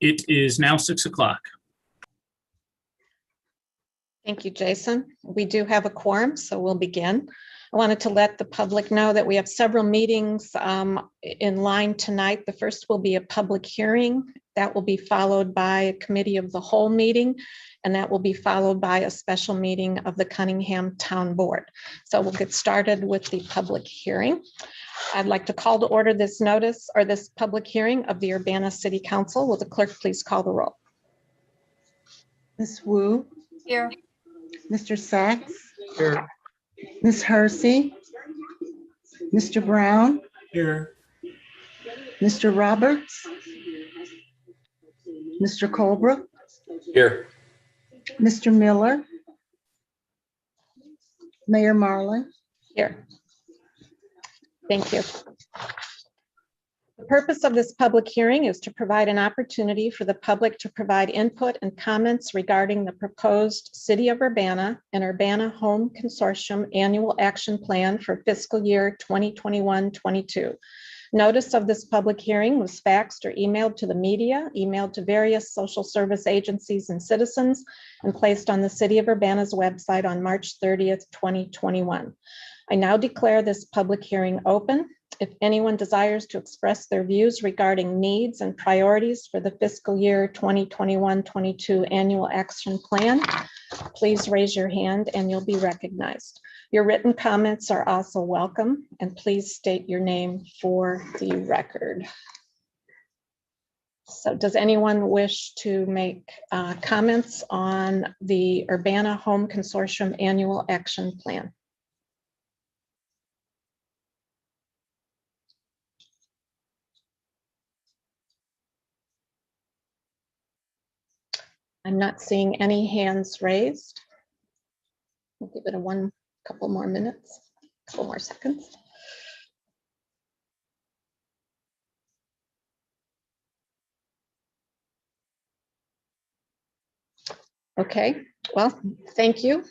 It is now 6 o'clock. Thank you, Jason. We do have a quorum, so we'll begin. I wanted to let the public know that we have several meetings in line tonight. The first will be a public hearing. That will be followed by a committee of the whole meeting, and that will be followed by a special meeting of the Cunningham Town Board. So we'll get started with the public hearing. I'd like to call to order this notice or this public hearing of the Urbana City Council. Will the clerk please call the roll? Ms. Wu. Here. Mr. Sachs. Here. Ms. Hersey. Mr. Brown. Here. Mr. Roberts. Mr. Colebrook. Here. Mr. Miller. Mayor Marlin. Here. Thank you. The purpose of this public hearing is to provide an opportunity for the public to provide input and comments regarding the proposed City of Urbana and Urbana Home Consortium Annual Action Plan for fiscal year 2021-22. Notice of this public hearing was faxed or emailed to the media, emailed to various social service agencies and citizens, and placed on the City of Urbana's website on March 30th, 2021. I now declare this public hearing open. If anyone desires to express their views regarding needs and priorities for the fiscal year 2021-22 Annual Action Plan, please raise your hand and you'll be recognized. Your written comments are also welcome, and please state your name for the record. So does anyone wish to make comments on the Urbana Home Consortium Annual Action Plan? I'm not seeing any hands raised. We'll give it a couple more minutes, couple more seconds. Okay, well, thank you.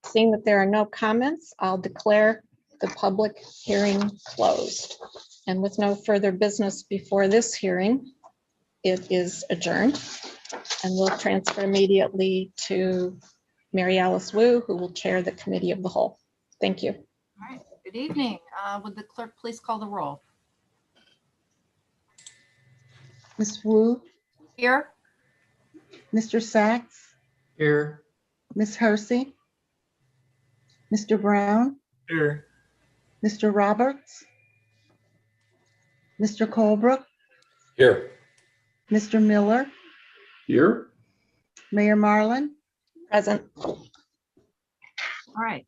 Seeing that there are no comments, I'll declare the public hearing closed. And with no further business before this hearing, it is adjourned. And we'll transfer immediately to Mary Alice Wu, who will chair the committee of the whole. Thank you. All right. Good evening. Would the clerk please call the roll? Ms. Wu. Here. Mr. Sachs. Here. Ms. Hersey. Mr. Brown. Here. Mr. Roberts. Mr. Colebrook. Here. Mr. Miller. Here. Mayor Marlin. Present. All right.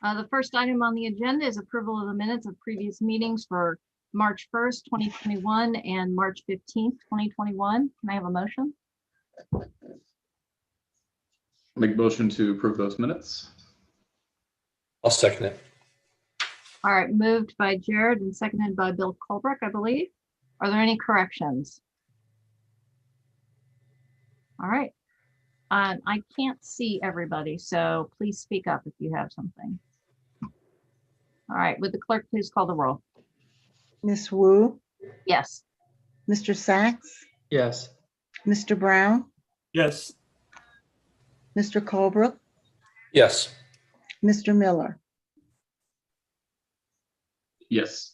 The first item on the agenda is approval of the minutes of previous meetings for March 1st, 2021 and March 15th, 2021. Can I have a motion? Make a motion to approve those minutes. I'll second it. All right, moved by Jared and seconded by Bill Colebrook, I believe. Are there any corrections? All right. I can't see everybody, so please speak up if you have something. All right, would the clerk please call the roll? Ms. Wu. Yes. Mr. Sachs. Yes. Mr. Brown. Yes. Mr. Colebrook. Yes. Mr. Miller. Yes.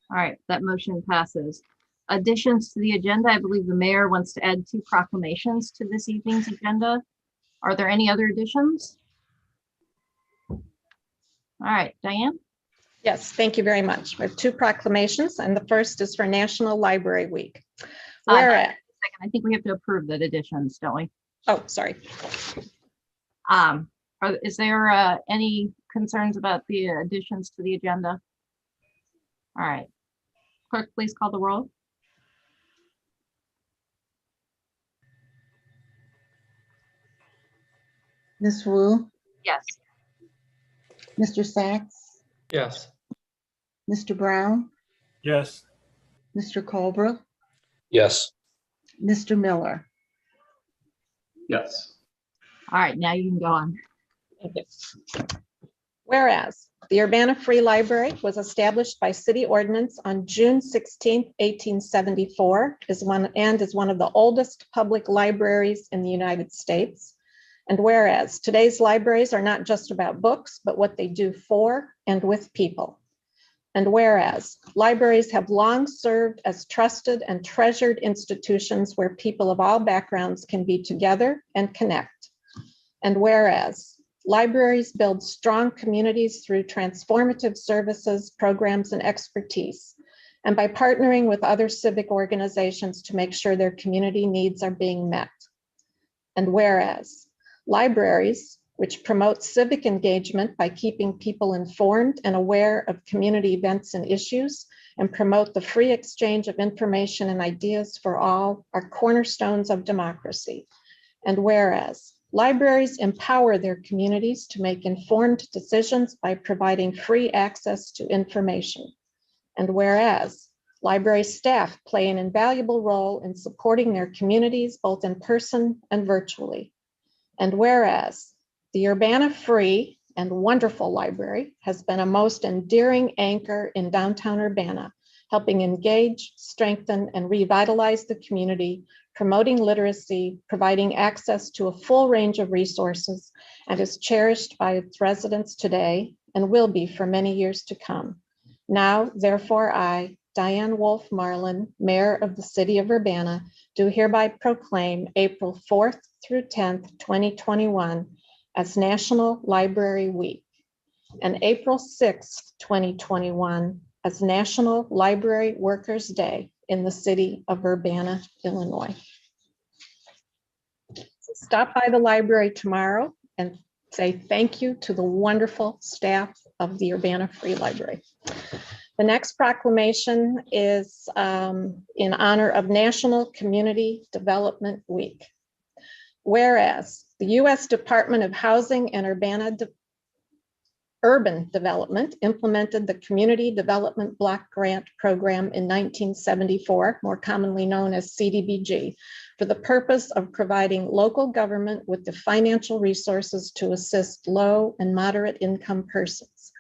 All right, that motion passes. Additions to the agenda, I believe the mayor wants to add 2 proclamations to this evening's agenda. Are there any other additions? All right, Diane? Yes, thank you very much. We have 2 proclamations, and the first is for National Library Week. Whereas, I think we have to approve the additions, don't we? oh, sorry. Is there any concerns about the additions to the agenda? All right, clerk, please call the roll. Ms. Wu. Yes. Mr. Sachs. Yes. Mr. Brown. Yes. Mr. Colebrook. Yes. Mr. Miller. Yes. All right, now you can go on. Thank you. Whereas The Urbana Free Library was established by city ordinance on June 16, 1874, is one of the oldest public libraries in the United States. And whereas today's libraries are not just about books, but what they do for and with people. And whereas libraries have long served as trusted and treasured institutions where people of all backgrounds can be together and connect. And whereas libraries build strong communities through transformative services, programs, and expertise, and by partnering with other civic organizations to make sure their community needs are being met. And whereas libraries, which promote civic engagement by keeping people informed and aware of community events and issues, and promote the free exchange of information and ideas for all, are cornerstones of democracy. And whereas libraries empower their communities to make informed decisions by providing free access to information. And whereas library staff play an invaluable role in supporting their communities, both in person and virtually. And whereas the Urbana Free and wonderful library has been a most endearing anchor in downtown Urbana, helping engage, strengthen, and revitalize the community, promoting literacy, providing access to a full range of resources, and is cherished by its residents today and will be for many years to come. Now, therefore, I, Diane Wolf Marlin, Mayor of the City of Urbana, do hereby proclaim April 4th through 10th, 2021 as National Library Week, and April 6th, 2021 as National Library Workers' Day in the city of Urbana, Illinois. So stop by the library tomorrow and say thank you to the wonderful staff of the Urbana Free Library. The next proclamation is in honor of National Community Development Week. Whereas the U.S. Department of Housing and Urban Development implemented the Community Development Block Grant Program in 1974, more commonly known as CDBG, for the purpose of providing local government with the financial resources to assist low and moderate income persons.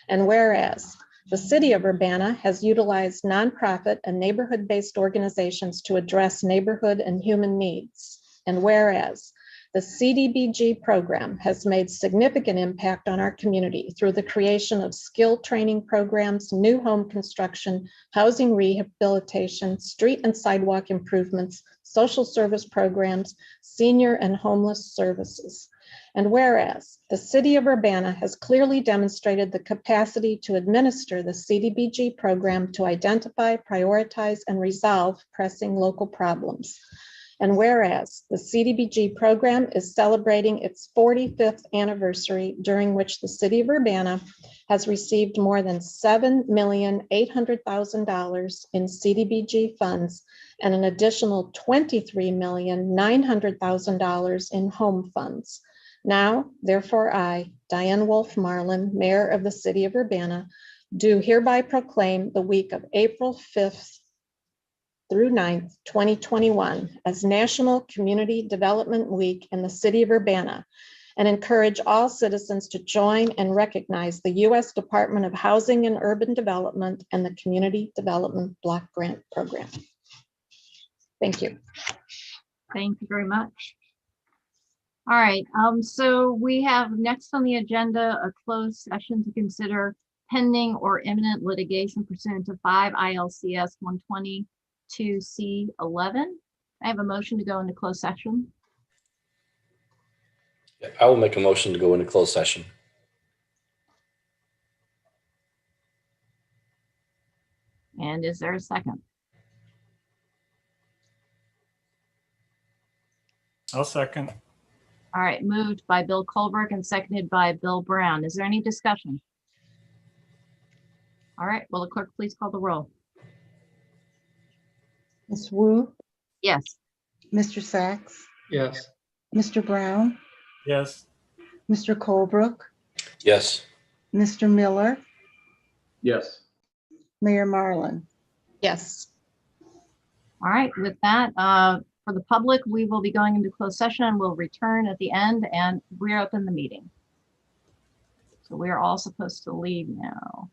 And whereas the City of Urbana has utilized nonprofit and neighborhood-based organizations to address neighborhood and human needs. And whereas the CDBG program has made significant impact on our community through the creation of skill training programs, new home construction, housing rehabilitation, street and sidewalk improvements, social service programs, senior and homeless services. And whereas the City of Urbana has clearly demonstrated the capacity to administer the CDBG program to identify, prioritize, and resolve pressing local problems. And whereas the CDBG program is celebrating its 45th anniversary, during which the City of Urbana has received more than $7,800,000 in CDBG funds and an additional $23,900,000 in home funds. Now, therefore, I, Diane Wolf Marlin, Mayor of the City of Urbana, do hereby proclaim the week of April 5th through 9th, 2021 as National Community Development Week in the City of Urbana, and encourage all citizens to join and recognize the U.S. Department of Housing and Urban Development and the Community Development Block Grant Program. Thank you. Thank you very much. All right, so we have next on the agenda a closed session to consider pending or imminent litigation pursuant to 5 ILCS 122C11. I have a motion to go into closed session. I will make a motion to go into closed session. And is there a second? I'll second. All right, moved by Bill Colbrook and seconded by Bill Brown. Is there any discussion? All right, will the clerk please call the roll? Ms. Wu, Yes. Mr. Sachs, Yes. Mr. Brown, Yes. Mr. Colebrook, Yes. Mr. Miller, Yes. Mayor Marlin. Yes. All right, with that, for the public, we will be going into closed session and we'll return at the end and reopen the meeting. So So we are all supposed to leave now.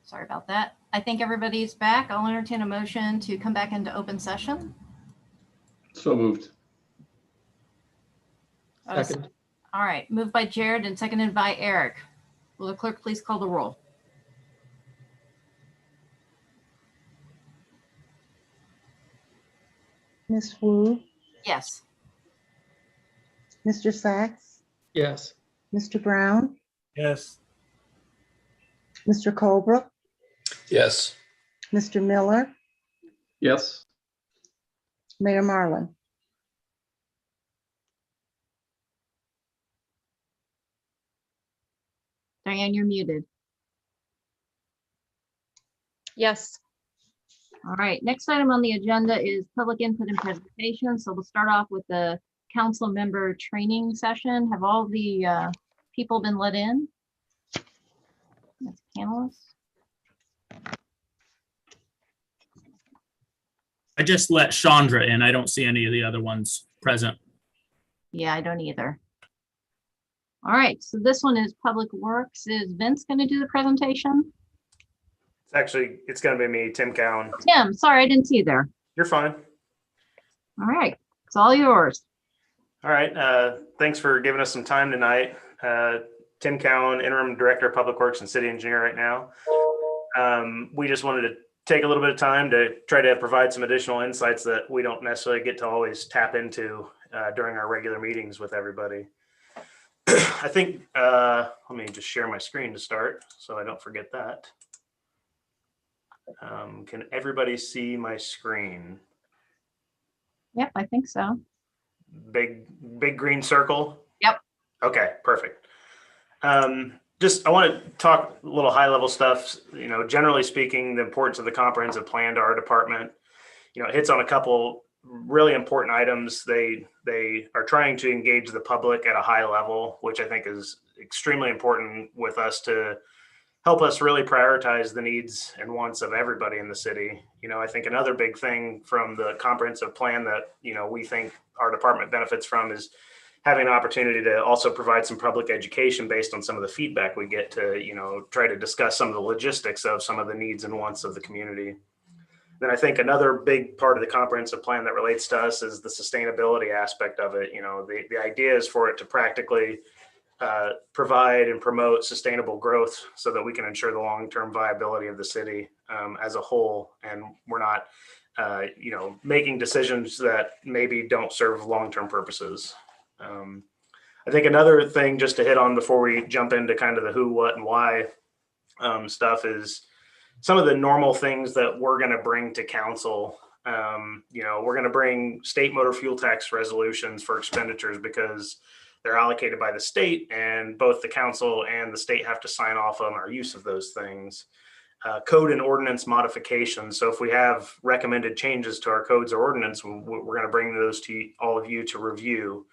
Sorry about that. I think everybody's back. I'll entertain a motion to come back into open session. So moved. Second. All right, moved by Jared and seconded by Eric. Will the clerk please call the roll? Ms. Wu, Yes. Mr. Sachs, Yes. Mr. Brown, Yes. Mr. Colebrook, Yes. Mr. Miller, Yes. Mayor Marlin. Diane, you're muted. Yes. All right, next item on the agenda is public input and presentation. So we'll start off with the council member training session. Have all the people been let in? That's panelists. I just let Chandra in. I don't see any of the other ones present. Yeah, I don't either. All right, so this one is Public Works. Is Vince going to do the presentation? It's going to be me, Tim Cowan. Tim, sorry, I didn't see you there. You're fine. All right, it's all yours. All right. Thanks for giving us some time tonight. Tim Cowan, Interim Director of Public Works and City Engineer right now. We just wanted to take a little bit of time to try to provide some additional insights that we don't necessarily get to always tap into during our regular meetings with everybody. I think, let me just share my screen to start so I don't forget that. Can everybody see my screen? Yep, I think so. Big green circle? Yep. Okay, perfect. I want to talk a little high level stuff. Generally speaking, the importance of the comprehensive plan to our department, it hits on a couple really important items. They are trying to engage the public at a high level, which I think is extremely important with us to help us really prioritize the needs and wants of everybody in the city. I think another big thing from the comprehensive plan that, we think our department benefits from is having an opportunity to also provide some public education based on some of the feedback we get to, try to discuss some of the logistics of some of the needs and wants of the community. Then I think another big part of the comprehensive plan that relates to us is the sustainability aspect of it. The idea is for it to practically provide and promote sustainable growth so that we can ensure the long-term viability of the city as a whole. And we're not, making decisions that maybe don't serve long-term purposes. I think another thing just to hit on before we jump into kind of the who, what, and why stuff is some of the normal things that we're going to bring to council. We're going to bring state motor fuel tax resolutions for expenditures because they're allocated by the state, and both the council and the state have to sign off on our use of those things. Code and ordinance modifications. So if we have recommended changes to our codes or ordinance, we're going to bring those to all of you to review.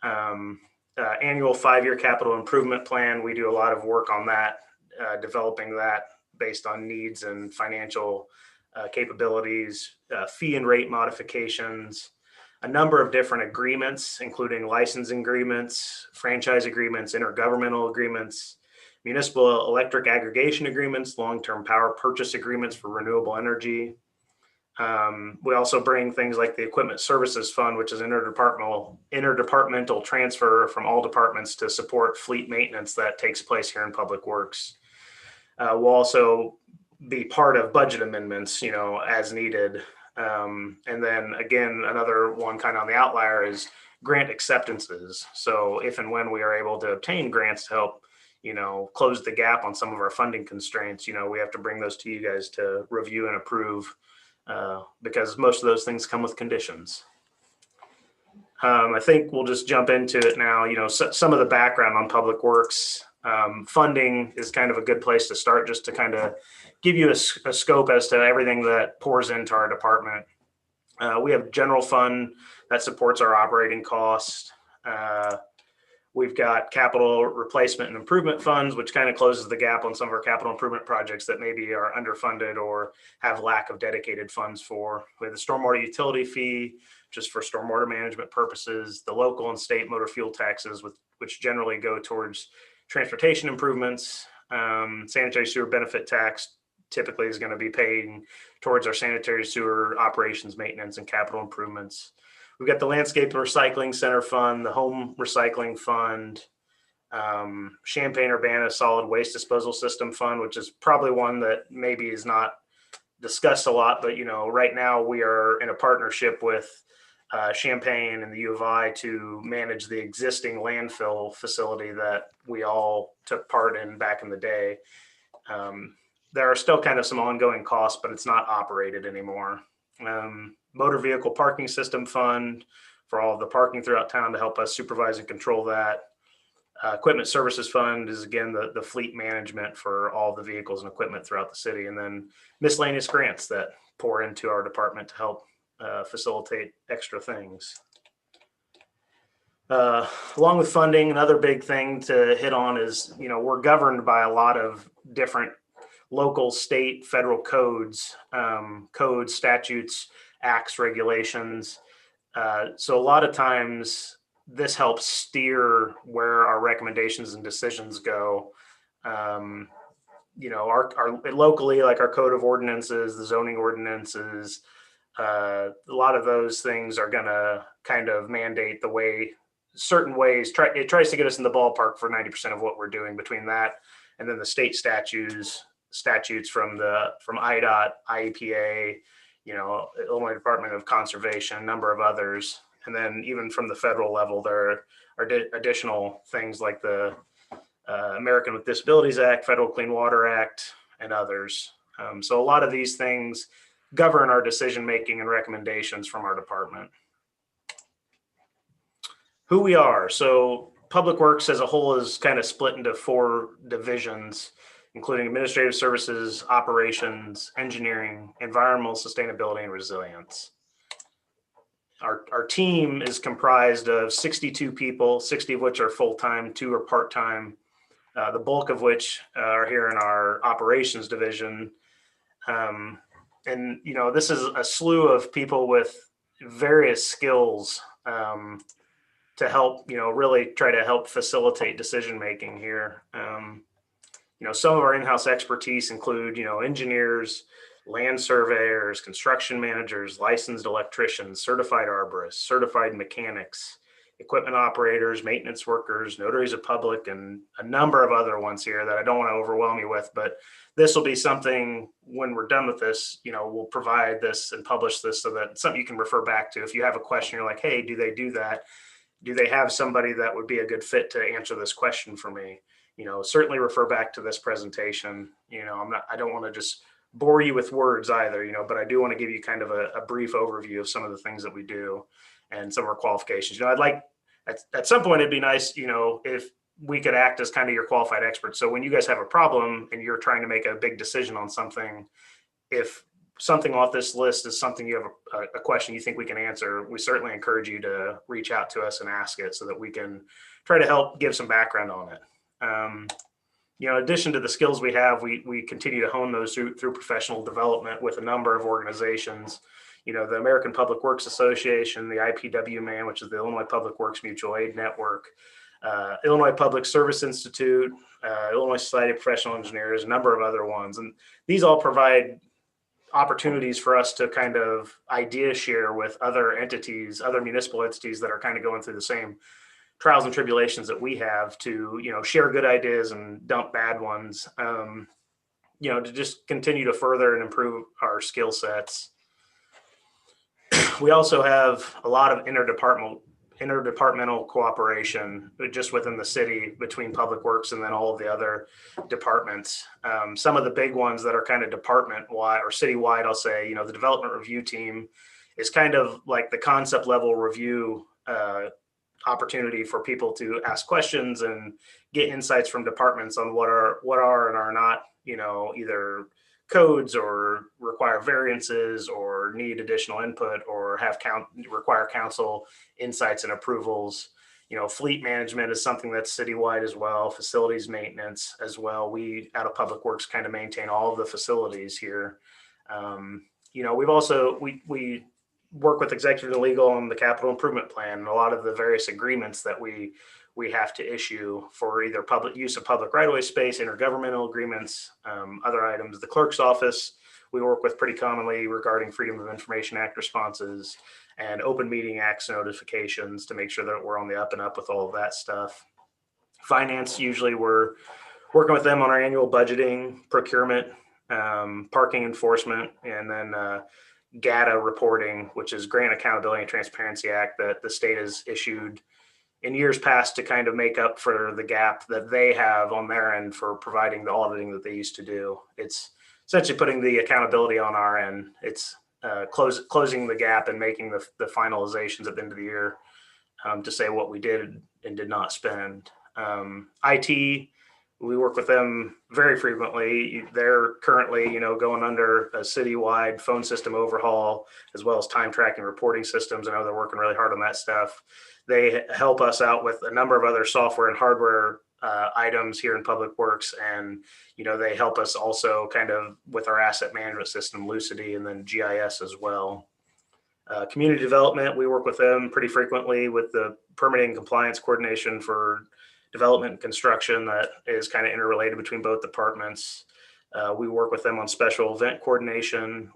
Annual 5-year capital improvement plan. We do a lot of work on that, developing that based on needs and financial capabilities, fee and rate modifications, a number of different agreements, including licensing agreements, franchise agreements, intergovernmental agreements, municipal electric aggregation agreements, long-term power purchase agreements for renewable energy. We also bring things like the Equipment Services Fund, which is an interdepartmental transfer from all departments to support fleet maintenance that takes place here in Public Works. We'll also be part of budget amendments, as needed. And then again, another one kind of on the outlier is grant acceptances. So if and when we are able to obtain grants to help, close the gap on some of our funding constraints, we have to bring those to you guys to review and approve because most of those things come with conditions. I think we'll just jump into it now. Some of the background on Public Works. Funding is kind of a good place to start, just to kind of give you a scope as to everything that pours into our department. We have general fund that supports our operating costs. We've got capital replacement and improvement funds, which kind of closes the gap on some of our capital improvement projects that maybe are underfunded or have lack of dedicated funds for. We have the stormwater utility fee, just for stormwater management purposes, the local and state motor fuel taxes, which generally go towards transportation improvements, sanitary sewer benefit tax typically is going to be paying towards our sanitary sewer operations, maintenance, and capital improvements. We've got the Landscape and Recycling Center Fund, the Home Recycling Fund, Champaign-Urbana Solid Waste Disposal System Fund, which is probably one that maybe is not discussed a lot, but right now we are in a partnership with Champaign and the U of I to manage the existing landfill facility that we all took part in back in the day. There are still kind of some ongoing costs, but it's not operated anymore. Motor Vehicle Parking System Fund for all of the parking throughout town to help us supervise and control that. Equipment Services Fund is, again, the fleet management for all the vehicles and equipment throughout the city. And then miscellaneous grants that pour into our department to help facilitate extra things. Along with funding, another big thing to hit on is, we're governed by a lot of different local, state, federal codes, statutes, acts, regulations. So a lot of times this helps steer where our recommendations and decisions go. Our locally, like our code of ordinances, the zoning ordinances, a lot of those things are going to kind of mandate the way certain ways. It tries to get us in the ballpark for 90% of what we're doing between that and then the state statutes from IDOT, IEPA, Illinois Department of Conservation, a number of others. And then even from the federal level, there are additional things like the American with Disabilities Act, Federal Clean Water Act, and others. So a lot of these things govern our decision-making and recommendations from our department. Who we are. So Public Works as a whole is kind of split into 4 divisions, including administrative services, operations, engineering, environmental sustainability, and resilience. Our team is comprised of 62 people, 60 of which are full-time, 2 are part-time, the bulk of which are here in our operations division. And this is a slew of people with various skills to help, really try to help facilitate decision-making here. Some of our in-house expertise include, engineers, land surveyors, construction managers, licensed electricians, certified arborists, certified mechanics, equipment operators, maintenance workers, notaries of public, and a number of other ones here that I don't want to overwhelm you with, but this will be something when we're done with this, we'll provide this and publish this so that it's something you can refer back to. If you have a question, you're like, hey, do they do that? Do they have somebody that would be a good fit to answer this question for me? Certainly refer back to this presentation. I don't want to just bore you with words either, but I do want to give you kind of a brief overview of some of the things that we do and some of our qualifications. I'd like at some point, it'd be nice, if we could act as kind of your qualified expert. So when you guys have a problem and you're trying to make a big decision on something, if something off this list is something you have a question you think we can answer, we certainly encourage you to reach out to us and ask it so that we can try to help give some background on it. In addition to the skills we have, we continue to hone those through professional development with a number of organizations. The American Public Works Association, the IPWMAN, which is the Illinois Public Works Mutual Aid Network, Illinois Public Service Institute, Illinois Society of Professional Engineers, a number of other ones. And these all provide opportunities for us to kind of idea share with other entities, other municipal entities that are kind of going through the same trials and tribulations that we have to, share good ideas and dump bad ones, to just continue to further and improve our skill sets. We also have a lot of interdepartmental cooperation just within the city between Public Works and then all of the other departments. Some of the big ones that are kind of department-wide or citywide, I'll say, the development review team is kind of like the concept level review opportunity for people to ask questions and get insights from departments on what are and are not, either codes or require variances or need additional input or require council insights and approvals. Fleet management is something that's citywide as well, facilities maintenance as well. We out of Public Works kind of maintain all of the facilities here. We've also, we work with executive and legal on the capital improvement plan and a lot of the various agreements that we we have to issue for either public use of public right-of-way space, intergovernmental agreements, other items. The clerk's office, we work with pretty commonly regarding Freedom of Information Act responses and Open Meeting Acts notifications to make sure that we're on the up and up with all of that stuff. Finance, usually we're working with them on our annual budgeting, procurement, parking enforcement, and then GATA reporting, which is Grant Accountability and Transparency Act that the state has issued in years past to kind of make up for the gap that they have on their end for providing the auditing that they used to do. It's essentially putting the accountability on our end. It's closing the gap and making the finalizations at the end of the year to say what we did and did not spend. IT, we work with them very frequently. They're currently, going under a citywide phone system overhaul, as well as time tracking reporting systems. I know they're working really hard on that stuff. They help us out with a number of other software and hardware items here in Public Works. And, they help us also kind of with our asset management system, Lucidity, and then GIS as well. Community development, we work with them pretty frequently with the permitting compliance coordination for development and construction that is kind of interrelated between both departments. We work with them on special event coordination.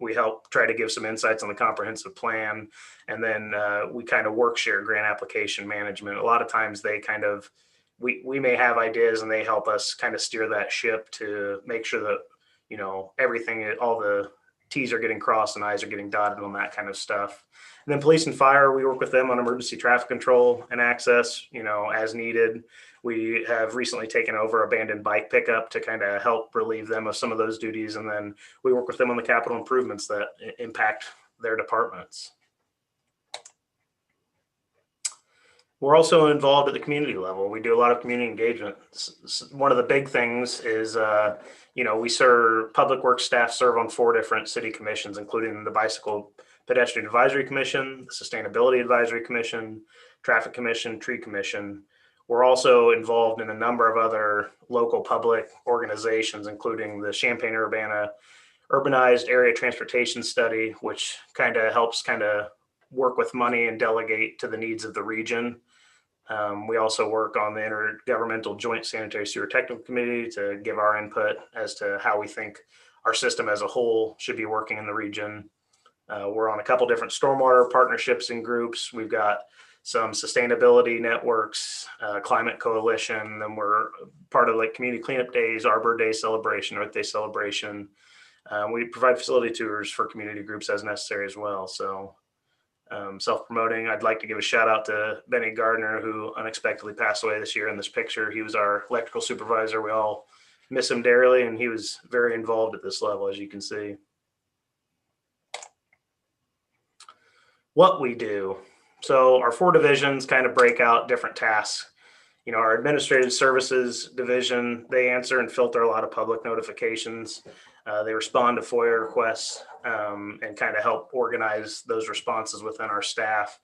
We help try to give some insights on the comprehensive plan. And then we kind of work share grant application management. A lot of times they kind of, we may have ideas and they help us kind of steer that ship to make sure that, everything, all the T's are getting crossed and I's are getting dotted on that kind of stuff. And then police and fire, we work with them on emergency traffic control and access, as needed. We have recently taken over abandoned bike pickup to kind of help relieve them of some of those duties. And then we work with them on the capital improvements that impact their departments. We're also involved at the community level. We do a lot of community engagement. One of the big things is, we serve, Public Works staff serve on 4 different city commissions, including the Bicycle Pedestrian Advisory Commission, the Sustainability Advisory Commission, Traffic Commission, Tree Commission. We're also involved in a number of other local public organizations, including the Champaign-Urbana Urbanized Area Transportation Study, which kind of helps work with money and delegate to the needs of the region. We also work on the Intergovernmental Joint Sanitary Sewer Technical Committee to give our input as to how we think our system as a whole should be working in the region. We're on a couple different stormwater partnerships and groups. We've got some sustainability networks, climate coalition, then we're part of like community cleanup days, Arbor Day celebration, Earth Day celebration. We provide facility tours for community groups as necessary as well. So self-promoting, I'd like to give a shout out to Benny Gardner, who unexpectedly passed away this year in this picture. He was our electrical supervisor. We all miss him dearly, and he was very involved at this level, as you can see. What we do. So our 4 divisions kind of break out different tasks. Our administrative services division, they answer and filter a lot of public notifications. They respond to FOIA requests and kind of help organize those responses within our staff.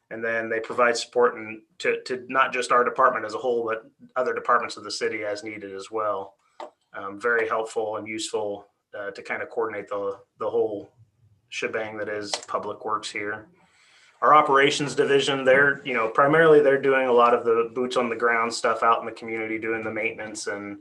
And then they provide support to not just our department as a whole, but other departments of the city as needed as well. Very helpful and useful to kind of coordinate the whole shebang that is Public Works here. Our operations division, primarily they're doing a lot of the boots on the ground stuff out in the community, doing the maintenance and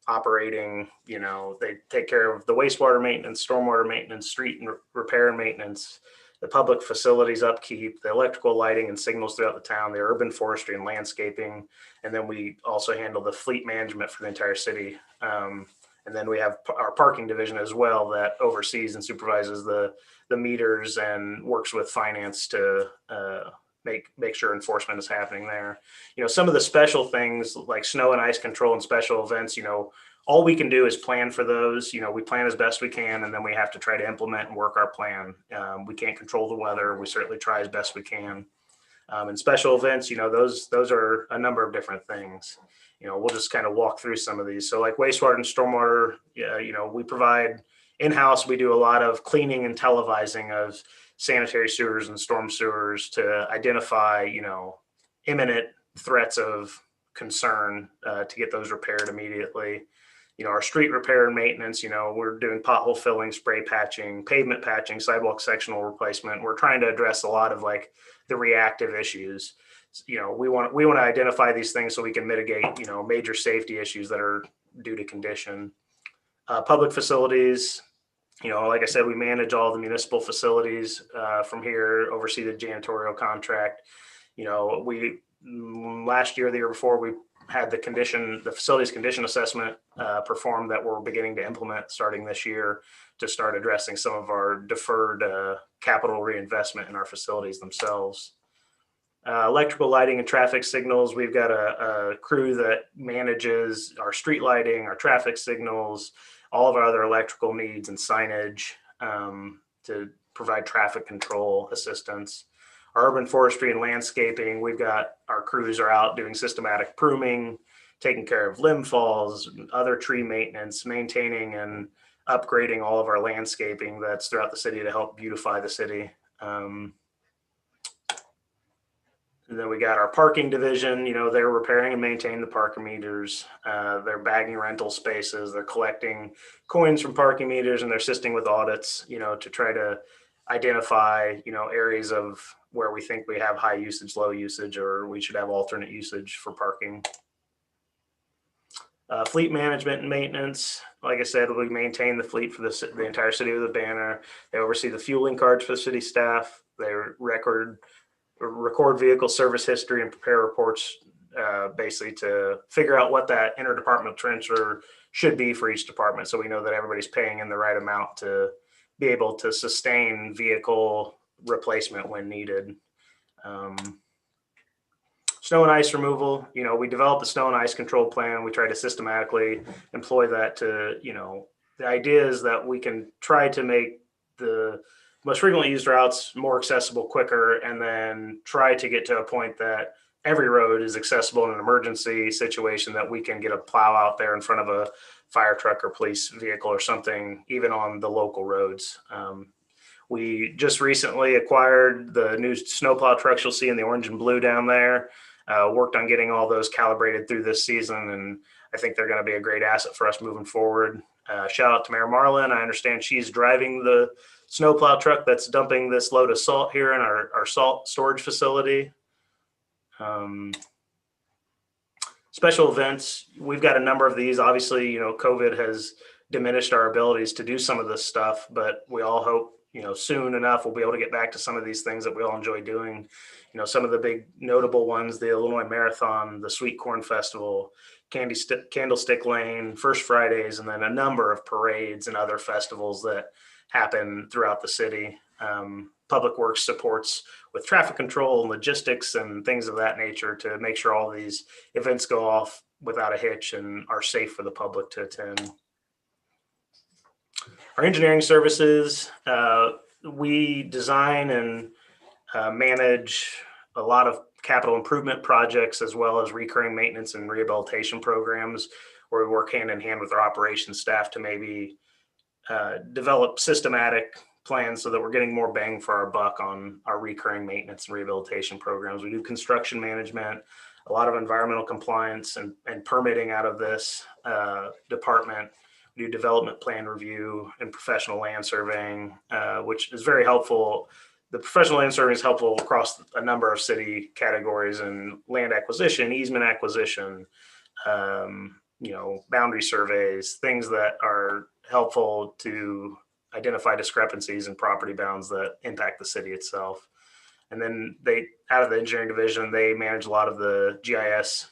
operating, they take care of the wastewater maintenance, stormwater maintenance, street and repair and maintenance, the public facilities upkeep, the electrical lighting and signals throughout the town, the urban forestry and landscaping. And then we also handle the fleet management for the entire city. And then we have our parking division as well that oversees and supervises the meters and works with finance to make sure enforcement is happening there. Some of the special things like snow and ice control and special events, all we can do is plan for those. We plan as best we can, and then we have to try to implement and work our plan. We can't control the weather. We certainly try as best we can. And special events, those are a number of different things. We'll just kind of walk through some of these. So like wastewater and stormwater, we provide in-house, we do a lot of cleaning and televising of sanitary sewers and storm sewers to identify, imminent threats of concern to get those repaired immediately. our street repair and maintenance. We're doing pothole filling, spray patching, pavement patching, sidewalk sectional replacement. We're trying to address a lot of like the reactive issues. We want to identify these things so we can mitigate, major safety issues that are due to condition. Public facilities, like I said, we manage all the municipal facilities from here, oversee the janitorial contract. We last year, the year before, we had the facilities condition assessment performed that we're beginning to implement starting this year to start addressing some of our deferred capital reinvestment in our facilities themselves. Electrical lighting and traffic signals. We've got a crew that manages our street lighting, our traffic signals, all of our other electrical needs and signage to provide traffic control assistance. Our urban forestry and landscaping, we've got our crews are out doing systematic pruning, taking care of limb falls, other tree maintenance, maintaining and upgrading all of our landscaping that's throughout the city to help beautify the city. And then we got our parking division, they're repairing and maintaining the parking meters. They're bagging rental spaces. They're collecting coins from parking meters, and they're assisting with audits, to try to identify, areas of where we think we have high usage, low usage, or we should have alternate usage for parking. Fleet management and maintenance. Like I said, we maintain the fleet for the entire city of Urbana. They oversee the fueling cards for the city staff. They record vehicle service history and prepare reports basically to figure out what that interdepartmental transfer should be for each department, so we know that everybody's paying in the right amount to be able to sustain vehicle replacement when needed. Snow and ice removal, we developed a snow and ice control plan. We try to systematically employ that to, the idea is that we can try to make the most frequently used routes more accessible quicker, and then try to get to a point that every road is accessible in an emergency situation, that we can get a plow out there in front of a fire truck or police vehicle or something, even on the local roads. We just recently acquired the new snowplow trucks you'll see in the orange and blue down there. Worked on getting all those calibrated through this season, and I think they're going to be a great asset for us moving forward. Shout out to Mayor Marlin. I understand she's driving the snowplow truck that's dumping this load of salt here in our salt storage facility. Special events, we've got a number of these. Obviously, COVID has diminished our abilities to do some of this stuff, but we all hope, soon enough we'll be able to get back to some of these things that we all enjoy doing. Some of the big notable ones, the Illinois Marathon, the Sweet Corn Festival, Candlestick Lane, First Fridays, and then a number of parades and other festivals that happen throughout the city. Public Works supports with traffic control and logistics and things of that nature to make sure all these events go off without a hitch and are safe for the public to attend. Our engineering services, we design and manage a lot of capital improvement projects, as well as recurring maintenance and rehabilitation programs, where we work hand in hand with our operations staff to maybe develop systematic plans so that we're getting more bang for our buck on our recurring maintenance and rehabilitation programs. We do construction management, a lot of environmental compliance and permitting out of this department. We do development plan review and professional land surveying, which is very helpful. The professional land surveying is helpful across a number of city categories, and land acquisition, easement acquisition, boundary surveys, things that are helpful to identify discrepancies in property bounds that impact the city itself. And then out of the engineering division, they manage a lot of the GIS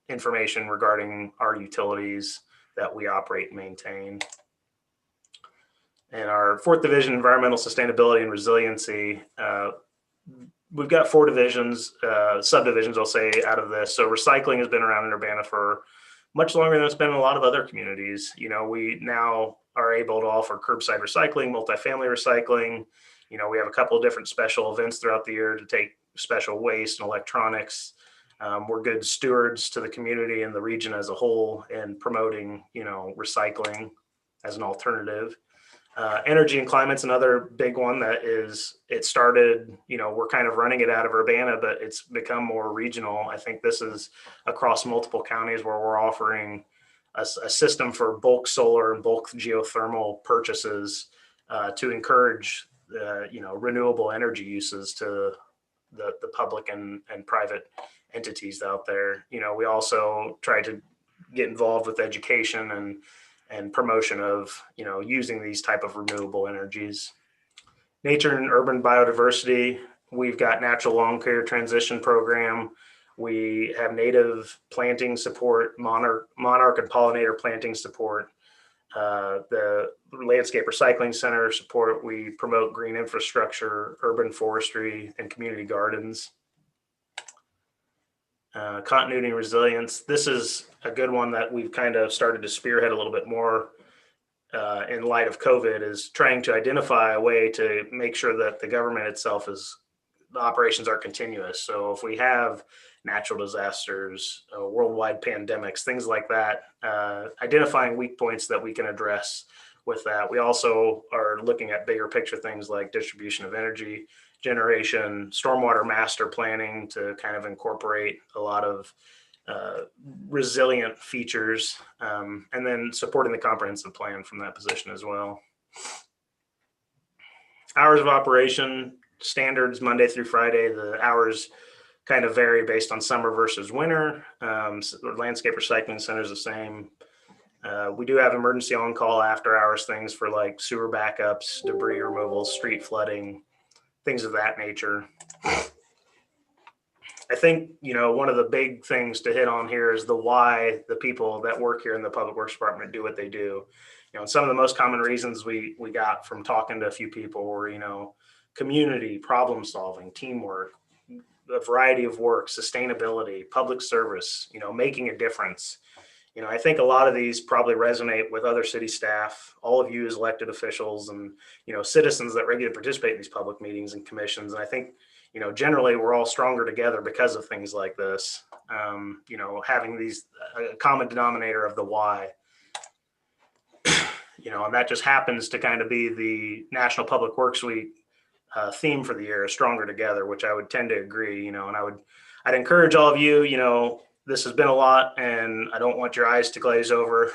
information regarding our utilities that we operate and maintain. And our fourth division, environmental sustainability and resiliency, we've got 4 divisions, subdivisions, I'll say, out of this. So recycling has been around in Urbana for much longer than it's been in a lot of other communities. We now are able to offer curbside recycling, multifamily recycling. We have a couple of different special events throughout the year to take special waste and electronics. We're good stewards to the community and the region as a whole in promoting, recycling as an alternative. Energy and climate's another big one that it started, we're kind of running it out of Urbana, but it's become more regional. I think this is across multiple counties where we're offering a system for bulk solar and bulk geothermal purchases to encourage renewable energy uses to the public and private entities out there. We also try to get involved with education and promotion of using these type of renewable energies. Nature and urban biodiversity, we've got natural lawn care transition program. We have native planting support, monarch and pollinator planting support, the landscape recycling center support. We promote green infrastructure, urban forestry, and community gardens. Continuity and resilience. This is a good one that we've kind of started to spearhead a little bit more in light of COVID, is trying to identify a way to make sure that the government itself the operations are continuous. So if we have natural disasters, worldwide pandemics, things like that, identifying weak points that we can address with that. We also are looking at bigger picture things like distribution of energy generation, stormwater master planning to kind of incorporate a lot of resilient features, and then supporting the comprehensive plan from that position as well. Hours of operation, standards Monday through Friday. The hours kind of vary based on summer versus winter. Landscape recycling center is the same. We do have emergency on-call after hours things for like sewer backups, debris removal, street flooding, things of that nature. I think, one of the big things to hit on here is the why the people that work here in the Public Works Department do what they do. Some of the most common reasons we got from talking to a few people were, community, problem solving, teamwork, a variety of work, sustainability, public service, making a difference. I think a lot of these probably resonate with other city staff, all of you as elected officials and, citizens that regularly participate in these public meetings and commissions. And I think, generally we're all stronger together because of things like this, having these a common denominator of the why, and that just happens to kind of be the National Public Works Week theme for the year, stronger together, which I would tend to agree, and I'd encourage all of you, this has been a lot and I don't want your eyes to glaze over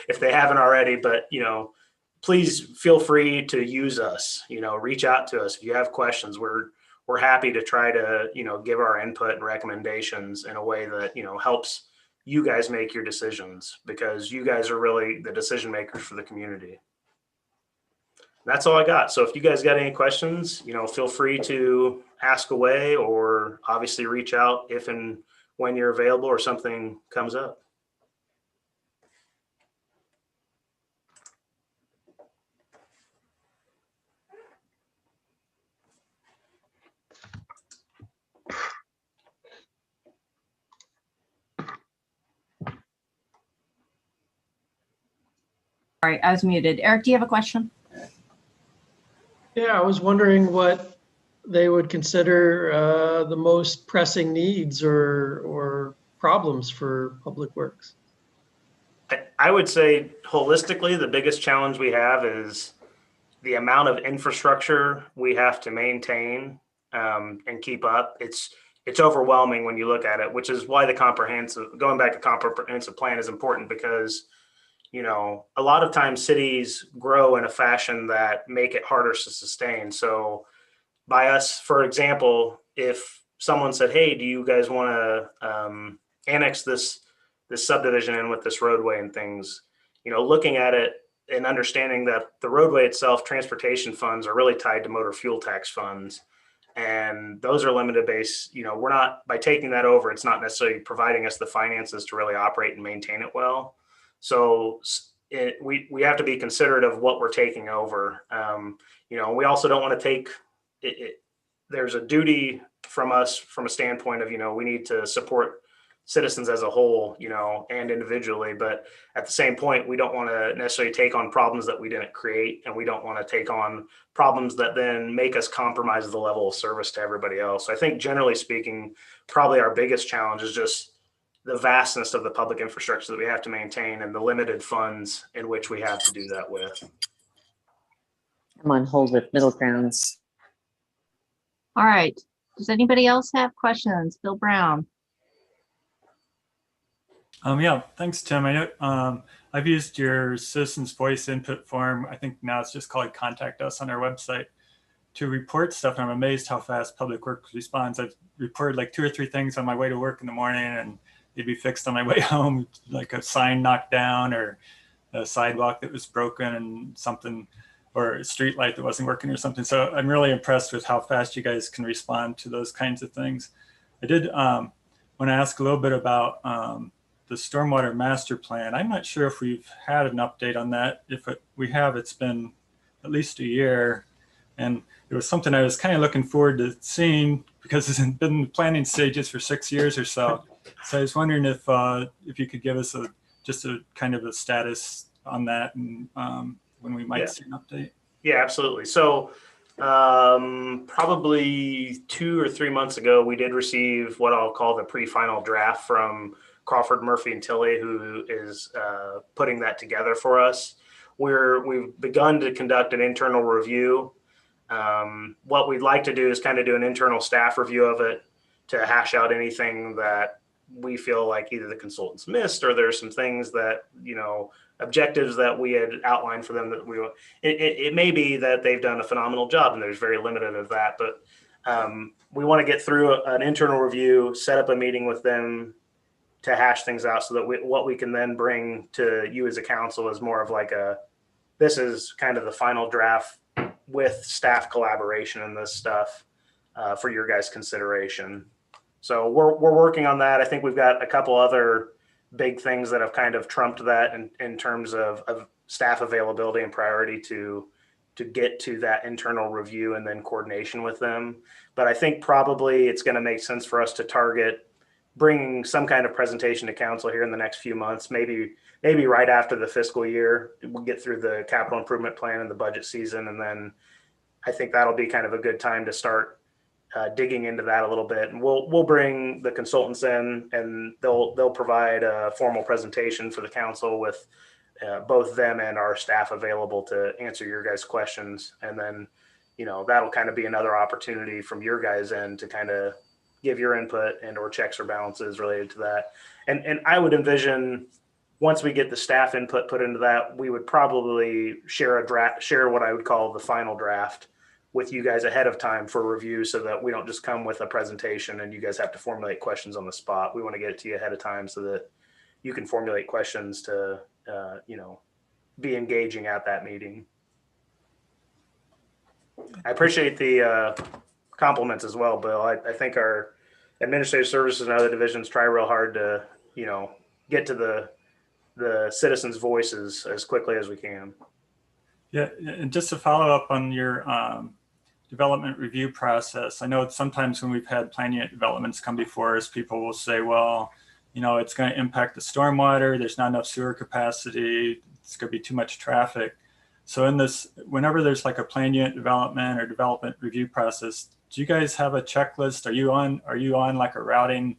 if they haven't already, but, please feel free to use us, reach out to us. If you have questions, we're happy to try to, give our input and recommendations in a way that, helps you guys make your decisions, because you guys are really the decision makers for the community. That's all I got. So if you guys got any questions, feel free to ask away, or obviously reach out if and when you're available or something comes up. All right, I was muted. Eric, do you have a question? Yeah, I was wondering what they would consider the most pressing needs or problems for Public Works. I would say holistically, the biggest challenge we have is the amount of infrastructure we have to maintain and keep up. It's overwhelming when you look at it, which is why going back to comprehensive plan is important, because a lot of times cities grow in a fashion that make it harder to sustain. So by us, for example, if someone said, hey, do you guys want to annex this subdivision in with this roadway and things, looking at it and understanding that the roadway itself, transportation funds are really tied to motor fuel tax funds. And those are limited base, we're not, by taking that over, it's not necessarily providing us the finances to really operate and maintain it well. So we have to be considerate of what we're taking over. We also don't want to take it. There's a duty from us from a standpoint of, we need to support citizens as a whole, and individually. But at the same point, we don't want to necessarily take on problems that we didn't create. And we don't want to take on problems that then make us compromise the level of service to everybody else. So I think generally speaking, probably our biggest challenge is just the vastness of the public infrastructure that we have to maintain and the limited funds in which we have to do that with. I'm on hold with Middle Grounds. All right. Does anybody else have questions? Bill Brown. Yeah, thanks, Tim. I know I've used your citizens voice input form. I think now it's just called Contact Us on our website to report stuff. And I'm amazed how fast Public Works responds. I've reported like 2 or 3 things on my way to work in the morning, and they'd be fixed on my way home, like a sign knocked down or a sidewalk that was broken and something, or a street light that wasn't working or something. So I'm really impressed with how fast you guys can respond to those kinds of things. I did want to ask a little bit about the stormwater master plan. I'm not sure if we've had an update on that. If we have, it's been at least a year. And it was something I was kind of looking forward to seeing because it's been in the planning stages for 6 years or so. So I was wondering if you could give us just a kind of a status on that and when we might see an update. Yeah, absolutely. So probably 2 or 3 months ago, we did receive what I'll call the pre-final draft from Crawford, Murphy, and Tilley, who is putting that together for us. We've begun to conduct an internal review. What we'd like to do is kind of do an internal staff review of it to hash out anything that we feel like either the consultants missed or there's some things that, objectives that we had outlined for them that it may be that they've done a phenomenal job and there's very limited of that, but we want to get through an internal review, set up a meeting with them to hash things out so that what we can then bring to you as a council is more of like this is kind of the final draft with staff collaboration and this stuff for your guys' consideration. So we're working on that. I think we've got a couple other big things that have kind of trumped that in terms of staff availability and priority to get to that internal review and then coordination with them. But I think probably it's going to make sense for us to target bringing some kind of presentation to council here in the next few months, maybe right after the fiscal year. We'll get through the capital improvement plan and the budget season. And then I think that'll be kind of a good time to start digging into that a little bit. And we'll bring the consultants in and they'll provide a formal presentation for the council with both them and our staff available to answer your guys' questions. And then, that'll kind of be another opportunity from your guys' end to kind of give your input and or checks or balances related to that. And I would envision once we get the staff input put into that, we would probably share what I would call the final draft with you guys ahead of time for review so that we don't just come with a presentation and you guys have to formulate questions on the spot. We want to get it to you ahead of time so that you can formulate questions to, be engaging at that meeting. I appreciate the compliments as well, Bill. I think our administrative services and other divisions try real hard to, get to the citizens' voices as quickly as we can. Yeah, and just to follow up on your development review process, I know sometimes when we've had plan unit developments come before us, people will say, well, it's going to impact the stormwater. There's not enough sewer capacity. It's going to be too much traffic. So whenever there's like a plan unit development or development review process, do you guys have a checklist? Are you on like a routing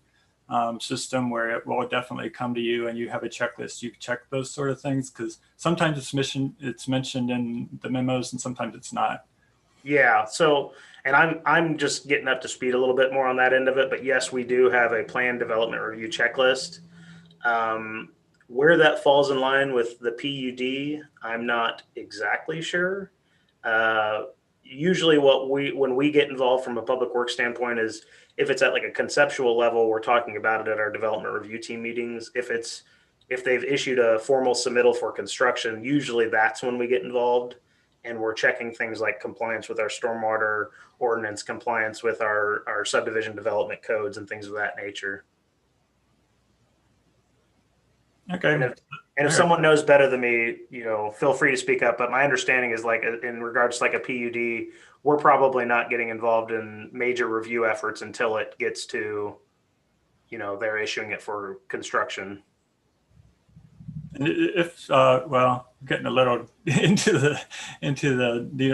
system where it will definitely come to you and you have a checklist? You check those sort of things because sometimes it's mentioned in the memos and sometimes it's not. Yeah. So, and I'm just getting up to speed a little bit more on that end of it, but yes, we do have a plan development review checklist. Where that falls in line with the PUD, I'm not exactly sure. Usually when we get involved from a public works standpoint is if it's at like a conceptual level, we're talking about it at our development review team meetings. If they've issued a formal submittal for construction, usually that's when we get involved and we're checking things like compliance with our stormwater ordinance, compliance with our subdivision development codes and things of that nature. Okay. And if someone knows better than me, feel free to speak up. But my understanding is like in regards to like a PUD, we're probably not getting involved in major review efforts until it gets to, they're issuing it for construction. And if well, getting a little into the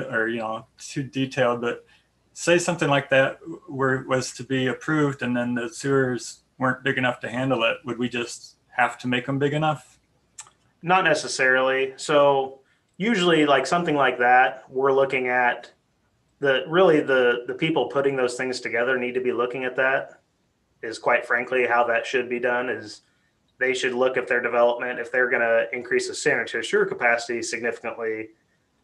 or too detailed, but say something like that was to be approved and then the sewers weren't big enough to handle it, would we just have to make them big enough? Not necessarily. So usually like something like that, we're looking at the people putting those things together need to be looking at that is quite frankly how that should be done is they should look at their development. If they're going to increase the sanitary sewer capacity significantly,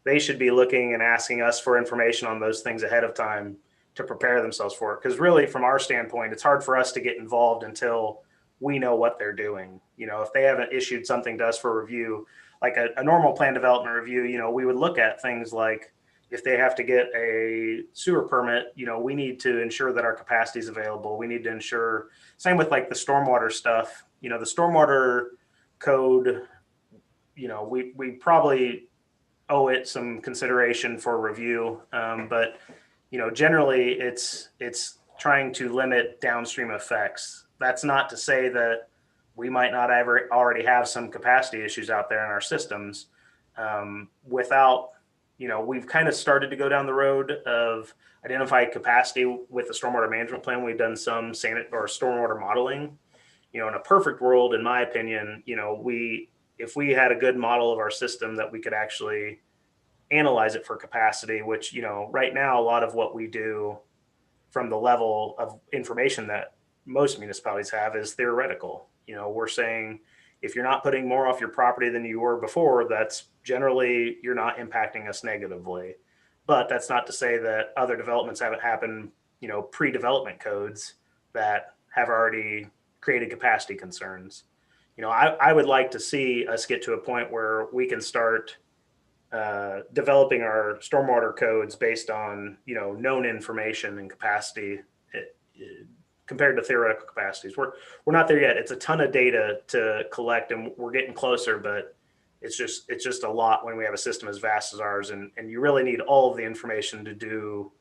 they should be looking and asking us for information on those things ahead of time to prepare themselves for it. Because really, from our standpoint, it's hard for us to get involved until we know what they're doing. You know, if they haven't issued something to us for review, like a normal plan development review, you know, we would look at things like if they have to get a sewer permit, you know, we need to ensure that our capacity is available. We need to ensure, same with like the stormwater stuff, you know, the stormwater code, you know, we probably owe it some consideration for review. But, you know, generally it's trying to limit downstream effects. That's not to say that we might not ever already have some capacity issues out there in our systems without, you know, we've kind of started to go down the road of identify capacity with the stormwater management plan. We've done some stormwater modeling. You know, in a perfect world, in my opinion, you know, if we had a good model of our system that we could actually analyze it for capacity, which, you know, right now, a lot of what we do from the level of information that most municipalities have is theoretical. You know, we're saying if you're not putting more off your property than you were before, that's generally, you're not impacting us negatively. But that's not to say that other developments haven't happened, you know, pre-development codes that have already created capacity concerns. You know, I would like to see us get to a point where we can start developing our stormwater codes based on, you know, known information and capacity compared to theoretical capacities. We're not there yet. It's a ton of data to collect, and we're getting closer, but it's just a lot when we have a system as vast as ours, and you really need all of the information to do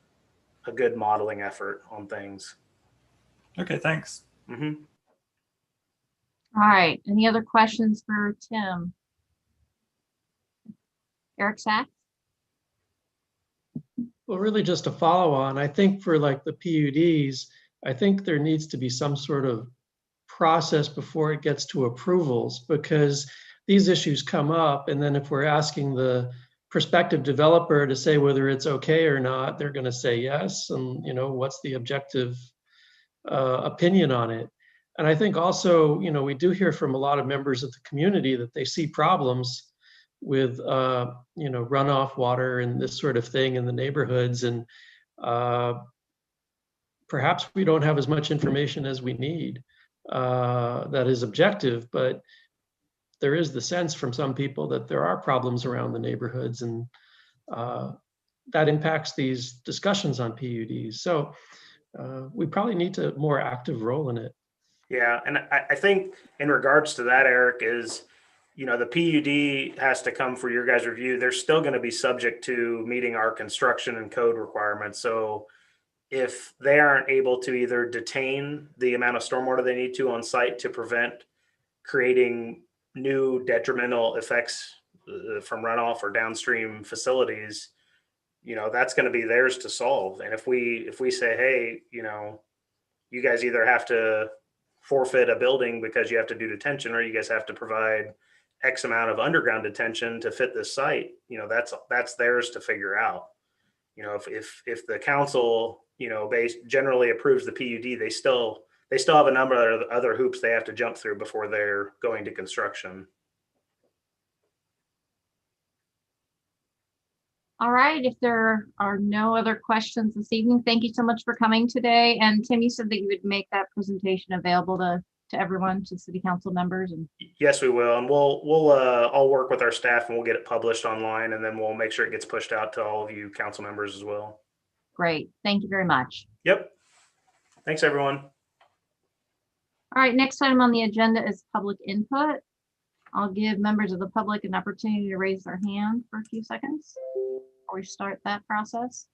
a good modeling effort on things. Okay, thanks. Mm-hmm. All right, any other questions for Tim? Eric Sachs? Well, really just a follow on. I think for like the PUDs, I think there needs to be some sort of process before it gets to approvals, because these issues come up. And then if we're asking the prospective developer to say whether it's okay or not, they're going to say yes. And, you know, what's the objective opinion on it? And I think also, you know, we do hear from a lot of members of the community that they see problems with, you know, runoff water and this sort of thing in the neighborhoods. And perhaps we don't have as much information as we need that is objective, but there is the sense from some people that there are problems around the neighborhoods, and that impacts these discussions on PUDs. So we probably need a more active role in it. Yeah, and I think in regards to that, Eric, is, you know, the PUD has to come for your guys' review. They're still going to be subject to meeting our construction and code requirements. So if they aren't able to either detain the amount of stormwater they need to on site to prevent creating new detrimental effects from runoff or downstream facilities, you know, that's going to be theirs to solve. And if we say, hey, you know, you guys either have to forfeit a building because you have to do detention, or you guys have to provide X amount of underground detention to fit this site, you know, that's theirs to figure out. You know, if the council, you know, generally approves the PUD, they still have a number of other hoops they have to jump through before they're going to construction. All right, if there are no other questions this evening, thank you so much for coming today. And Tim, you said that you would make that presentation available to everyone, to city council members. And yes, we will. And we'll I'll work with our staff and we'll get it published online, and then we'll make sure it gets pushed out to all of you council members as well. great, thank you very much. Yep. Thanks, everyone. All right, next item on the agenda is public input. I'll give members of the public an opportunity to raise their hand for a few seconds before we start that process.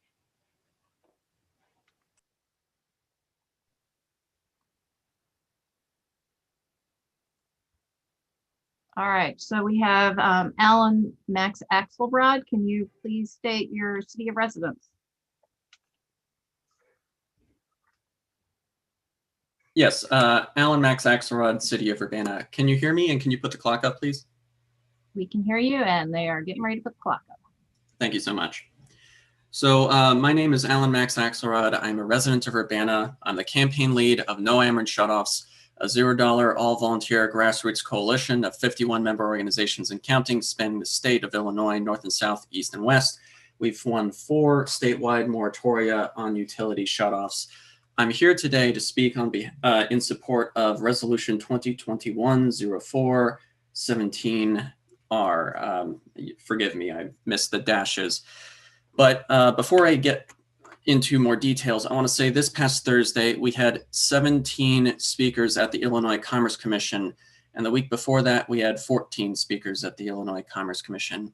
All right, so we have Alan Max Axelrod. Can you please state your city of residence? Yes, Alan Max Axelrod, City of Urbana. Can you hear me, and can you put the clock up, please? We can hear you, and they are getting ready to put the clock up. Thank you so much. So my name is Alan Max Axelrod. I'm a resident of Urbana. I'm the campaign lead of No Ameren Shutoffs, a $0 all-volunteer grassroots coalition of 51 member organizations and counting, spanning the state of Illinois, north and south, east and west. We've won 4 statewide moratoria on utility shutoffs. I'm here today to speak in support of Resolution 2021-04-17R. Forgive me, I missed the dashes. But before I get into more details, I want to say this past Thursday, we had 17 speakers at the Illinois Commerce Commission. And the week before that, we had 14 speakers at the Illinois Commerce Commission.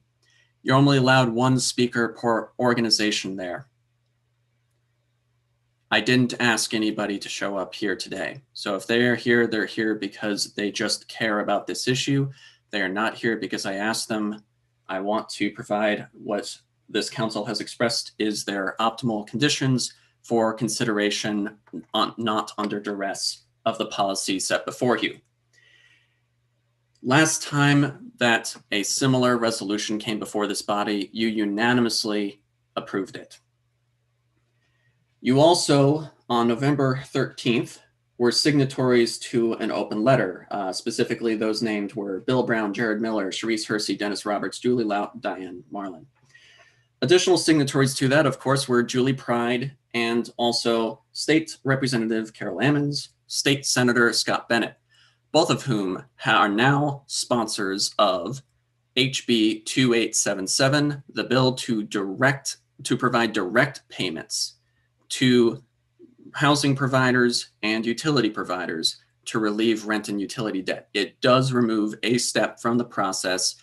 You're only allowed 1 speaker per organization there. I didn't ask anybody to show up here today. So if they're here because they just care about this issue. They are not here because I asked them. I want to provide what this council has expressed is their optimal conditions for consideration, not under duress of the policy set before you. Last time that a similar resolution came before this body, you unanimously approved it. You also, on November 13th, were signatories to an open letter. Specifically, those named were Bill Brown, Jared Miller, Sharice Hersey, Dennis Roberts, Julie Lout, Diane Marlin. Additional signatories to that, of course, were Julie Pride and also State Representative Carol Ammons, State Senator Scott Bennett, both of whom are now sponsors of HB 2877, the bill to provide direct payments to housing providers and utility providers to relieve rent and utility debt. It does remove a step from the process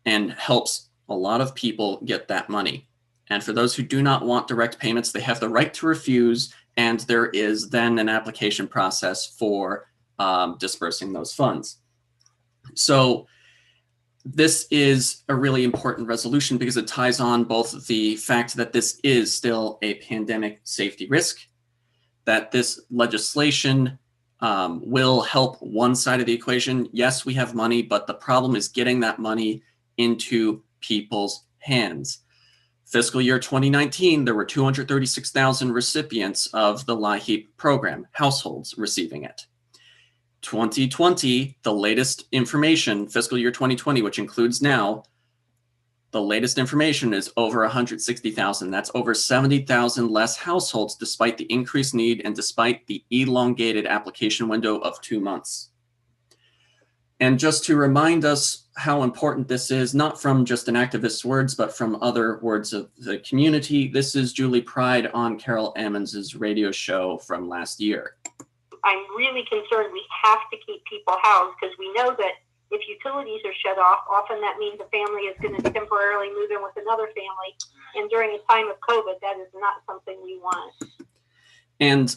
and helps a lot of people get that money. And for those who do not want direct payments, they have the right to refuse, and there is then an application process for dispersing those funds. So this is a really important resolution because it ties on both the fact that this is still a pandemic safety risk, that this legislation will help one side of the equation. Yes, we have money, but the problem is getting that money into people's hands. Fiscal year 2019, there were 236,000 recipients of the LIHEAP program, households receiving it. 2020, the latest information, fiscal year 2020, which includes now, the latest information is over 160,000. That's over 70,000 less households, despite the increased need and despite the elongated application window of 2 months. And just to remind us how important this is, not from just an activist's words, but from other words of the community, this is Julie Pride on Carol Ammons' radio show from last year. I'm really concerned we have to keep people housed because we know that if utilities are shut off, often that means a family is going to temporarily move in with another family. And during a time of COVID, that is not something we want. And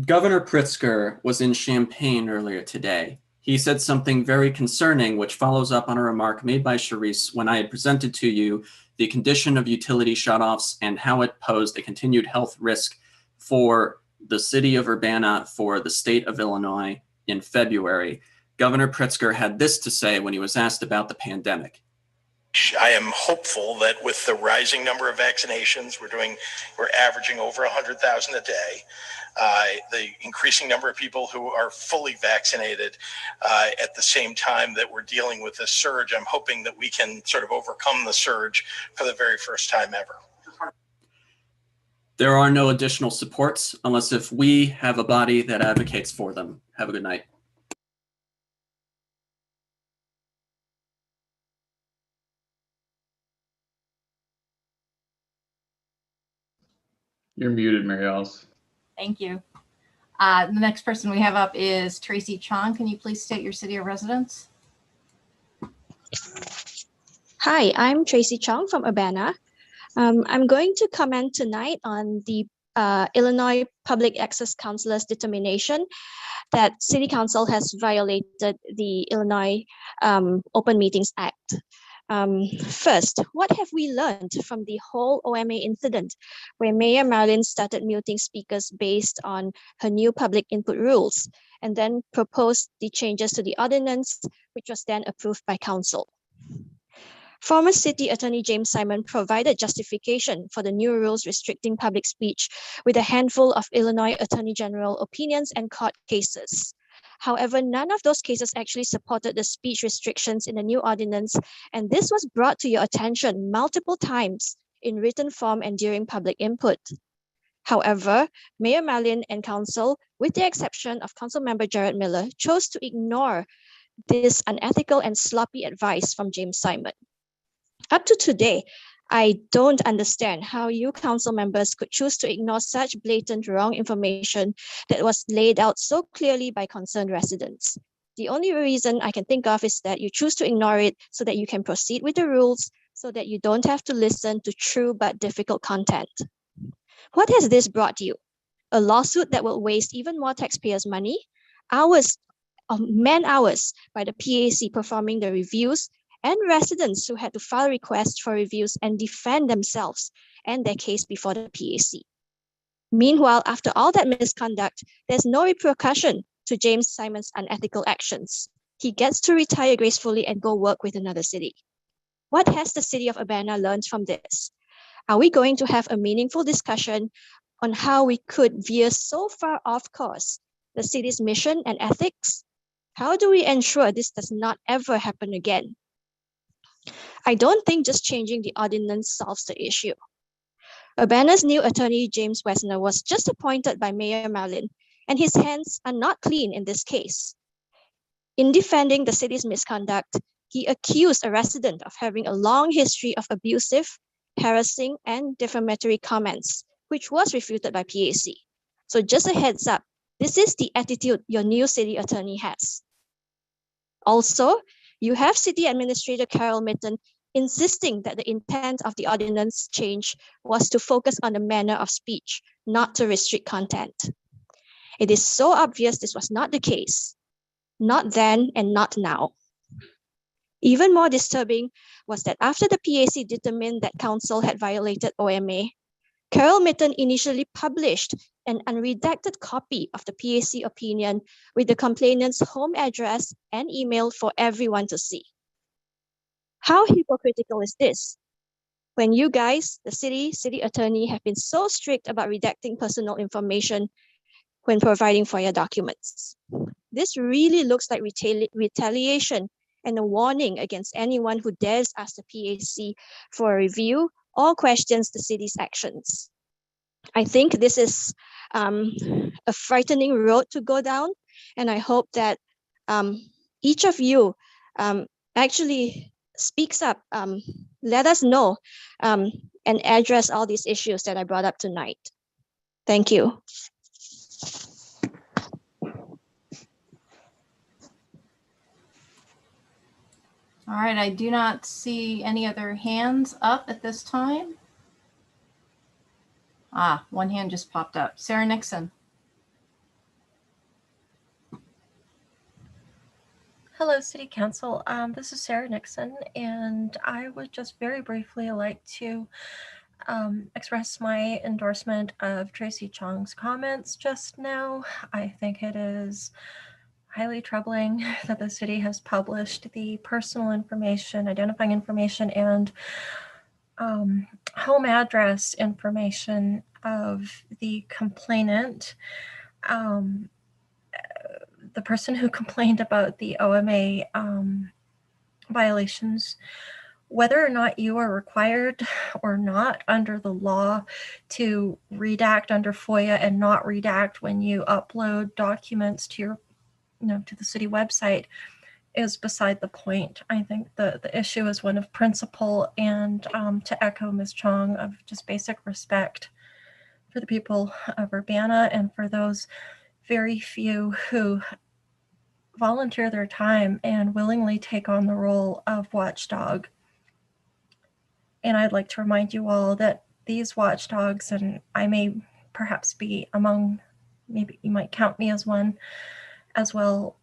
Governor Pritzker was in Champaign earlier today. He said something very concerning, which follows up on a remark made by Sharice when I had presented to you the condition of utility shutoffs and how it posed a continued health risk for the city of Urbana, for the state of Illinois in February. Governor Pritzker had this to say when he was asked about the pandemic. I am hopeful that with the rising number of vaccinations, we're averaging over 100,000 a day. The increasing number of people who are fully vaccinated at the same time that we're dealing with this surge, I'm hoping that we can sort of overcome the surge for the very first time ever. There are no additional supports unless if we have a body that advocates for them. Have a good night. You're muted, Mary Alice. Thank you. The next person we have up is Tracy Chong. Can you please state your city of residence? Hi, I'm Tracy Chong from Urbana. I'm going to comment tonight on the Illinois Public Access Councilor's determination that City Council has violated the Illinois Open Meetings Act. First, what have we learned from the whole OMA incident where Mayor Marlin started muting speakers based on her new public input rules and then proposed the changes to the ordinance, which was then approved by council? Former City Attorney James Simon provided justification for the new rules restricting public speech with a handful of Illinois Attorney General opinions and court cases. However, none of those cases actually supported the speech restrictions in the new ordinance, and this was brought to your attention multiple times in written form and during public input. However, Mayor Marlin and Council, with the exception of Councilmember Jared Miller, chose to ignore this unethical and sloppy advice from James Simon. Up to today, I don't understand how you council members could choose to ignore such blatant wrong information that was laid out so clearly by concerned residents. The only reason I can think of is that you choose to ignore it so that you can proceed with the rules, so that you don't have to listen to true but difficult content. What has this brought you? A lawsuit that will waste even more taxpayers' money? Hours of man-hours by the PAC performing the reviews, and residents who had to file requests for reviews and defend themselves and their case before the PAC. Meanwhile, after all that misconduct, there's no repercussion to James Simon's unethical actions. He gets to retire gracefully and go work with another city. What has the city of Urbana learned from this? Are we going to have a meaningful discussion on how we could veer so far off course the city's mission and ethics? How do we ensure this does not ever happen again? I don't think just changing the ordinance solves the issue. Urbana's new attorney, James Wessner, was just appointed by Mayor Marlin, and his hands are not clean in this case. In defending the city's misconduct, he accused a resident of having a long history of abusive, harassing, and defamatory comments, which was refuted by PAC. So just a heads up, this is the attitude your new city attorney has. Also, you have City Administrator Carol Mitten insisting that the intent of the ordinance change was to focus on the manner of speech, not to restrict content. It is so obvious this was not the case, not then and not now. Even more disturbing was that after the PAC determined that council had violated OMA, Carol Mitten initially published an unredacted copy of the PAC opinion with the complainant's home address and email for everyone to see. How hypocritical is this? When you guys, the city attorney, have been so strict about redacting personal information when providing for your documents. This really looks like retaliation and a warning against anyone who dares ask the PAC for a review or questions the city's actions. I think this is a frightening road to go down, and I hope that each of you actually speaks up, let us know, and address all these issues that I brought up tonight. Thank you. All right, I do not see any other hands up at this time. One hand just popped up. Sarah Nixon. Hello, City Council. This is Sarah Nixon, and I would just very briefly like to express my endorsement of Tracy Chong's comments just now. I think it is highly troubling that the city has published the personal information, identifying information, and home address information of the complainant. The person who complained about the OMA violations, whether or not you are required or not under the law to redact under FOIA and not redact when you upload documents to your, to the city website is beside the point. I think the issue is one of principle and to echo Ms. Chong, of just basic respect for the people of Urbana and for those very few who volunteer their time and willingly take on the role of watchdog. And I'd like to remind you all that these watchdogs, and I may perhaps be among, maybe you might count me as one as well,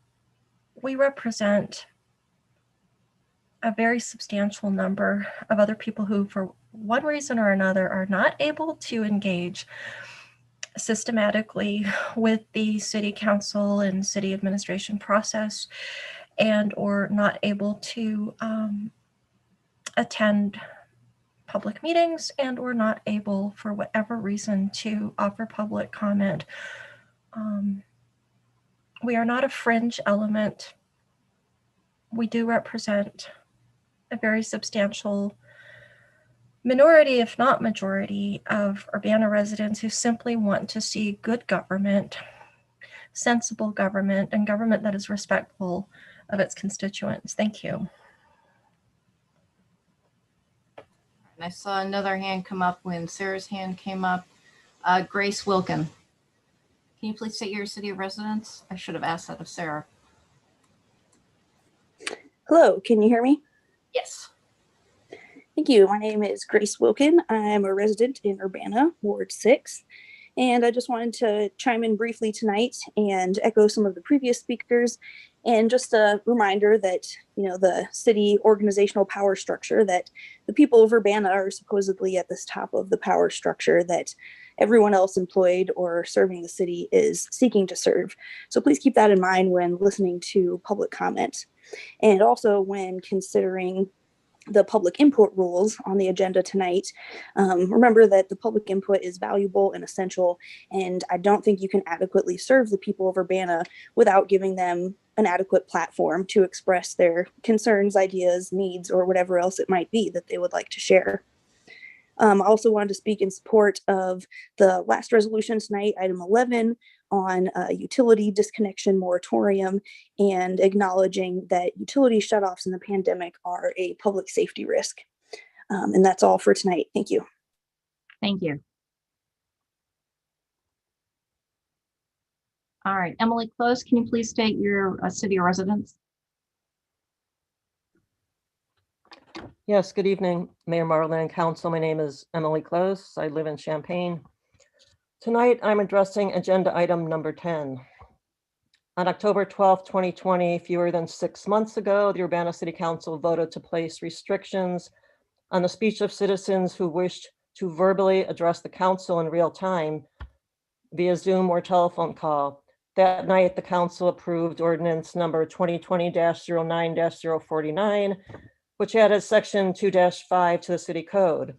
we represent a very substantial number of other people who, for one reason or another, are not able to engage systematically with the city council and city administration process, and or not able to attend public meetings, and or not able, for whatever reason, to offer public comment We are not a fringe element. We do represent a very substantial minority, if not majority, of Urbana residents who simply want to see good government, sensible government, and government that is respectful of its constituents. Thank you. And I saw another hand come up when Sarah's hand came up. Grace Wilkin. Can you please state your city of residence? I should have asked that of Sarah. Hello, can you hear me? Yes. Thank you. My name is Grace Wilkin. I'm a resident in Urbana, Ward 6. And I just wanted to chime in briefly tonight and echo some of the previous speakers. And just a reminder that, you know, the city organizational power structure, that the people of Urbana are supposedly at this top of the power structure that everyone else employed or serving the city is seeking to serve. So please keep that in mind when listening to public comment. And also when considering the public input rules on the agenda tonight, remember that the public input is valuable and essential, and I don't think you can adequately serve the people of Urbana without giving them an adequate platform to express their concerns, ideas, needs, or whatever else it might be that they would like to share. I also wanted to speak in support of the last resolution tonight, item 11, on utility disconnection moratorium, and acknowledging that utility shutoffs in the pandemic are a public safety risk. And that's all for tonight. Thank you. Thank you. All right, Emily Close, can you please state your city or residence? Yes, good evening, Mayor Marlin and Council. My name is Emily Close. I live in Champaign. Tonight, I'm addressing agenda item number 10. On October 12, 2020, fewer than 6 months ago, the Urbana City Council voted to place restrictions on the speech of citizens who wished to verbally address the council in real time via Zoom or telephone call. That night, the council approved ordinance number 2020-09-049, which added section 2-5 to the city code.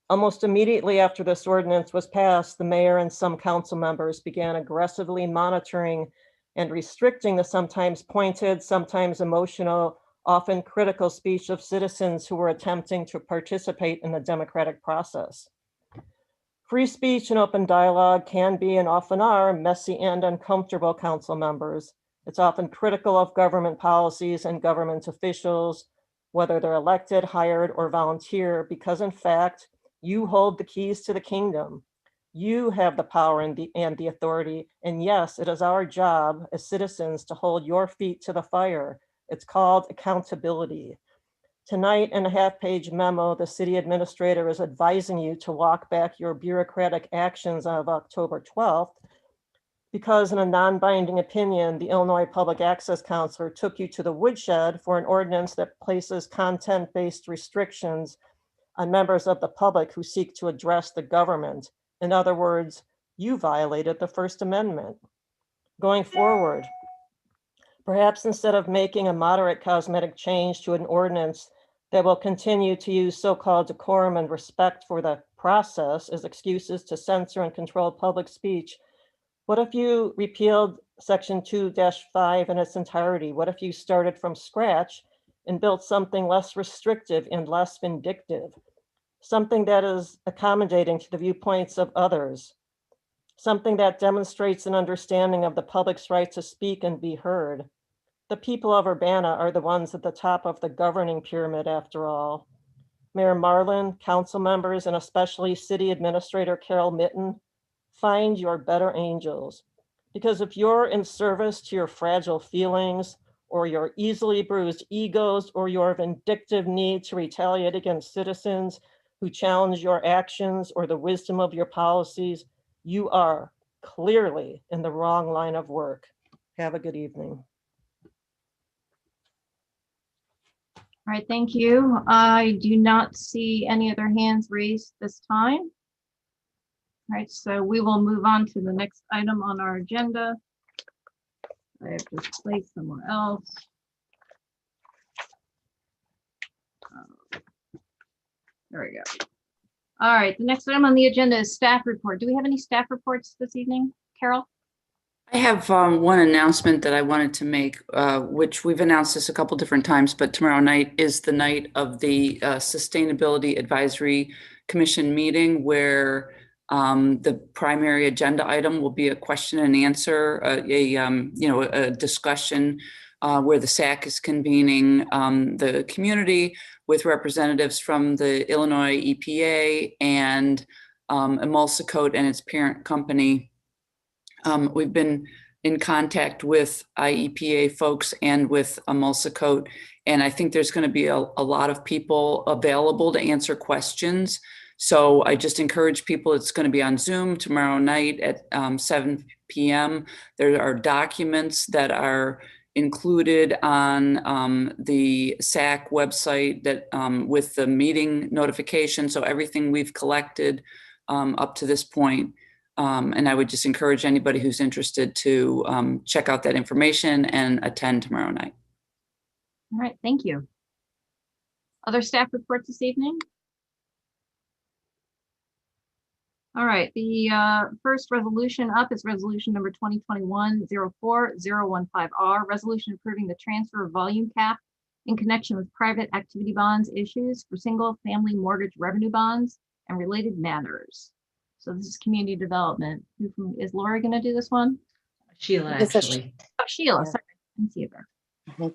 Almost immediately after this ordinance was passed, the mayor and some council members began aggressively monitoring and restricting the sometimes pointed, sometimes emotional, often critical speech of citizens who were attempting to participate in the democratic process. Free speech and open dialogue can be and often are messy and uncomfortable, council members. It's often critical of government policies and government officials, whether they're elected, hired, or volunteer, because in fact, you hold the keys to the kingdom. You have the power and the authority. And yes, it is our job as citizens to hold your feet to the fire. It's called accountability. Tonight, in a half-page memo, the city administrator is advising you to walk back your bureaucratic actions of October 12th, because in a non-binding opinion, the Illinois Public Access Counselor took you to the woodshed for an ordinance that places content-based restrictions on members of the public who seek to address the government. In other words, you violated the First Amendment. Going forward, perhaps instead of making a moderate cosmetic change to an ordinance that will continue to use so-called decorum and respect for the process as excuses to censor and control public speech, what if you repealed section 2-5 in its entirety? What if you started from scratch and built something less restrictive and less vindictive? Something that is accommodating to the viewpoints of others, something that demonstrates an understanding of the public's right to speak and be heard. The people of Urbana are the ones at the top of the governing pyramid, after all. Mayor Marlin, council members, and especially City Administrator Carol Mitten, find your better angels. Because if you're in service to your fragile feelings, or your easily bruised egos, or your vindictive need to retaliate against citizens who challenge your actions or the wisdom of your policies, you are clearly in the wrong line of work. Have a good evening. All right, thank you. I do not see any other hands raised this time. All right, so we will move on to the next item on our agenda. I have just placed somewhere else. There we go. All right, the next item on the agenda is staff report. Do we have any staff reports this evening, Carol? I have one announcement that I wanted to make, which we've announced this a couple different times, but tomorrow night is the night of the Sustainability Advisory Commission meeting, where the primary agenda item will be a question and answer, a discussion where the SAC is convening the community with representatives from the Illinois EPA and Emulsicoat and its parent company. We've been in contact with IEPA folks and with Emulsicoat, and I think there's going to be a lot of people available to answer questions. So I just encourage people, it's going to be on Zoom tomorrow night at 7 p.m. There are documents that are included on the SAC website that with the meeting notification. So everything we've collected up to this point. And I would just encourage anybody who's interested to check out that information and attend tomorrow night. All right, thank you. Other staff reports this evening? All right, the first resolution up is resolution number 2021-04-015R, resolution approving the transfer of volume cap in connection with private activity bonds issues for single family mortgage revenue bonds and related matters. So this is community development. Is Lori going to do this one? Sheila, actually. Oh, Sheila, Yeah. sorry. I didn't see it there.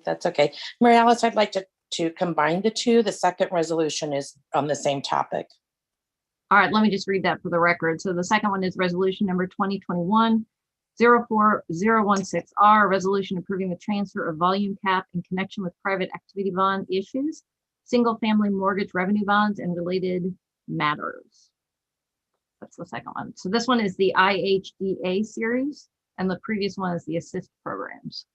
That's okay. Mary Alice, I'd like to combine the two. The second resolution is on the same topic. All right, let me just read that for the record. So the second one is resolution number 2021-04-016R, resolution approving the transfer of volume cap in connection with private activity bond issues, single family mortgage revenue bonds and related matters. That's the second one. So this one is the IHDA series, and the previous one is the assist programs.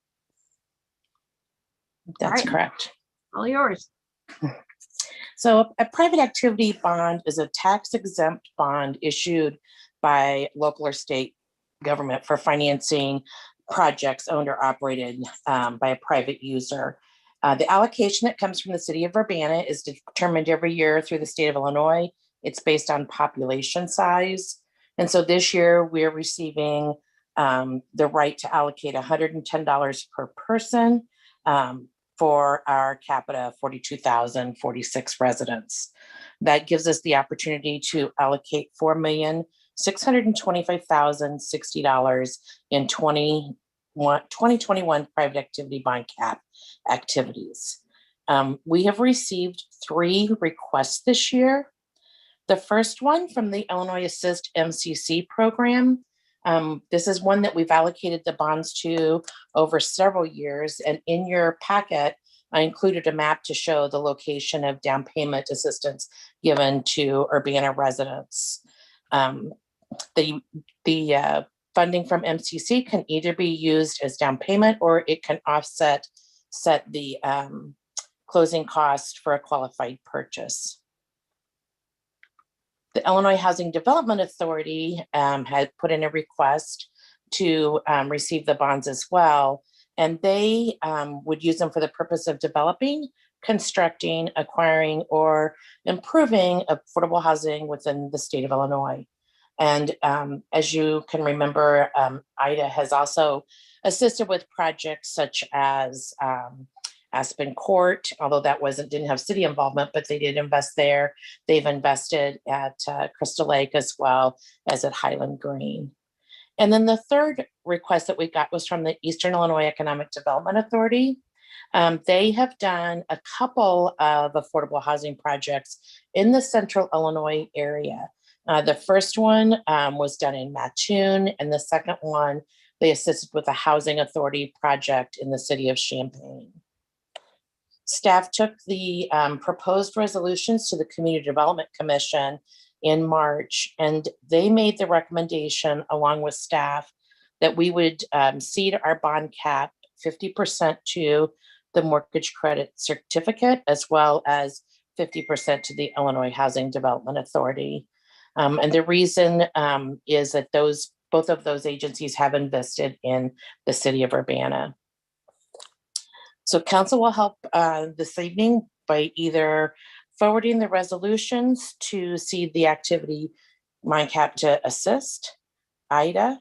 That's correct. All yours. So a private activity bond is a tax-exempt bond issued by local or state government for financing projects owned or operated by a private user. The allocation that comes from the city of Urbana is determined every year through the state of Illinois. It's based on population size. And so this year we're receiving the right to allocate $110 per person for our capita of 42,046 residents. That gives us the opportunity to allocate $4,625,060 in 2021 private activity bond cap activities. We have received 3 requests this year. The first one from the Illinois Assist MCC program. This is one that we've allocated the bonds to over several years. And in your packet, I included a map to show the location of down payment assistance given to Urbana residents. The funding from MCC can either be used as down payment or it can offset the closing cost for a qualified purchase. The Illinois Housing Development Authority had put in a request to receive the bonds as well, and they would use them for the purpose of developing, constructing, acquiring, or improving affordable housing within the state of Illinois. And as you can remember, IDA has also assisted with projects such as Aspen Court, although that didn't have city involvement, but they did invest there. They've invested at Crystal Lake as well as at Highland Green. And then the third request that we got was from the Eastern Illinois Economic Development Authority. They have done a couple of affordable housing projects in the central Illinois area. The first one was done in Mattoon, and the second one, they assisted with a housing authority project in the city of Champaign. Staff took the proposed resolutions to the Community Development Commission in March, and they made the recommendation along with staff that we would cede our bond cap 50% to the mortgage credit certificate, as well as 50% to the Illinois Housing Development Authority. And the reason is that both of those agencies have invested in the city of Urbana. So council will help this evening by either forwarding the resolutions to cede the activity bond cap to Assist, IDA,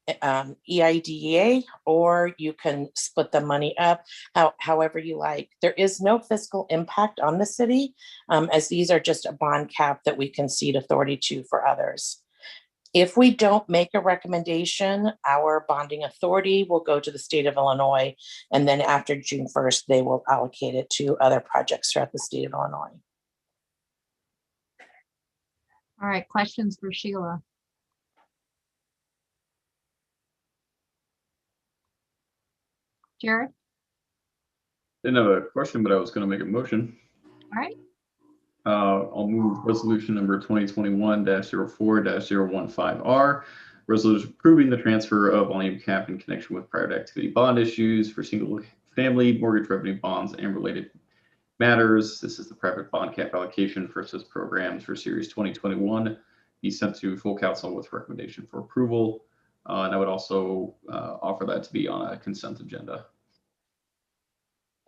EIDEA, or you can split the money up however you like. There is no fiscal impact on the city, as these are just a bond cap that we can cede authority to for others. If we don't make a recommendation, our bonding authority will go to the state of Illinois, and then after June 1st, they will allocate it to other projects throughout the state of Illinois. All right, questions for Sheila? Jared? Didn't have a question, but I was going to make a motion. All right. I'll move resolution number 2021-04-015R. Resolution approving the transfer of volume cap in connection with private activity bond issues for single family mortgage revenue bonds and related matters. This is the private bond cap allocation for assist programs for series 2021. Be sent to full council with recommendation for approval. And I would also offer that to be on a consent agenda.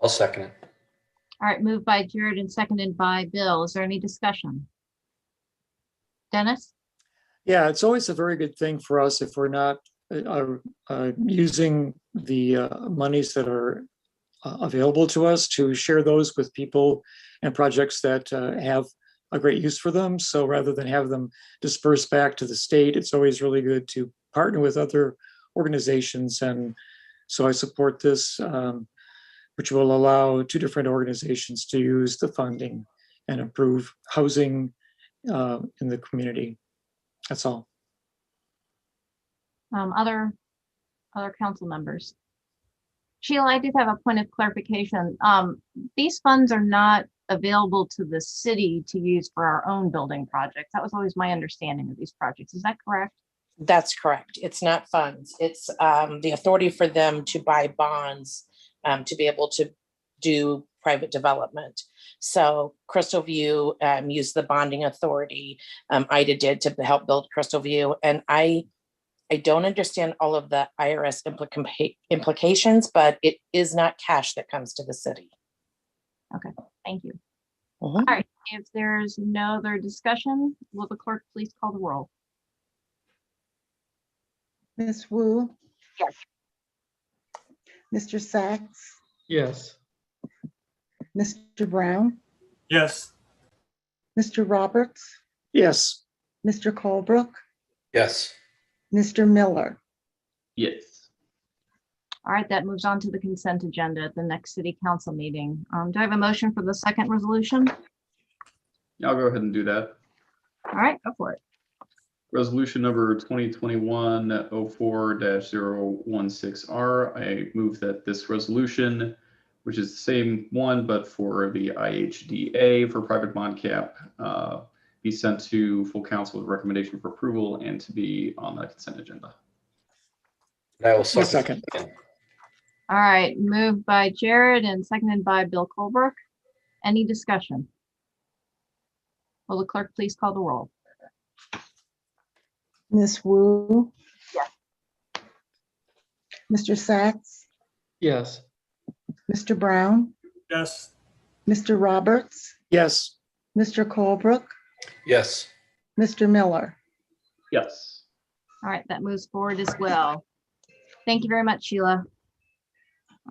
I'll second it. All right, moved by Jared and seconded by Bill. Is there any discussion? Dennis? Yeah, it's always a very good thing for us if we're not using the monies that are available to us to share those with people and projects that have a great use for them. So rather than have them dispersed back to the state, it's always really good to partner with other organizations. And so I support this, which will allow 2 different organizations to use the funding and improve housing in the community. That's all. Other council members? Sheila, I did have a point of clarification. These funds are not available to the city to use for our own building projects. That was always my understanding of these projects. Is that correct? That's correct. It's not funds. It's the authority for them to buy bonds to be able to do private development. So Crystal View used the bonding authority. IDA did to help build Crystal View. And I don't understand all of the IRS implications, but it is not cash that comes to the city. Okay, thank you. All right, if there's no other discussion, will the clerk please call the roll? Ms. Wu? Yes. Mr. Sachs? Yes. Mr. Brown? Yes. Mr. Roberts? Yes. Mr. Colebrook? Yes. Mr. Miller? Yes. All right, that moves on to the consent agenda at the next city council meeting. Do I have a motion for the second resolution? Yeah, I'll go ahead and do that. All right, go for it. Resolution number 2021-04-016R. I move that this resolution, which is the same one, but for the IHDA for private bond cap, be sent to full council with recommendation for approval and to be on the consent agenda. I will second. All right, moved by Jared and seconded by Bill Colebrook. Any discussion? Will the clerk please call the roll? Ms. Wu? Yes. Mr. Sachs? Yes. Mr. Brown? Yes. Mr. Roberts? Yes. Mr. Colebrook? Yes. Mr. Miller? Yes. All right, that moves forward as well. Thank you very much, Sheila.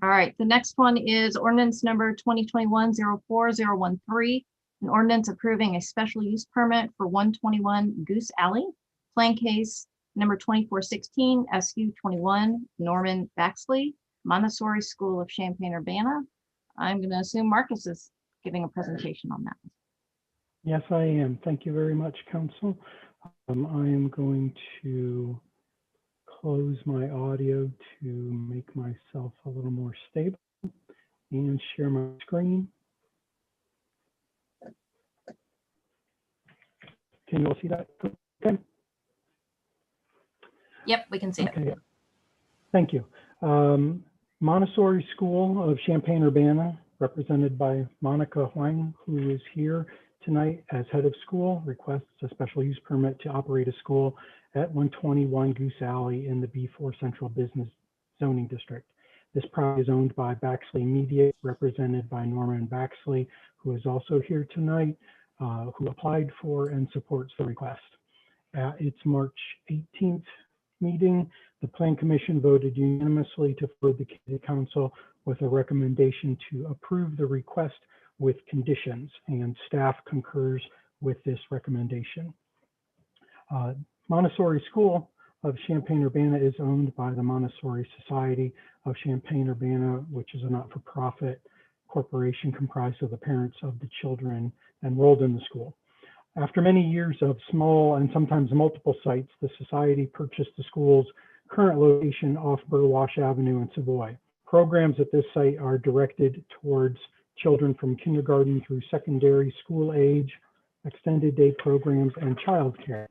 All right, the next one is ordinance number 2021-04013, an ordinance approving a special use permit for 121 Goose Alley, plan case number 2416 SU 21 Norman Baxley, Montessori School of Champaign-Urbana. I'm going to assume Marcus is giving a presentation on that. Yes, I am. Thank you very much, Council. I am going to close my audio to make myself a little more stable and share my screen. Can you all see that? Okay. Yep, we can see it. Okay. Thank you. Montessori School of Champaign-Urbana, represented by Monica Huang, who is here tonight as head of school, requests a special use permit to operate a school at 121 Goose Alley in the B4 Central Business Zoning District. This property is owned by Baxley Media, represented by Norman Baxley, who is also here tonight, who applied for and supports the request. It's March 18th, meeting, the Plan Commission voted unanimously to forward the City Council with a recommendation to approve the request with conditions, and staff concurs with this recommendation. Montessori School of Champaign-Urbana is owned by the Montessori Society of Champaign-Urbana, which is a not-for-profit corporation comprised of the parents of the children enrolled in the school. After many years of small and sometimes multiple sites, the society purchased the school's current location off Burwash Avenue in Savoy. Programs at this site are directed towards children from kindergarten through secondary school age, extended day programs, and childcare.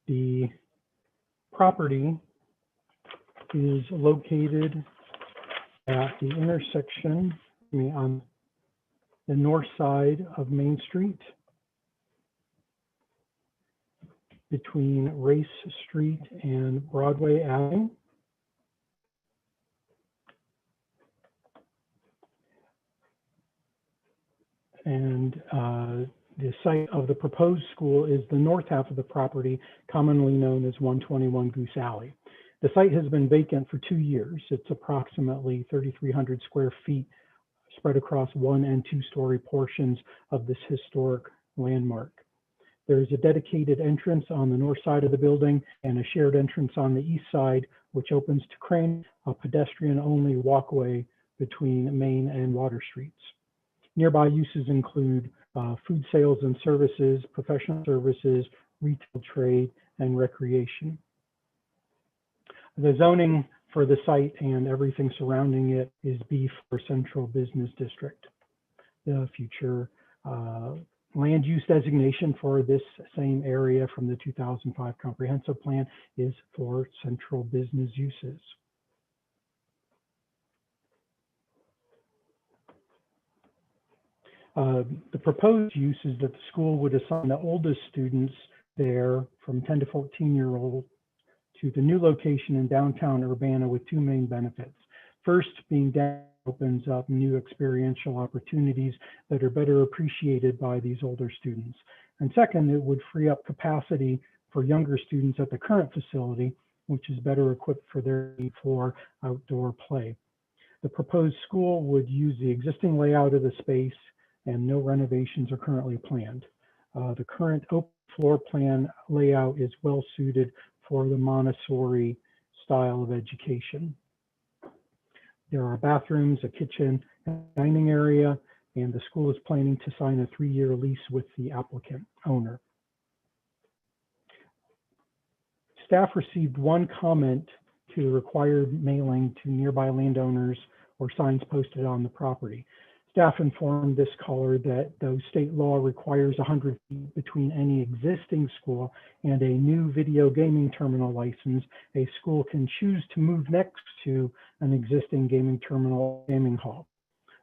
The property is located at the intersection on the north side of Main Street between Race Street and Broadway Avenue. And the site of the proposed school is the north half of the property, commonly known as 121 Goose Alley. The site has been vacant for 2 years. It's approximately 3,300 square feet spread across 1- and 2-story portions of this historic landmark. There is a dedicated entrance on the north side of the building and a shared entrance on the east side, which opens to Crane, a pedestrian-only walkway between Main and Water Streets. Nearby uses include food sales and services, professional services, retail trade, and recreation. The zoning for the site and everything surrounding it is B for Central Business District. The future land use designation for this same area from the 2005 comprehensive plan is for central business uses. The proposed use is that the school would assign the oldest students there from 10 to 14-year-old to the new location in downtown Urbana with 2 main benefits. First, being down opens up new experiential opportunities that are better appreciated by these older students. And second, it would free up capacity for younger students at the current facility, which is better equipped for their need for outdoor play. The proposed school would use the existing layout of the space, and no renovations are currently planned. The current open floor plan layout is well suited for the Montessori style of education. There are bathrooms, a kitchen, a dining area, and the school is planning to sign a 3-year lease with the applicant owner. Staff received 1 comment to the required mailing to nearby landowners or signs posted on the property. Staff informed this caller that though state law requires 100 feet between any existing school and a new video gaming terminal license, a school can choose to move next to an existing gaming terminal gaming hall.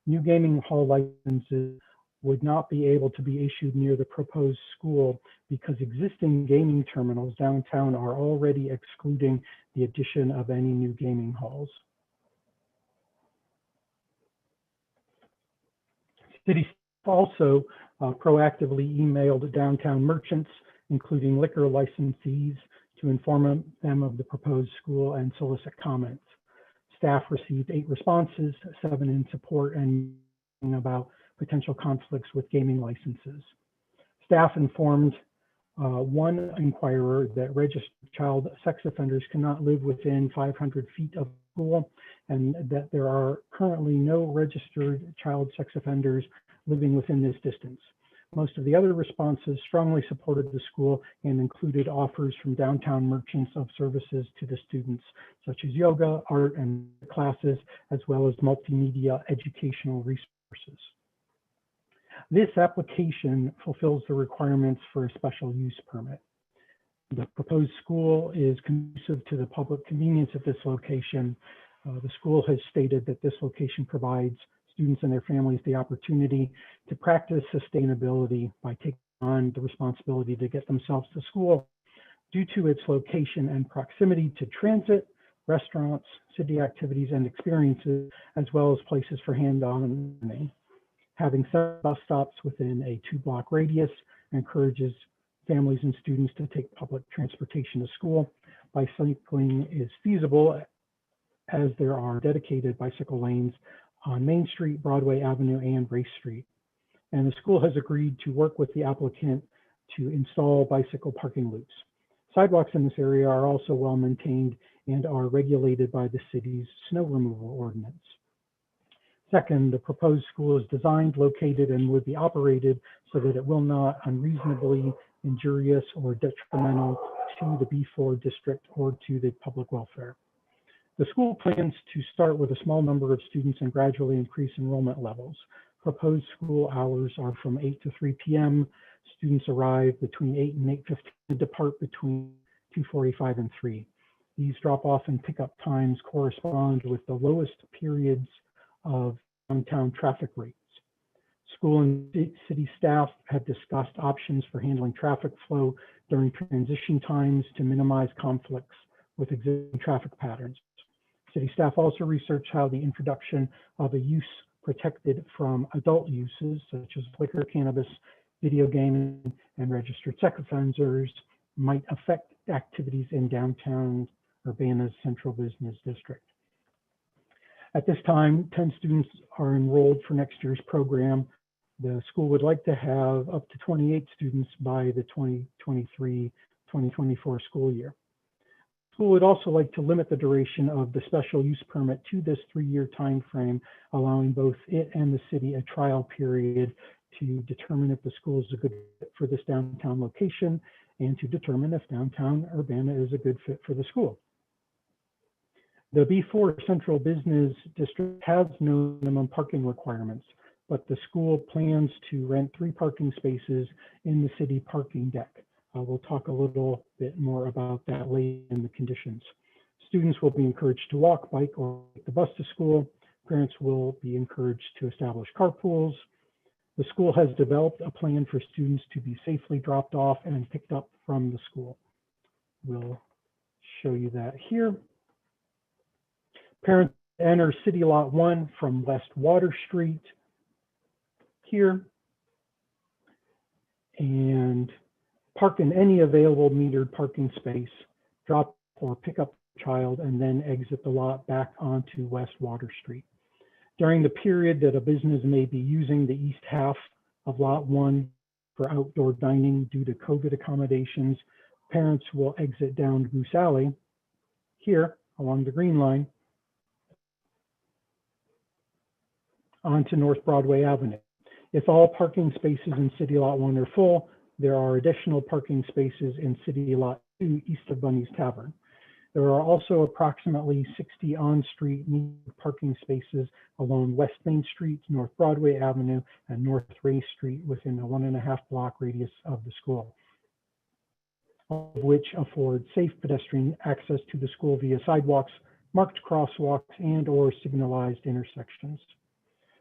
New gaming hall licenses would not be able to be issued near the proposed school because existing gaming terminals downtown are already excluding the addition of any new gaming halls. City also proactively emailed downtown merchants, including liquor licensees, to inform them of the proposed school and solicit comments. Staff received 8 responses, 7 in support and about potential conflicts with gaming licenses. Staff informed 1 inquirer that registered child sex offenders cannot live within 500 feet of school, and that there are currently no registered child sex offenders living within this distance. Most of the other responses strongly supported the school and included offers from downtown merchants of services to the students, such as yoga, art, and classes, as well as multimedia educational resources. This application fulfills the requirements for a special use permit. The proposed school is conducive to the public convenience of this location. The school has stated that this location provides students and their families the opportunity to practice sustainability by taking on the responsibility to get themselves to school due to its location and proximity to transit, restaurants, city activities and experiences, as well as places for hands-on learning. Having 7 bus stops within a 2-block radius encourages families and students to take public transportation to school. Bicycling is feasible as there are dedicated bicycle lanes on Main Street, Broadway Avenue, and Race Street. And the school has agreed to work with the applicant to install bicycle parking loops. Sidewalks in this area are also well maintained and are regulated by the city's snow removal ordinance. Second, the proposed school is designed, located, and would be operated so that it will not unreasonably injurious or detrimental to the B4 district or to the public welfare. The school plans to start with a small number of students and gradually increase enrollment levels. Proposed school hours are from 8 to 3 p.m. Students arrive between 8 and 8:15 and depart between 2:45 and 3. These drop-off and pickup times correspond with the lowest periods of downtown traffic rates. School and city staff have discussed options for handling traffic flow during transition times to minimize conflicts with existing traffic patterns. City staff also researched how the introduction of a use protected from adult uses such as liquor, cannabis, video gaming, and registered sex offenders might affect activities in downtown Urbana's central business district. At this time, 10 students are enrolled for next year's program. The school would like to have up to 28 students by the 2023-2024 school year. The school would also like to limit the duration of the special use permit to this 3-year time frame, allowing both it and the city a trial period to determine if the school is a good fit for this downtown location and to determine if downtown Urbana is a good fit for the school. The B4 Central Business District has no minimum parking requirements, but the school plans to rent 3 parking spaces in the city parking deck. We'll talk a little bit more about that later in the conditions. Students will be encouraged to walk, bike, or take the bus to school. Parents will be encouraged to establish carpools. The school has developed a plan for students to be safely dropped off and picked up from the school. We'll show you that here. Parents enter City Lot 1 from West Water Street here and park in any available metered parking space, drop or pick up the child, and then exit the lot back onto West Water Street. During the period that a business may be using the east half of Lot 1 for outdoor dining due to COVID accommodations, parents will exit down Goose Alley here along the Green Line onto North Broadway Avenue. If all parking spaces in City Lot 1 are full, there are additional parking spaces in City Lot 2 east of Bunny's Tavern. There are also approximately 60 on-street parking spaces along West Main Street, North Broadway Avenue, and North Ray Street within a 1.5 block radius of the school, all of which afford safe pedestrian access to the school via sidewalks, marked crosswalks, and/or signalized intersections.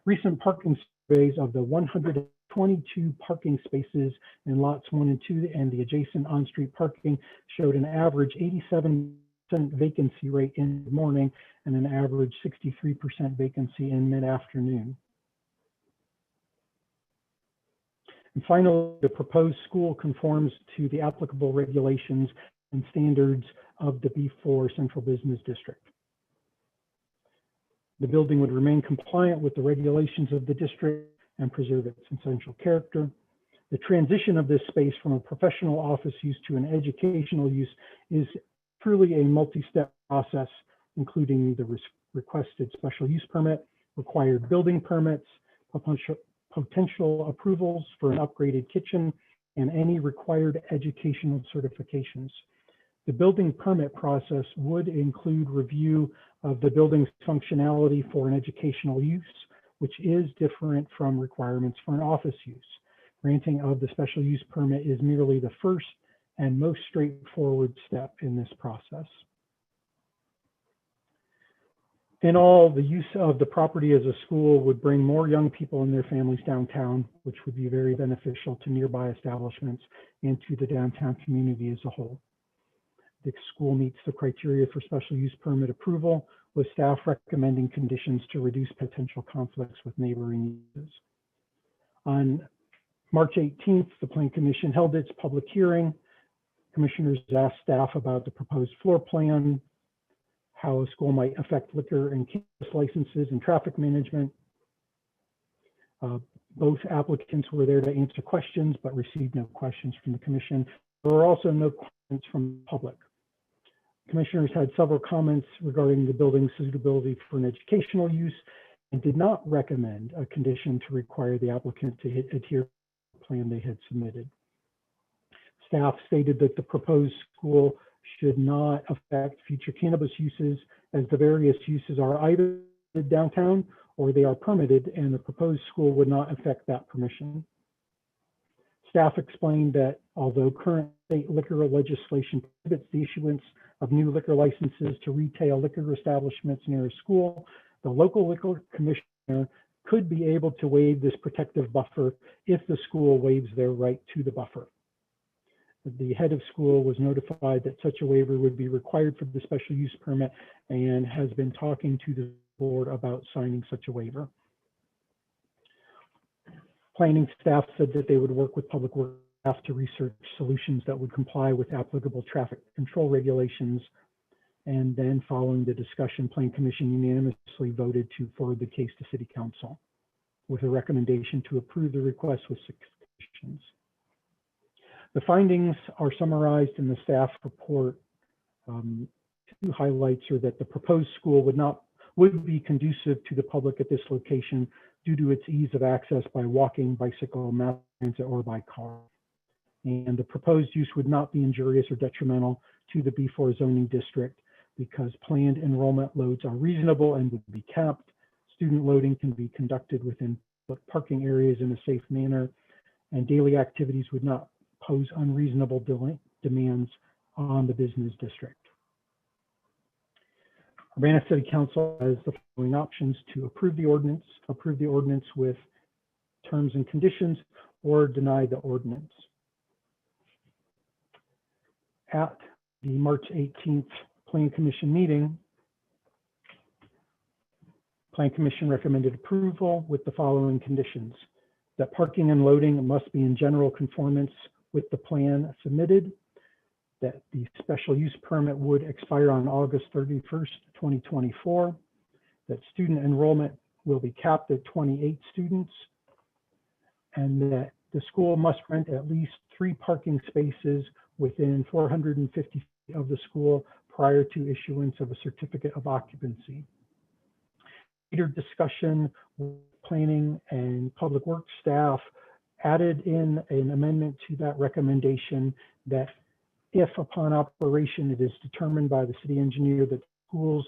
Recent parking surveys of the 122 parking spaces in lots 1 and 2 and the adjacent on-street parking showed an average 87% vacancy rate in the morning and an average 63% vacancy in mid-afternoon. And finally, the proposed school conforms to the applicable regulations and standards of the B4 Central Business District. The building would remain compliant with the regulations of the district and preserve its essential character. The transition of this space from a professional office use to an educational use is truly a multi-step process, including the requested special use permit, required building permits, potential approvals for an upgraded kitchen, and any required educational certifications. The building permit process would include review of the building's functionality for an educational use, which is different from requirements for an office use. Granting of the special use permit is merely the first and most straightforward step in this process. In all, the use of the property as a school would bring more young people and their families downtown, which would be very beneficial to nearby establishments and to the downtown community as a whole. The school meets the criteria for special use permit approval, with staff recommending conditions to reduce potential conflicts with neighboring uses. On March 18th, the Plan Commission held its public hearing. Commissioners asked staff about the proposed floor plan, how a school might affect liquor and campus licenses and traffic management. Both applicants were there to answer questions, but received no questions from the commission. There were also no questions from the public. Commissioners had several comments regarding the building's suitability for an educational use and did not recommend a condition to require the applicant to adhere to the plan they had submitted. Staff stated that the proposed school should not affect future cannabis uses, as the various uses are either downtown or they are permitted, and the proposed school would not affect that permission. Staff explained that although current state liquor legislation prohibits the issuance of new liquor licenses to retail liquor establishments near a school, the local liquor commissioner could be able to waive this protective buffer if the school waives their right to the buffer. The head of school was notified that such a waiver would be required for the special use permit and has been talking to the board about signing such a waiver. Planning staff said that they would work with public works staff to research solutions that would comply with applicable traffic control regulations. And then following the discussion, Plan Commission unanimously voted to forward the case to City Council with a recommendation to approve the request with 6 conditions. The findings are summarized in the staff report. 2 highlights are that the proposed school would be conducive to the public at this location due to its ease of access by walking, bicycle, mass transit, or by car. And the proposed use would not be injurious or detrimental to the B4 zoning district because planned enrollment loads are reasonable and would be capped. Student loading can be conducted within parking areas in a safe manner, and daily activities would not pose unreasonable demands on the business district. Urbana City Council has the following options: to approve the ordinance with terms and conditions, or deny the ordinance. At the March 18th Plan Commission meeting, Plan Commission recommended approval with the following conditions: that parking and loading must be in general conformance with the plan submitted, that the special use permit would expire on August 31st, 2024, that student enrollment will be capped at 28 students, and that the school must rent at least 3 parking spaces within 450 feet of the school prior to issuance of a certificate of occupancy. Later discussion with planning and public works staff added in an amendment to that recommendation that if upon operation it is determined by the city engineer that the school's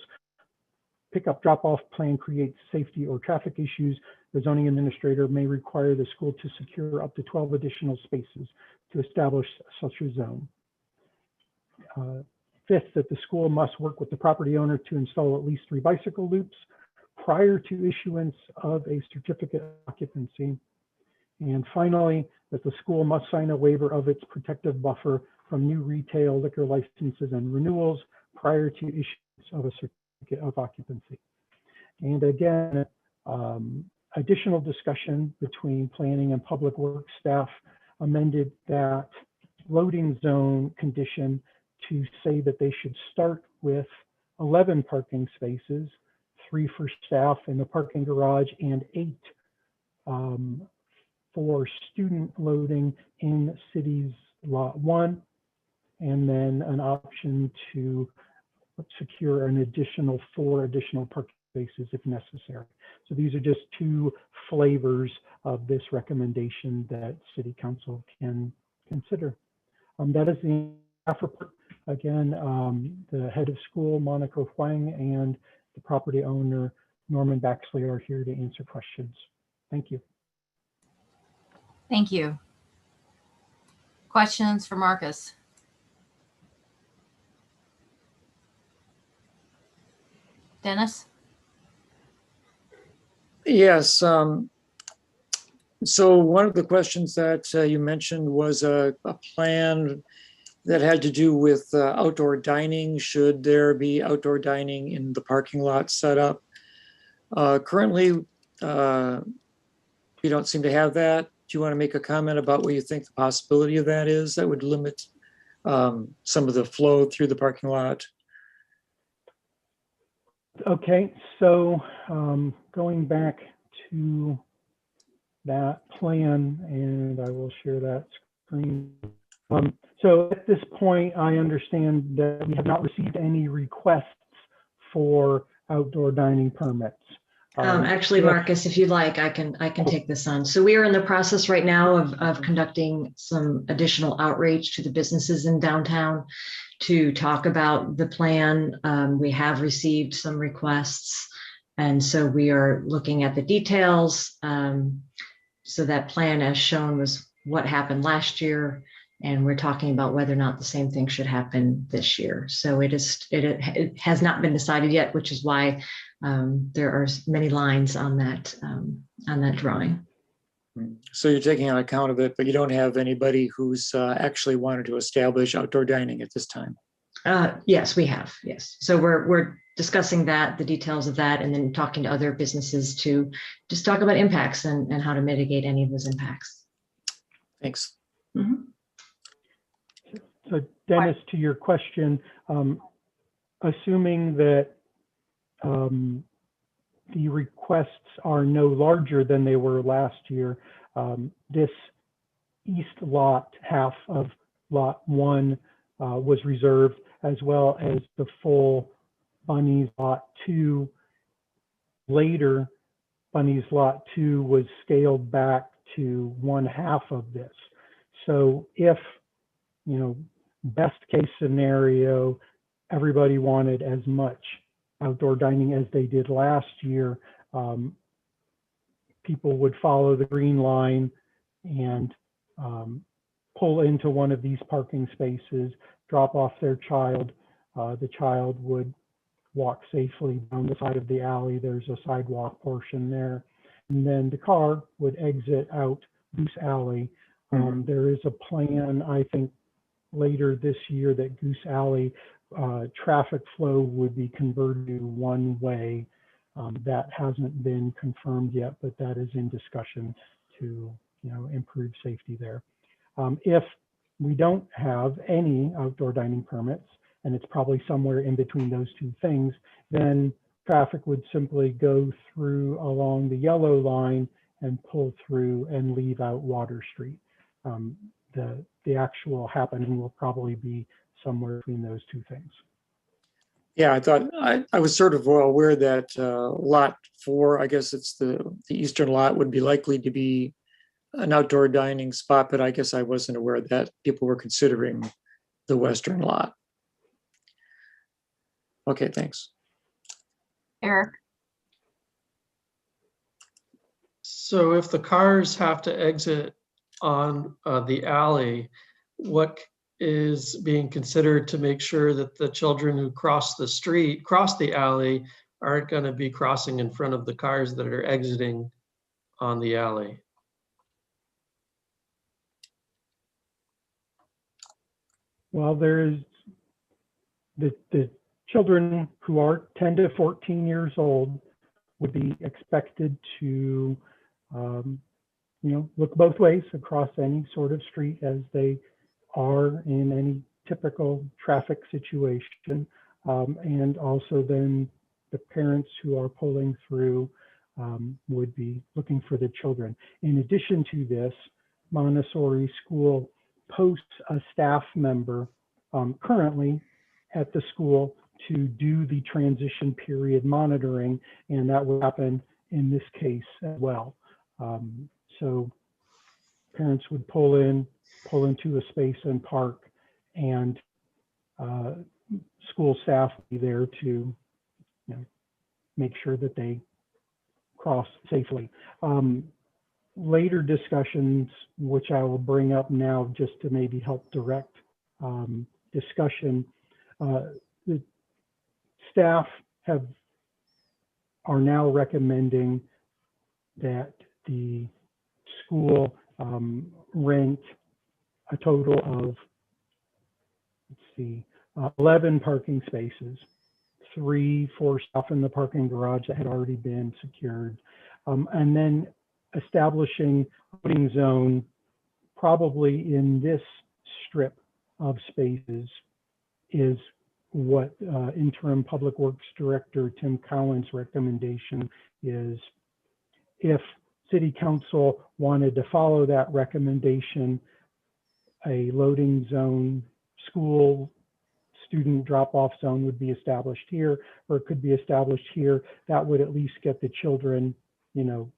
pickup drop-off plan creates safety or traffic issues, the zoning administrator may require the school to secure up to 12 additional spaces to establish such a zone. Fifth, that the school must work with the property owner to install at least 3 bicycle loops prior to issuance of a certificate of occupancy. And finally, that the school must sign a waiver of its protective buffer from new retail liquor licenses and renewals prior to issuance of a certificate of occupancy. And again, additional discussion between planning and public works staff amended that loading zone condition to say that they should start with 11 parking spaces, 3 for staff in the parking garage and 8 for student loading in city's lot 1, and then an option to secure an additional 4 additional parking spaces if necessary. So these are just 2 flavors of this recommendation that City Council can consider. That is the staff report. Again, the head of school, Monica Huang, and the property owner, Norman Baxley, are here to answer questions. Thank you. Thank you. Questions for Marcus? Dennis? Yes. So one of the questions that you mentioned was a plan that had to do with outdoor dining. Should there be outdoor dining in the parking lot set up? Currently, we don't seem to have that. you want to make a comment about what you think the possibility of that is that would limit some of the flow through the parking lot? Okay, so going back to that plan, and I will share that screen. So at this point, I understand that we have not received any requests for outdoor dining permits. Actually, Marcus, if you'd like, I can take this on. So we are in the process right now of conducting some additional outreach to the businesses in downtown to talk about the plan. We have received some requests, and so we are looking at the details. So that plan, as shown, was what happened last year, and we're talking about whether or not the same thing should happen this year. So it has not been decided yet, which is why there are many lines on that drawing. So you're taking on account of it, but you don't have anybody who's actually wanted to establish outdoor dining at this time. Yes, we have. Yes. So we're discussing that, the details of that, and then talking to other businesses to just talk about impacts and how to mitigate any of those impacts. Thanks. Mm-hmm. So Dennis, to your question, assuming that the requests are no larger than they were last year, this east lot, half of lot 1, was reserved, as well as the full Bunny's lot 2. Later, Bunny's lot 2 was scaled back to 1/2 of this. So if, best case scenario, everybody wanted as much outdoor dining as they did last year, people would follow the green line and pull into one of these parking spaces, drop off their child. The child would walk safely down the side of the alley. There's a sidewalk portion there. And then the car would exit out Goose Alley. There is a plan, I think, later this year that Goose Alley traffic flow would be converted to one way. That hasn't been confirmed yet, but that is in discussion to improve safety there. If we don't have any outdoor dining permits, and it's probably somewhere in between those two things, then traffic would simply go through along the yellow line and pull through and leave out Water Street. The actual happening will probably be somewhere between those two things. Yeah, I thought I was sort of aware that lot 4, I guess it's the eastern lot, would be likely to be an outdoor dining spot, but I guess I wasn't aware that people were considering the western lot. Okay, thanks. Eric. So if the cars have to exit on the alley, what is being considered to make sure that the children who cross the alley, aren't going to be crossing in front of the cars that are exiting on the alley? Well, there is the children who are 10 to 14 years old would be expected to, look both ways across any sort of street as they are in any typical traffic situation. And also then the parents who are pulling through would be looking for the children. In addition to this, Montessori School posts a staff member currently at the school to do the transition period monitoring, and that will happen in this case as well. So parents would pull into a space and park, and school staff will be there to make sure that they cross safely. Later discussions, which I will bring up now just to maybe help direct discussion, the staff are now recommending that the school rent a total of, 11 parking spaces, 3 for stuff in the parking garage that had already been secured, and then establishing loading zone probably in this strip of spaces is what Interim Public Works Director Tim Cowan's recommendation is. If City Council wanted to follow that recommendation, a loading zone, school student drop-off zone would be established here, or it could be established here. That would at least get the children, you know,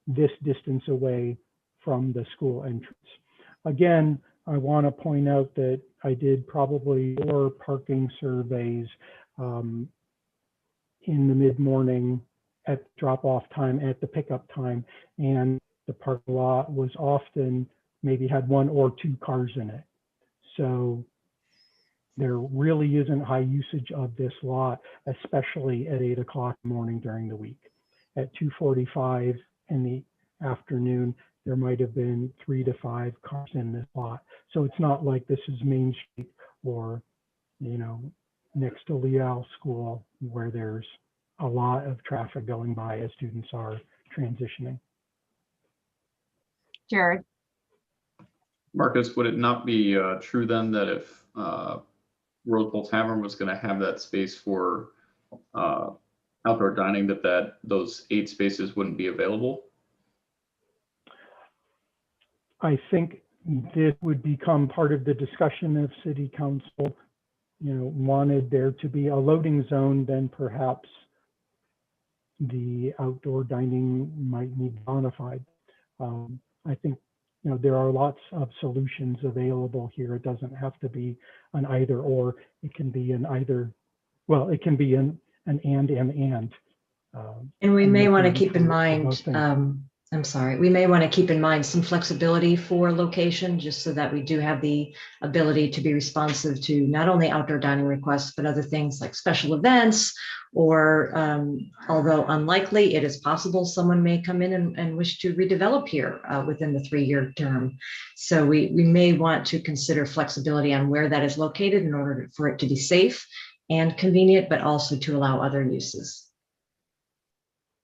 this distance away from the school entrance. Again, I want to point out that I did probably 4 parking surveys in the mid-morning at drop-off time, at the pickup time, and the parking lot was often maybe had 1 or 2 cars in it. So there really isn't high usage of this lot, especially at 8 o'clock in the morning during the week. At 2:45 in the afternoon, there might have been 3 to 5 cars in this lot. So it's not like this is Main Street or, you know, next to Leal School where there's a lot of traffic going by as students are transitioning. Jared. Marcus, would it not be true then that if Rose Bowl Tavern was going to have that space for outdoor dining, that those 8 spaces wouldn't be available? I think this would become part of the discussion if City Council, you know, wanted there to be a loading zone, then perhaps the outdoor dining might need modified. I think, you know, there are lots of solutions available here. It doesn't have to be an either or. It can be an either. Well, it can be an and. And we may want to keep in mind, I'm sorry, we may want to keep in mind some flexibility for location, just so that we do have the ability to be responsive to not only outdoor dining requests, but other things like special events, or although unlikely, it is possible someone may come in and wish to redevelop here within the 3-year term. So we may want to consider flexibility on where that is located in order for it to be safe and convenient, but also to allow other uses.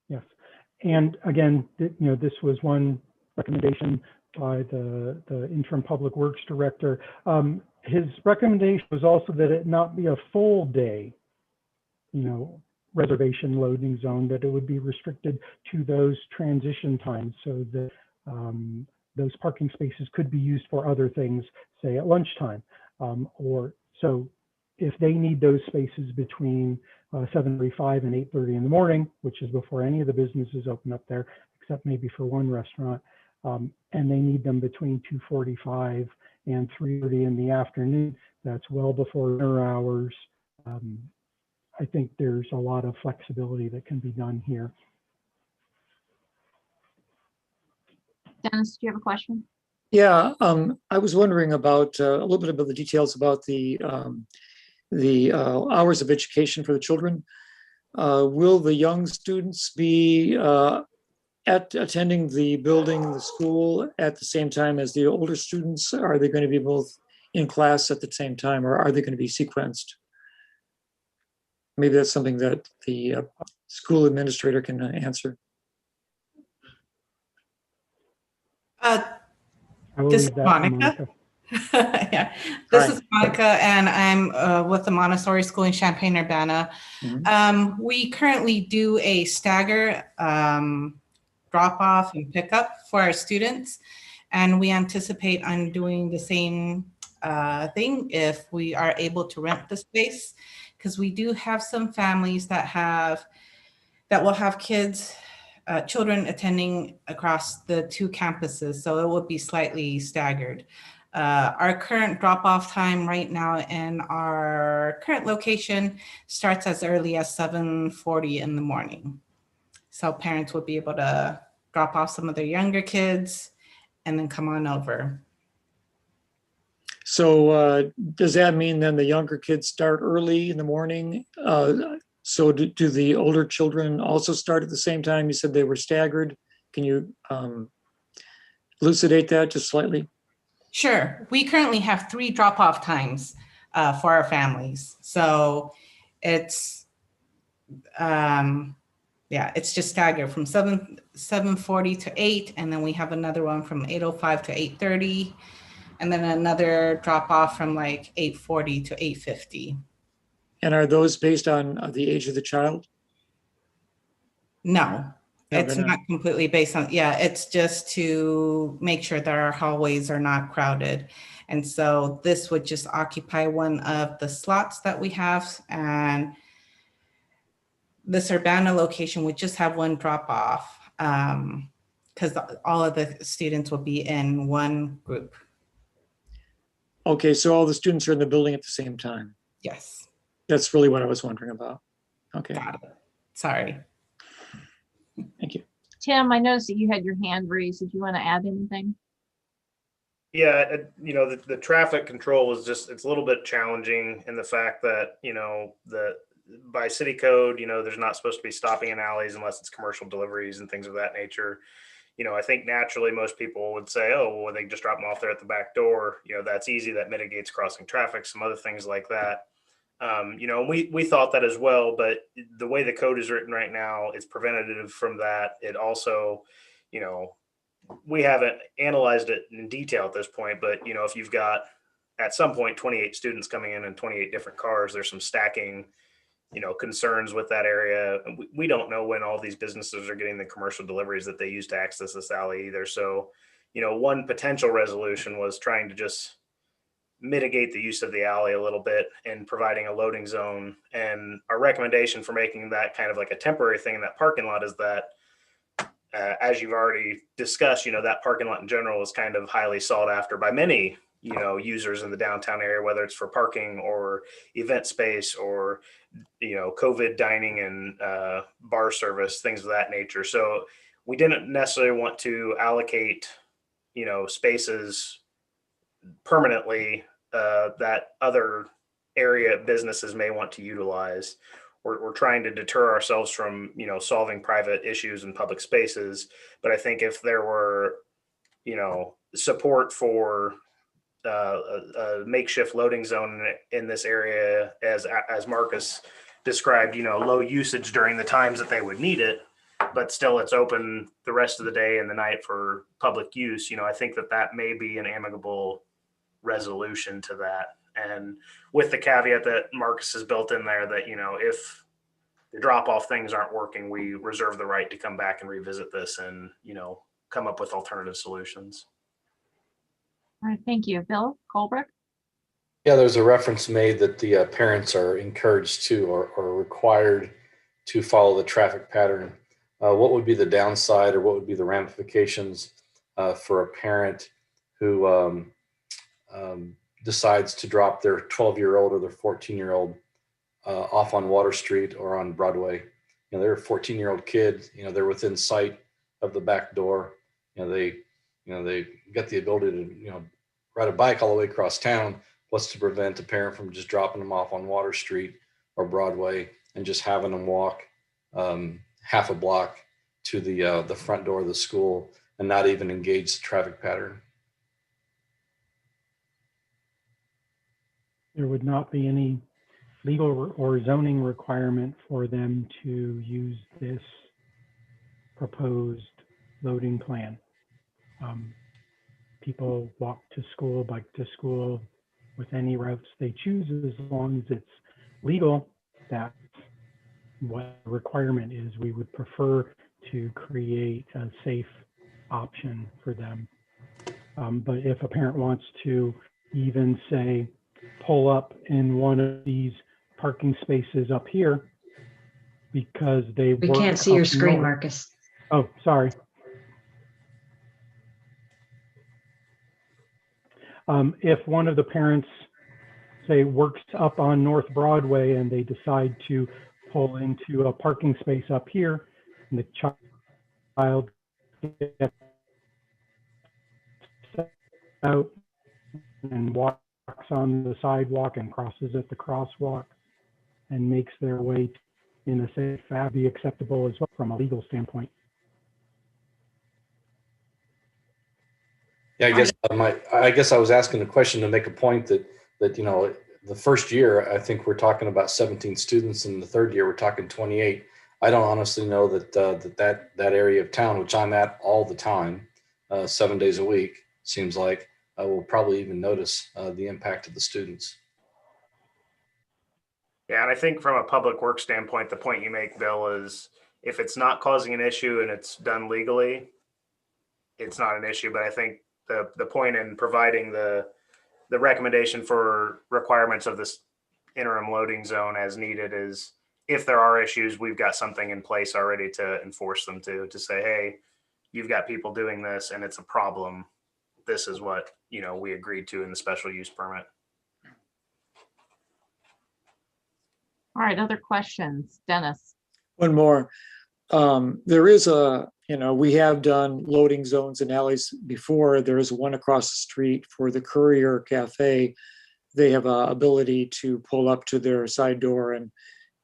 Yes, and again, you know, this was one recommendation by the Interim Public Works Director. His recommendation was also that it not be a full day, you know, reservation loading zone, that it would be restricted to those transition times, so that those parking spaces could be used for other things, say at lunchtime, or so if they need those spaces between 7:45 and 8:30 in the morning, which is before any of the businesses open up there, except maybe for one restaurant, and they need them between 2:45 and 3:30 in the afternoon, that's well before dinner hours. I think there's a lot of flexibility that can be done here. Dennis, do you have a question? Yeah, I was wondering about a little bit about the details about the hours of education for the children. Will the young students be attending the building, the school, at the same time as the older students? Are they going to be both in class at the same time, or are they going to be sequenced? Maybe that's something that the school administrator can answer. This is Monica. Yeah, this is Monica, and I'm with the Montessori School in Champaign-Urbana. We currently do a stagger drop-off and pickup for our students, and we anticipate on doing the same thing if we are able to rent the space, because we do have some families that will have children attending across the 2 campuses, so it would be slightly staggered. Our current drop-off time right now in our current location starts as early as 7:40 in the morning. So parents would be able to drop off some of their younger kids and then come on over. So does that mean then the younger kids start early in the morning? So do the older children also start at the same time? You said they were staggered. Can you elucidate that just slightly? Sure. We currently have 3 drop-off times for our families. So it's, Yeah, it's just staggered from 7:40 to 8, and then we have another one from 8:05 to 8:30, and then another drop off from like 8:40 to 8:50. And are those based on the age of the child? No, No, it's they're not completely based on, yeah, it's just to make sure that our hallways are not crowded. And so this would just occupy one of the slots that we have, and this Urbana location would just have one drop off because all of the students will be in one group. Okay, so all the students are in the building at the same time. Yes. That's really what I was wondering about. Okay. Got it. Sorry. Thank you. Tim, I noticed that you had your hand raised. Did you want to add anything? Yeah, you know, the traffic control is just, it's a little bit challenging in the fact that, you know, by city code, you know, there's not supposed to be stopping in alleys unless it's commercial deliveries and things of that nature. You know, I think naturally most people would say, oh, well, they just drop them off there at the back door. You know, that's easy. That mitigates crossing traffic, some other things like that. You know, we thought that as well, but the way the code is written right now, it's preventative from that. It also, you know, we haven't analyzed it in detail at this point, but, you know, if you've got at some point 28 students coming in 28 different cars, there's some stacking, you know, concerns with that area. We don't know when all these businesses are getting the commercial deliveries that they use to access this alley either. So, you know, one potential resolution was trying to just mitigate the use of the alley a little bit and providing a loading zone. And our recommendation for making that kind of like a temporary thing in that parking lot is that, as you've already discussed, you know, that parking lot in general is kind of highly sought after by many, you know, users in the downtown area, whether it's for parking or event space or, you know, COVID dining and bar service, things of that nature. So we didn't necessarily want to allocate, you know, spaces permanently that other area businesses may want to utilize. We're trying to deter ourselves from, you know, solving private issues in public spaces. But I think if there were, you know, support for a makeshift loading zone in this area, as Marcus described, you know, low usage during the times that they would need it, but still it's open the rest of the day and the night for public use. You know, I think that may be an amicable resolution to that. And with the caveat that Marcus has built in there that, you know, if the drop off things aren't working, we reserve the right to come back and revisit this and, you know, come up with alternative solutions. All right, thank you. Bill Colbrook? Yeah, there's a reference made that the parents are encouraged to or required to follow the traffic pattern. What would be the downside or what would be the ramifications for a parent who decides to drop their 12-year-old or their 14-year-old off on Water Street or on Broadway? You know, they're a 14-year-old kid, you know, they're within sight of the back door. They get the ability to, you know, ride a bike all the way across town. What's to prevent a parent from just dropping them off on Water Street or Broadway and just having them walk half a block to the front door of the school and not even engage the traffic pattern? There would not be any legal or zoning requirement for them to use this proposed loading plan. People walk to school, bike to school with any routes they choose, as long as it's legal. That's what the requirement is. We would prefer to create a safe option for them. But if a parent wants to even say, pull up in one of these parking spaces up here because they We work can't see your up screen, north. Marcus. Oh, sorry. If one of the parents, say, works up on North Broadway and they decide to pull into a parking space up here, and the child gets out and walks on the sidewalk and crosses at the crosswalk and makes their way in a safe fashion, be acceptable as well from a legal standpoint. Yeah, I guess I was asking the question to make a point that you know, the first year I think we're talking about 17 students, and the third year we're talking 28. I don't honestly know that area of town, which I'm at all the time, 7 days a week, seems like will probably even notice the impact of the students. Yeah, and I think from a public works standpoint, the point you make, Bill, is if it's not causing an issue and it's done legally, it's not an issue. But I think the point in providing the recommendation for requirements of this interim loading zone as needed is if there are issues, we've got something in place already to enforce them to say, hey, you've got people doing this and it's a problem. This is what, we agreed to in the special use permit. All right, other questions? Dennis? One more. There is we have done loading zones and alleys before. There is one across the street for the Courier Cafe. They have a ability to pull up to their side door in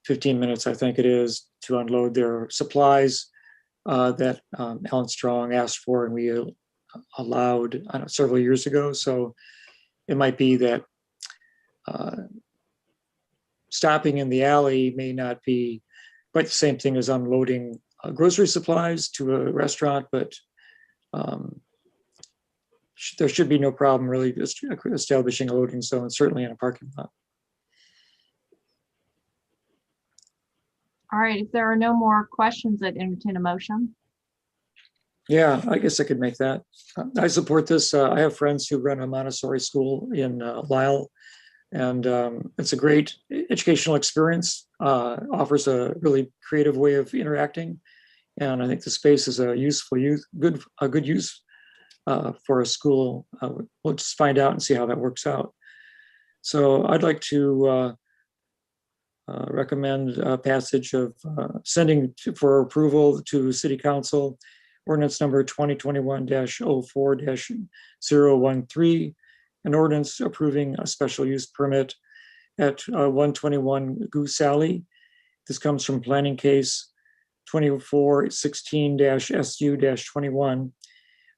15 minutes, I think it is, to unload their supplies that Ellen Strong asked for and we allowed several years ago. So it might be that stopping in the alley may not be quite the same thing as unloading grocery supplies to a restaurant, but there should be no problem really just establishing a loading zone, certainly in a parking lot. All right, if there are no more questions, I'd entertain a motion. Yeah, I guess I could make that. I support this. I have friends who run a Montessori school in Lisle, and it's a great educational experience, offers a really creative way of interacting. And I think the space is a useful use, a good use for a school. We'll just find out and see how that works out. So I'd like to recommend passage of sending for approval to City Council ordinance number 2021-04-013, an ordinance approving a special use permit at 121 Goose Alley. This comes from planning case 2416-SU-21.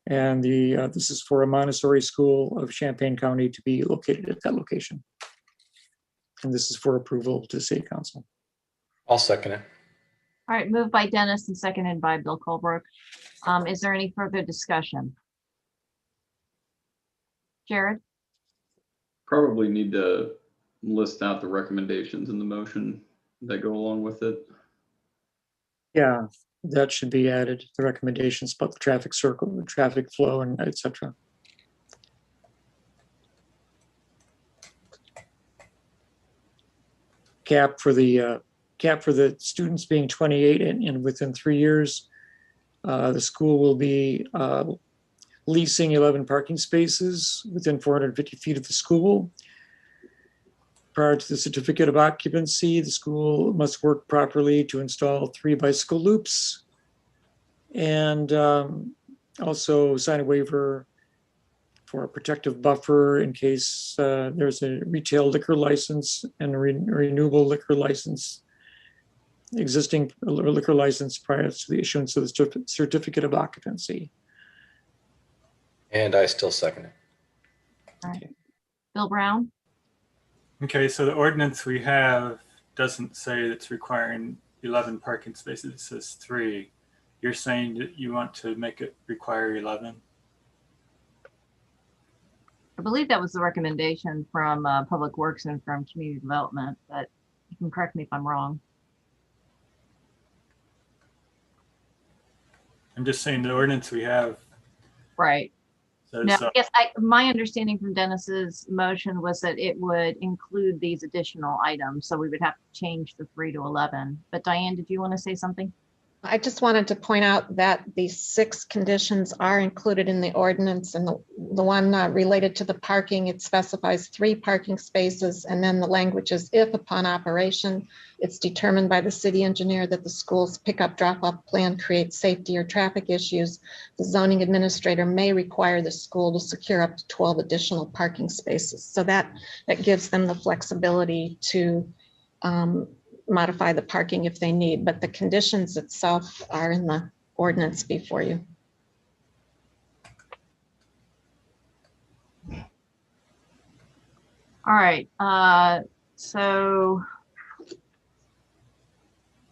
And this is for a Montessori school of Champaign County to be located at that location. And this is for approval to City Council. I'll second it. All right, moved by Dennis and seconded by Bill Colebrook. Is there any further discussion? Jared? Probably need to list out the recommendations in the motion that go along with it. Yeah, that should be added. The recommendations about the traffic circle, the traffic flow, and etc. Cap for the students being 28 and within 3 years. The school will be leasing 11 parking spaces within 450 feet of the school. Prior to the certificate of occupancy, the school must work properly to install 3 bicycle loops and also sign a waiver for a protective buffer in case there's a retail liquor license and a renewable liquor license, existing liquor license prior to the issuance of the certificate of occupancy. And I still second it. All right. Bill Brown? Okay, so the ordinance we have doesn't say it's requiring 11 parking spaces, it says 3. You're saying that you want to make it require 11? I believe that was the recommendation from Public Works and from Community Development, but you can correct me if I'm wrong. I'm just saying the ordinance we have. Right. Says, Now, I guess my understanding from Dennis's motion was that it would include these additional items. So we would have to change the 3 to 11. But Diane, did you want to say something? I just wanted to point out that these 6 conditions are included in the ordinance, and the one related to the parking, it specifies 3 parking spaces, and then the language is if upon operation, it's determined by the city engineer that the school's pickup drop-off plan creates safety or traffic issues, the zoning administrator may require the school to secure up to 12 additional parking spaces. So that gives them the flexibility to modify the parking if they need, but the conditions itself are in the ordinance before you. All right, so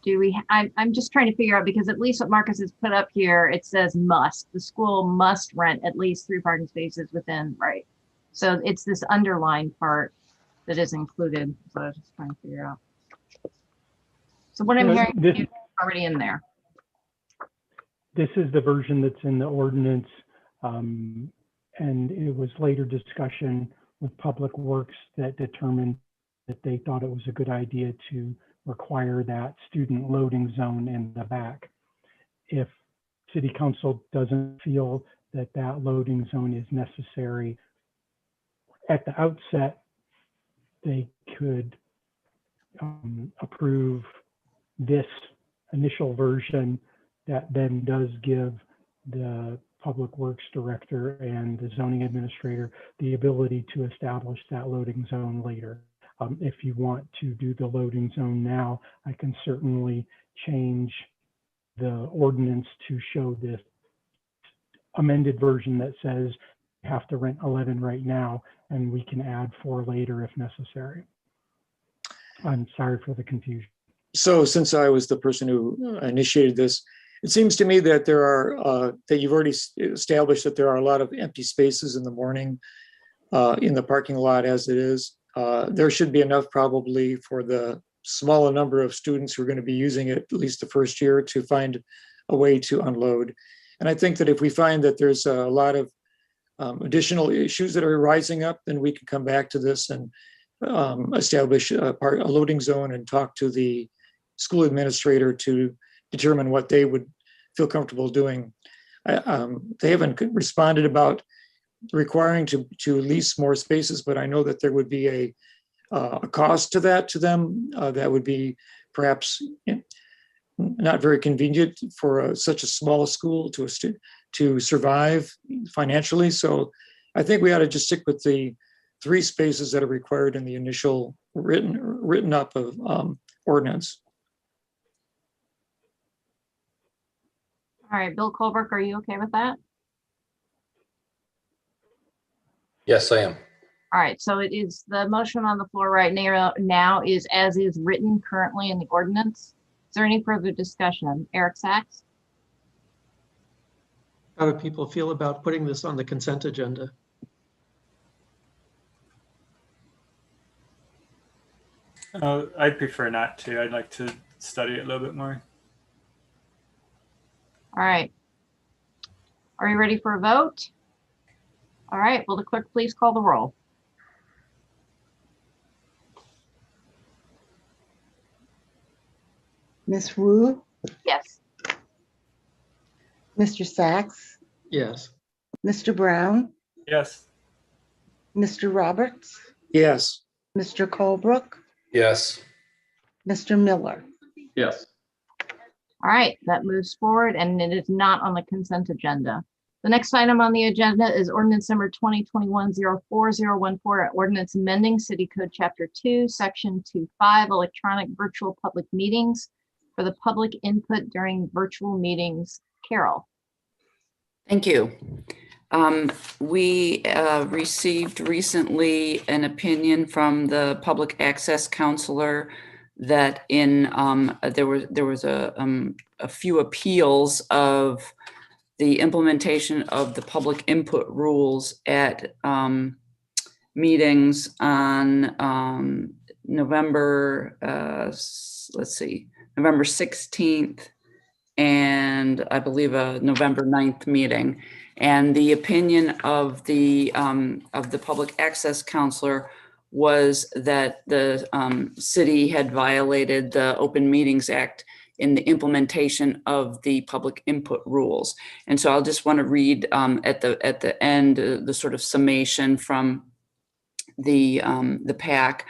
Do we, I'm just trying to figure out, because at least what Marcus has put up here, it says must. The school must rent at least 3 parking spaces within, right? So it's this underlined part that is included. So I was just trying to figure out. So what I'm hearing is already in there. This is the version that's in the ordinance, and it was later discussion with Public Works that determined that they thought it was a good idea to require that student loading zone in the back. If City Council doesn't feel that that loading zone is necessary at the outset, they could approve this initial version that then does give the Public Works Director and the zoning administrator the ability to establish that loading zone later. If you want to do the loading zone now, I can certainly change the ordinance to show this amended version that says you have to rent 11 right now, and we can add 4 later if necessary. I'm sorry for the confusion. So since I was the person who initiated this, it seems to me that there are, that you've already established that there are a lot of empty spaces in the morning in the parking lot as it is. There should be enough probably for the smaller number of students who are going to be using it at least the first year to find a way to unload. And I think that if we find that there's a lot of additional issues that are rising up, then we can come back to this and establish a loading zone and talk to the school administrator to determine what they would feel comfortable doing. They haven't responded about requiring to lease more spaces, but I know that there would be a cost to that to them that would be perhaps not very convenient for such a small school to survive financially. So I think we ought to just stick with the 3 spaces that are required in the initial written up of ordinance. All right, Bill Colbrook, are you okay with that? Yes, I am. All right, so it is the motion on the floor right now is as is written currently in the ordinance. Is there any further discussion? Eric Sachs? How do people feel about putting this on the consent agenda? I'd prefer not to. I'd like to study it a little bit more. All right. Are you ready for a vote? All right, will the clerk please call the roll? Ms. Wu, Yes. Mr. Sachs, Yes. Mr. Brown, Yes. Mr. Roberts, Yes. Mr. Colebrook, Yes. Mr. Miller. Yes. All right, that moves forward and it is not on the consent agenda. The next item on the agenda is ordinance number 2021-04014, ordinance amending City Code Chapter 2, Section 2.5, electronic virtual public meetings for the public input during virtual meetings. Carol. Thank you. We received recently an opinion from the public access counselor that in there was a few appeals of the implementation of the public input rules at meetings on November 16th and I believe a November 9th meeting. And the opinion of the public access counselor was that the city had violated the Open Meetings Act in the implementation of the public input rules. And so I'll just want to read at the end the sort of summation from the PAC.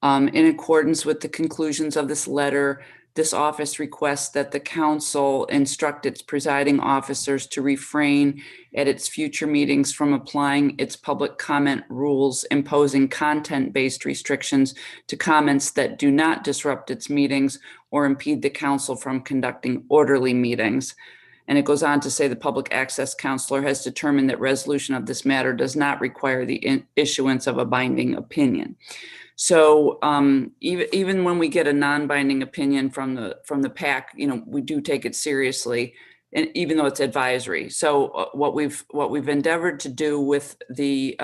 In accordance with the conclusions of this letter, this office requests that the council instruct its presiding officers to refrain at its future meetings from applying its public comment rules, imposing content-based restrictions to comments that do not disrupt its meetings or impede the council from conducting orderly meetings. And it goes on to say the public access counselor has determined that resolution of this matter does not require the issuance of a binding opinion. So even when we get a non-binding opinion from the PAC, we do take it seriously, and even though it's advisory. So what we've endeavored to do with the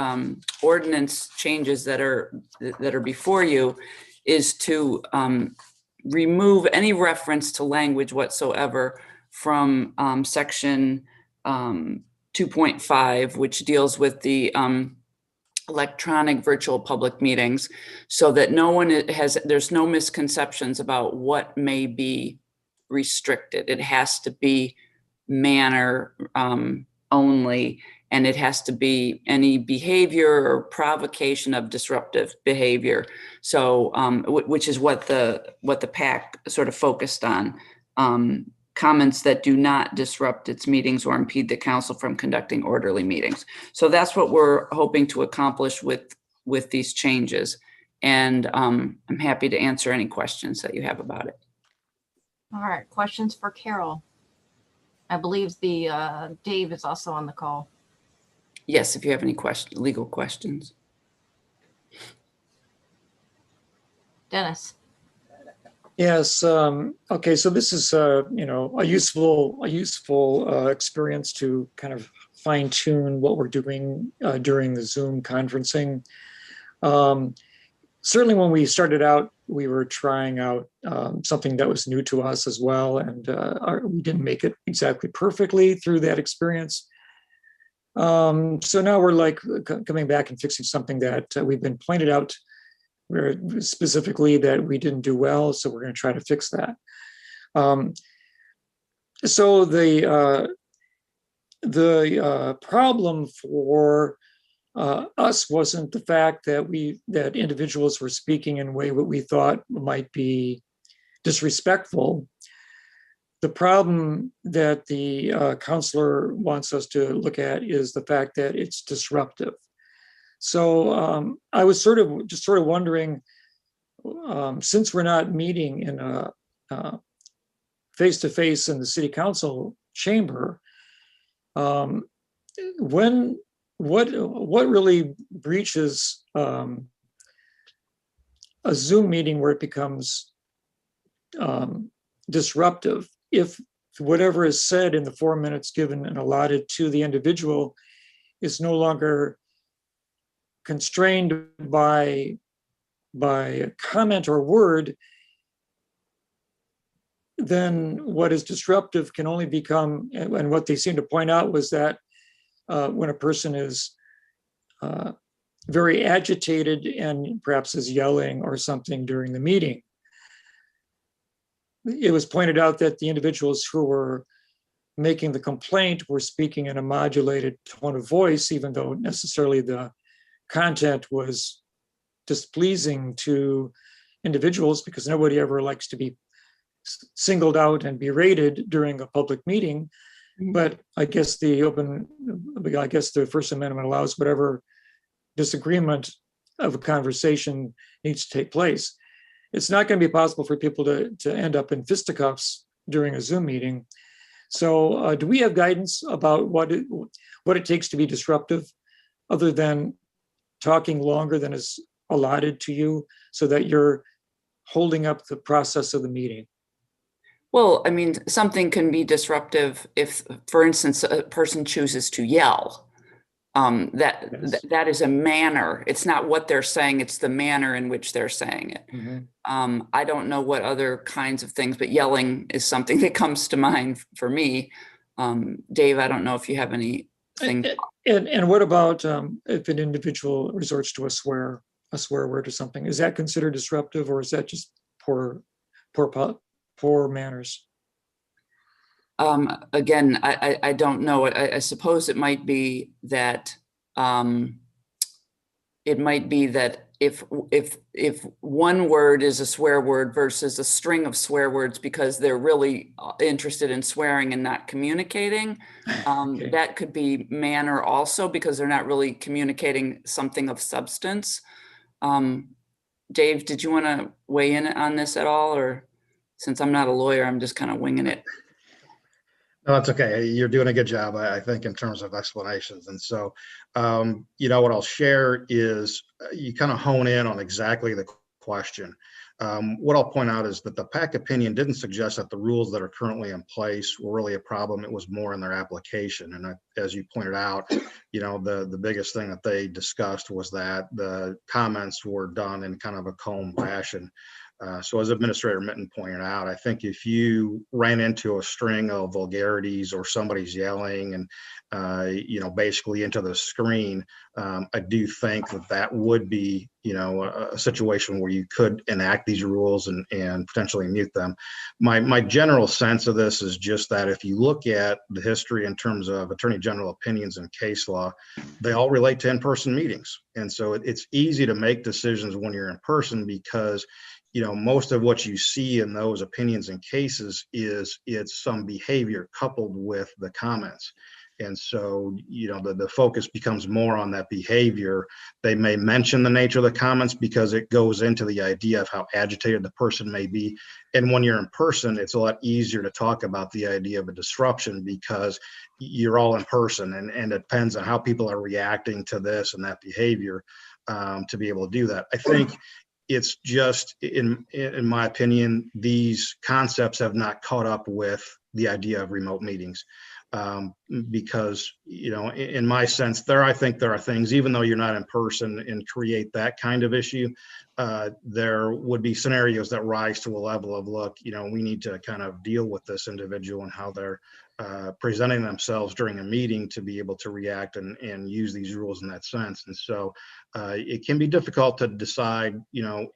ordinance changes that are before you is to remove any reference to language whatsoever from section 2.5, which deals with the electronic virtual public meetings, so that there's no misconceptions about what may be restricted. It has to be manner only, and it has to be any behavior or provocation of disruptive behavior. So which is what the PAC sort of focused on. Comments that do not disrupt its meetings or impede the council from conducting orderly meetings. So that's what we're hoping to accomplish with these changes. And I'm happy to answer any questions that you have about it. All right, questions for Carol? I believe Dave is also on the call. Yes, if you have any legal questions. Dennis. Yes. Okay. So this is a useful experience to kind of fine tune what we're doing during the Zoom conferencing. Certainly, when we started out, we were trying out something that was new to us as well, and we didn't make it exactly perfectly through that experience. So now we're coming back and fixing something that we've been pointed out specifically that we didn't do well, so we're going to try to fix that. So the problem for us wasn't the fact that individuals were speaking in a way what we thought might be disrespectful. The problem that the counselor wants us to look at is the fact that it's disruptive. So I was sort of wondering, since we're not meeting in a face-to-face in the city council chamber, what really breaches a Zoom meeting where it becomes disruptive if whatever is said in the 4 minutes given and allotted to the individual is no longer constrained by a comment or word, then what is disruptive can only become, and what they seem to point out was that when a person is very agitated and perhaps is yelling or something during the meeting. It was pointed out that the individuals who were making the complaint were speaking in a modulated tone of voice, even though necessarily the content was displeasing to individuals, because nobody ever likes to be singled out and berated during a public meeting. But I guess the First Amendment allows whatever disagreement of a conversation needs to take place. It's not going to be possible for people to end up in fisticuffs during a Zoom meeting. So do we have guidance about what it takes to be disruptive, other than talking longer than is allotted to you so that you're holding up the process of the meeting? Well, I mean, something can be disruptive if, for instance, a person chooses to yell. That is a manner. It's not what they're saying, it's the manner in which they're saying it. Mm-hmm. I don't know what other kinds of things, but yelling is something that comes to mind for me. Dave, I don't know if you have anything. And what about if an individual resorts to a swear word or something? Is that considered disruptive, or is that just poor manners? Again, I don't know. I suppose it might be that if one word is a swear word versus a string of swear words because they're really interested in swearing and not communicating, Okay. that could be manner also, because they're not really communicating something of substance. Dave, did you want to weigh in on this at all? Or since I'm not a lawyer, I'm just kind of winging it. No, that's okay. You're doing a good job, I think, in terms of explanations. And so, what I'll share is you kind of hone in on exactly the question. What I'll point out is that the PAC opinion didn't suggest that the rules that are currently in place were really a problem. It was more in their application. And as you pointed out, the biggest thing that they discussed was that the comments were done in kind of a calm fashion. So as Administrator Minton pointed out, I think if you ran into a string of vulgarities or somebody's yelling and, basically into the screen, I do think that would be, a situation where you could enact these rules and potentially mute them. My general sense of this is just that if you look at the history in terms of Attorney General opinions and case law, they all relate to in-person meetings. And so it's easy to make decisions when you're in person because most of what you see in those opinions and cases is it's some behavior coupled with the comments. And so, the focus becomes more on that behavior. They may mention the nature of the comments because it goes into the idea of how agitated the person may be. And when you're in person, it's a lot easier to talk about the idea of a disruption because you're all in person and it depends on how people are reacting to this and that behavior to be able to do that. I think it's just, in my opinion, these concepts have not caught up with the idea of remote meetings because, in my sense, I think there are things, even though you're not in person and create that kind of issue, there would be scenarios that rise to a level of, look, we need to kind of deal with this individual and how they're presenting themselves during a meeting to be able to react and use these rules in that sense. And so it can be difficult to decide,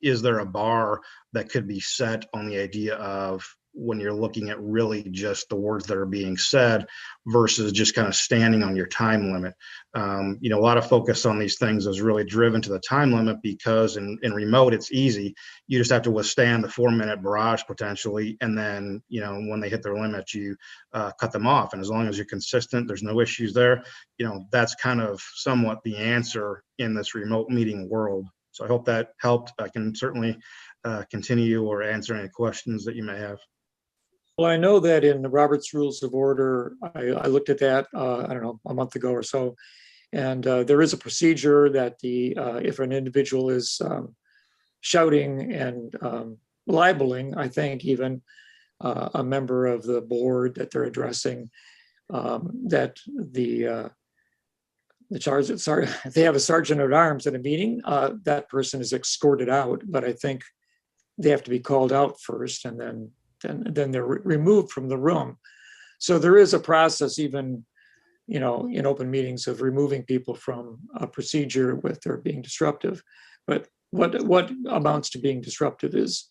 is there a bar that could be set on the idea of when you're looking at really just the words that are being said versus just kind of standing on your time limit. A lot of focus on these things is really driven to the time limit because in remote, it's easy. You just have to withstand the 4-minute barrage potentially. And then, when they hit their limit, you cut them off. And as long as you're consistent, there's no issues there. That's kind of somewhat the answer in this remote meeting world. So I hope that helped. I can certainly continue or answer any questions that you may have. Well, I know that in the Robert's Rules of Order, I looked at that, I don't know, a month ago or so. And there is a procedure that if an individual is shouting and libeling, I think even a member of the board that they're addressing, that the charge, if they have a sergeant at arms at a meeting, that person is escorted out. But I think they have to be called out first and then they're removed from the room. So there is a process even, in open meetings of removing people from a procedure with their being disruptive. But what amounts to being disruptive is,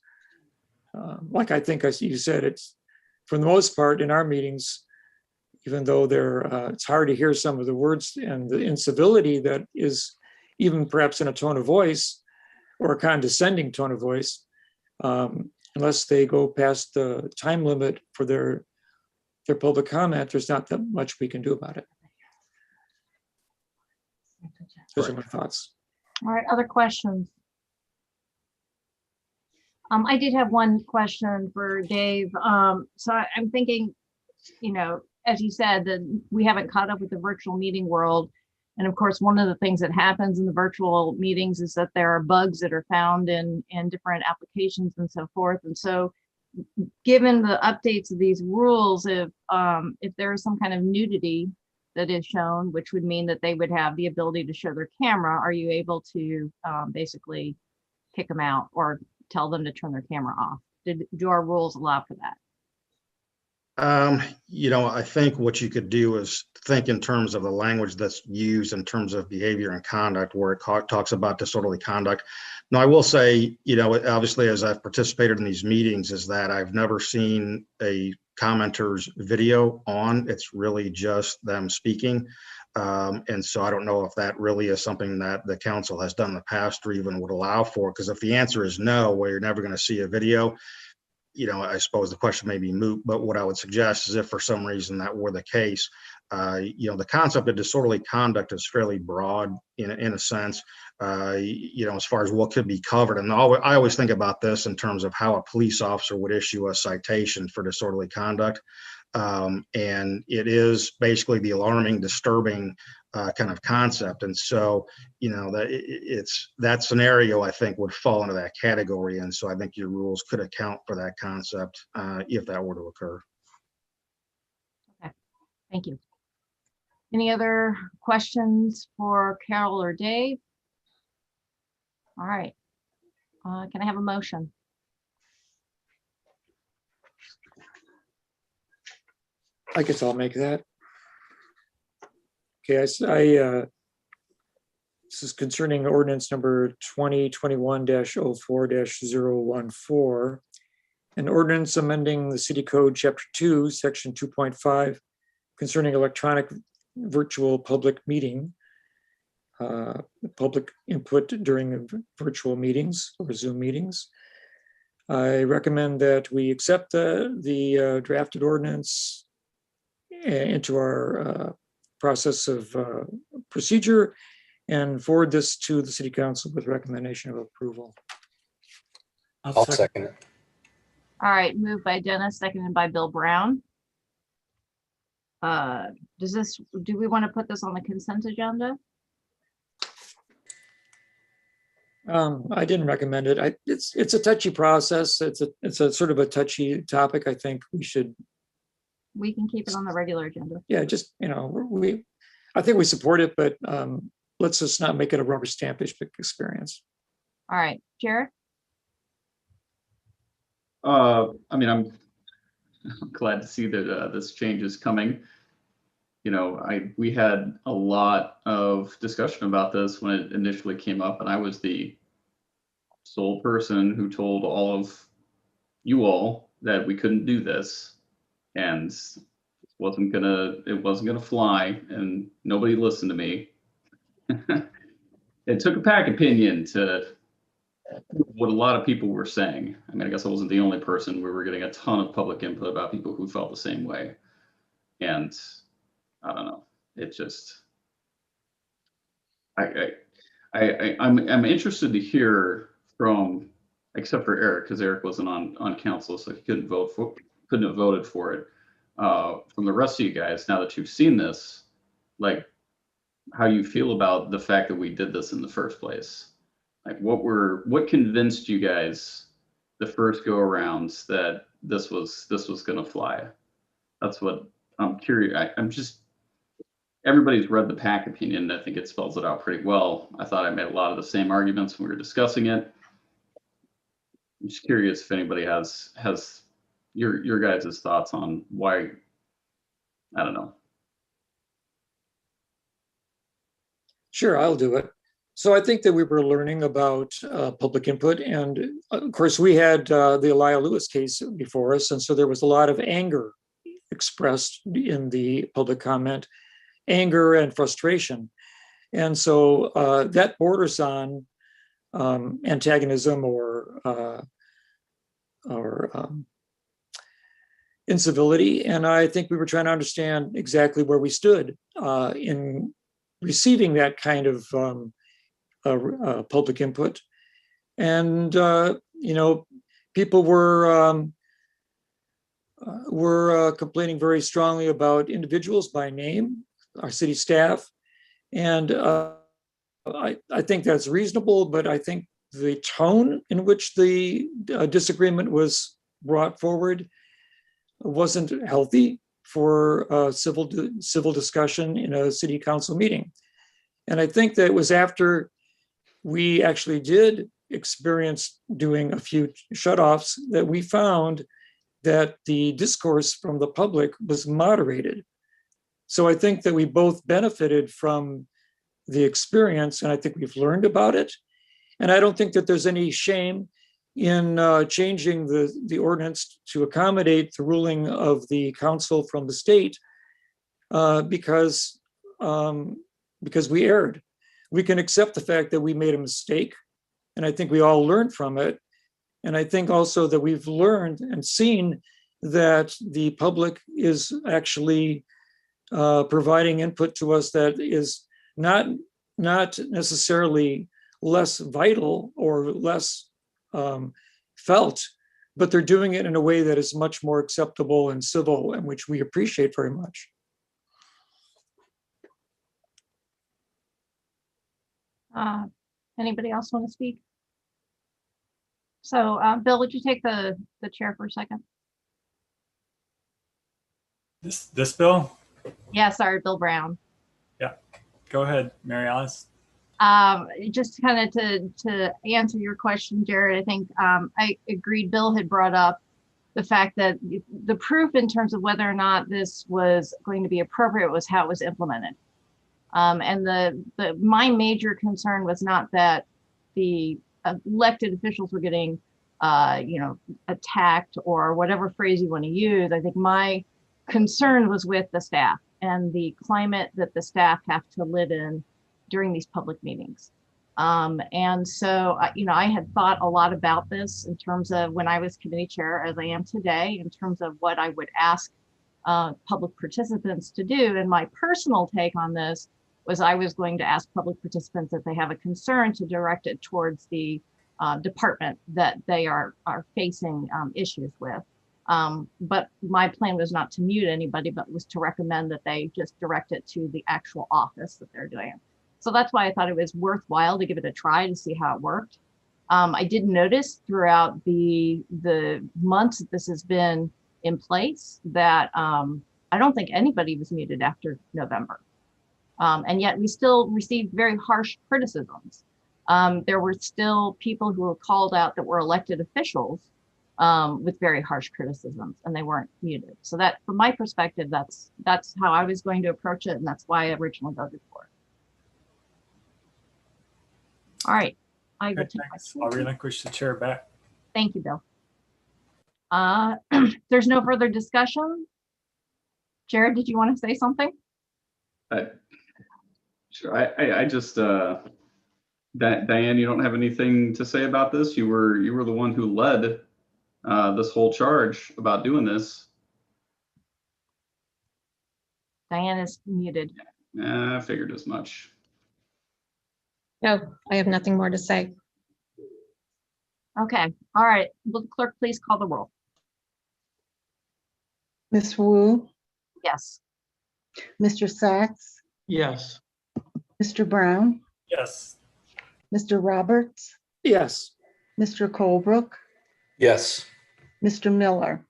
like I think you said, it's for the most part in our meetings, even though it's hard to hear some of the words and the incivility that is even perhaps in a tone of voice or a condescending tone of voice, unless they go past the time limit for their public comment, there's not that much we can do about it. Those are my thoughts. All right, other questions? I did have one question for Dave. So I'm thinking, as you said, that we haven't caught up with the virtual meeting world. And of course, one of the things that happens in the virtual meetings is that there are bugs that are found in different applications and so forth. And so given the updates of these rules, if there is some kind of nudity that is shown, which would mean that they would have the ability to show their camera, are you able to basically kick them out or tell them to turn their camera off? Do our rules allow for that? I think what you could do is think in terms of the language that's used in terms of behavior and conduct, where it talks about disorderly conduct. Now, I will say, obviously, as I've participated in these meetings, is that I've never seen a commenter's video on. It's really just them speaking. And so I don't know if that really is something that the council has done in the past or even would allow for, because if the answer is no, where you're never going to see a video, I suppose the question may be moot, but what I would suggest is if for some reason that were the case, the concept of disorderly conduct is fairly broad in a sense. as far as what could be covered. And I always think about this in terms of how a police officer would issue a citation for disorderly conduct. And it is basically the alarming, disturbing kind of concept. And so, that scenario, I think, would fall into that category. And so I think your rules could account for that concept if that were to occur. Okay, thank you. Any other questions for Carol or Dave? All right. Can I have a motion? I guess I'll make that. Okay, this is concerning ordinance number 2021-04-014, an ordinance amending the City Code, Chapter 2, Section 2.5, concerning electronic virtual public meeting, public input during virtual meetings or Zoom meetings. I recommend that we accept the drafted ordinance into our process of procedure and forward this to the City Council with recommendation of approval. I'll second it. All right, moved by Dennis, seconded by Bill Brown. Do we want to put this on the consent agenda? I didn't recommend it. It's a touchy process. It's a sort of a touchy topic. I think We can keep it on the regular agenda. Yeah, just, I think we support it, but let's just not make it a rubber stamp experience. All right, Jared? I'm glad to see that this change is coming. We had a lot of discussion about this when it initially came up, and I was the sole person who told all of you all that we couldn't do this, and it wasn't gonna fly, and nobody listened to me. It took a PAC opinion to what a lot of people were saying. I guess I wasn't the only person. We were getting a ton of public input about people who felt the same way, and I don't know. It just, I'm interested to hear from, except for Eric, because Eric wasn't on council, so he couldn't have voted for it. From the rest of you guys, now that you've seen this, like, how you feel about the fact that we did this in the first place. Like, what convinced you guys the first go arounds that this was gonna fly? That's what I'm curious. Everybody's read the PAC opinion. I think it spells it out pretty well. I thought I made a lot of the same arguments when we were discussing it. I'm just curious if anybody has your guys' thoughts on why. I don't know. Sure, I'll do it. So I think that we were learning about public input, and of course we had the Elia Lewis case before us, and so there was a lot of anger expressed in the public comment, anger and frustration. And so that borders on antagonism or incivility. And I think we were trying to understand exactly where we stood in receiving that kind of public input. And, people were complaining very strongly about individuals by name, our city staff. And I think that's reasonable, but I think the tone in which the disagreement was brought forward wasn't healthy for civil discussion in a city council meeting. And I think that it was after we actually did experience doing a few shutoffs that we found that the discourse from the public was moderated. So I think that we both benefited from the experience, and I think we've learned about it. And I don't think that there's any shame in changing the ordinance to accommodate the ruling of the council from the state because we erred. We can accept the fact that we made a mistake, and I think we all learned from it. And I think also that we've learned and seen that the public is actually providing input to us that is not necessarily less vital or less felt, but they're doing it in a way that is much more acceptable and civil, and which we appreciate very much. Anybody else want to speak? So, Bill, would you take the chair for a second? This bill? Yeah, sorry, Bill Brown. Yeah, go ahead, Mary Alice. Just kind of to answer your question, Jared, I think I agreed. Bill had brought up the fact that the proof in terms of whether or not this was going to be appropriate was how it was implemented. And my major concern was not that the elected officials were getting, attacked or whatever phrase you want to use. I think my concern was with the staff and the climate that the staff have to live in during these public meetings. And so, I had thought a lot about this in terms of when I was committee chair, as I am today, in terms of what I would ask public participants to do. And my personal take on this was I was going to ask public participants if they have a concern to direct it towards the department that they are facing issues with. But my plan was not to mute anybody, but was to recommend that they just direct it to the actual office that they're doing it. So that's why I thought it was worthwhile to give it a try to see how it worked. I did notice throughout the months that this has been in place that I don't think anybody was muted after November. And yet we still received very harsh criticisms. There were still people who were called out that were elected officials with very harsh criticisms, and they weren't muted. So that, from my perspective, that's how I was going to approach it, and that's why I originally voted for it. All right, I will take my seat. I'll relinquish the chair back. Thank you, Bill. There's no further discussion. Jared, did you want to say something? Sure. I just Diane, you don't have anything to say about this? You were the one who led this whole charge about doing this. Diane is muted. I figured as much. No, I have nothing more to say. Okay. All right. Will the clerk please call the roll? Ms. Wu, Yes. Mr. Sachs, Yes. Mr. Brown, Yes. Mr. Roberts, Yes. Mr. Colebrook, Yes. Mr. Miller.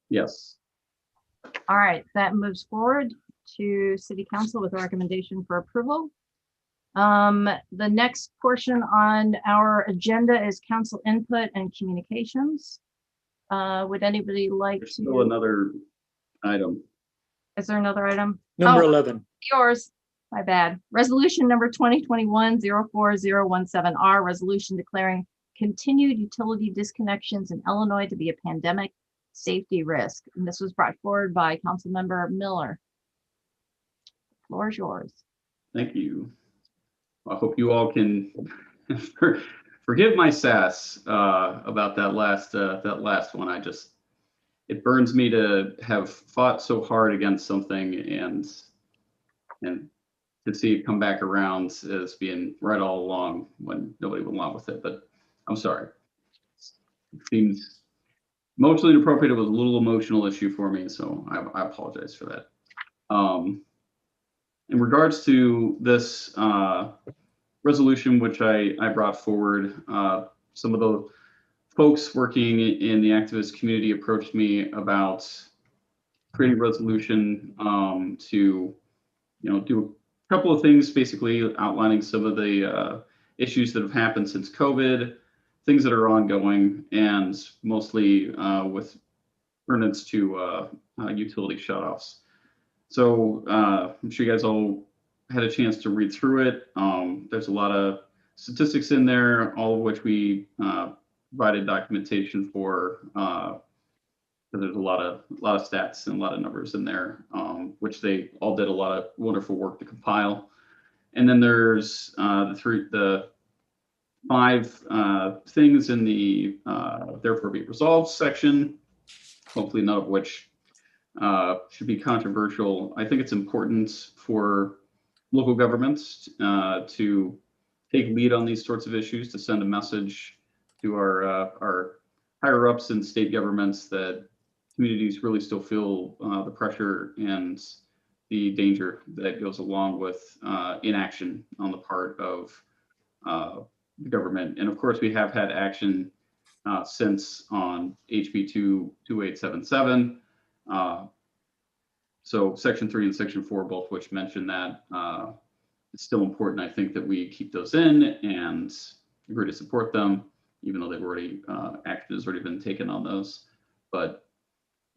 Yes. All right. That moves forward to City Council with a recommendation for approval. The next portion on our agenda is council input and communications. Would anybody like There's to? still another item. Is there another item? Number 11. Yours. My bad. Resolution number 2021-04017R, resolution declaring continued utility disconnections in Illinois to be a pandemic safety risk. And this was brought forward by Councilmember Miller. The floor is yours. Thank you. I hope you all can forgive my sass about that last one. It burns me to have fought so hard against something and to see it come back around as being right all along when nobody went along with it. But I'm sorry. It seems emotionally inappropriate. It was a little emotional issue for me, so I apologize for that. In regards to this resolution, which I brought forward, some of the folks working in the activist community approached me about creating a resolution to, do a couple of things, basically outlining some of the issues that have happened since COVID, things that are ongoing, and mostly with reference to utility shutoffs. So I'm sure you guys all had a chance to read through it. There's a lot of statistics in there, all of which we provided documentation for. There's a lot of stats and a lot of numbers in there, which they all did a lot of wonderful work to compile. And then there's the 5 things in the therefore be resolved section, hopefully none of which should be controversial. I think it's important for local governments to take lead on these sorts of issues, to send a message to our higher ups in state governments that communities really still feel the pressure and the danger that goes along with inaction on the part of the government. And of course, we have had action since on HB 2877. So Section 3 and Section 4, both which mention that. It's still important, I think, that we keep those in and agree to support them, even though they've already, action has already been taken on those. But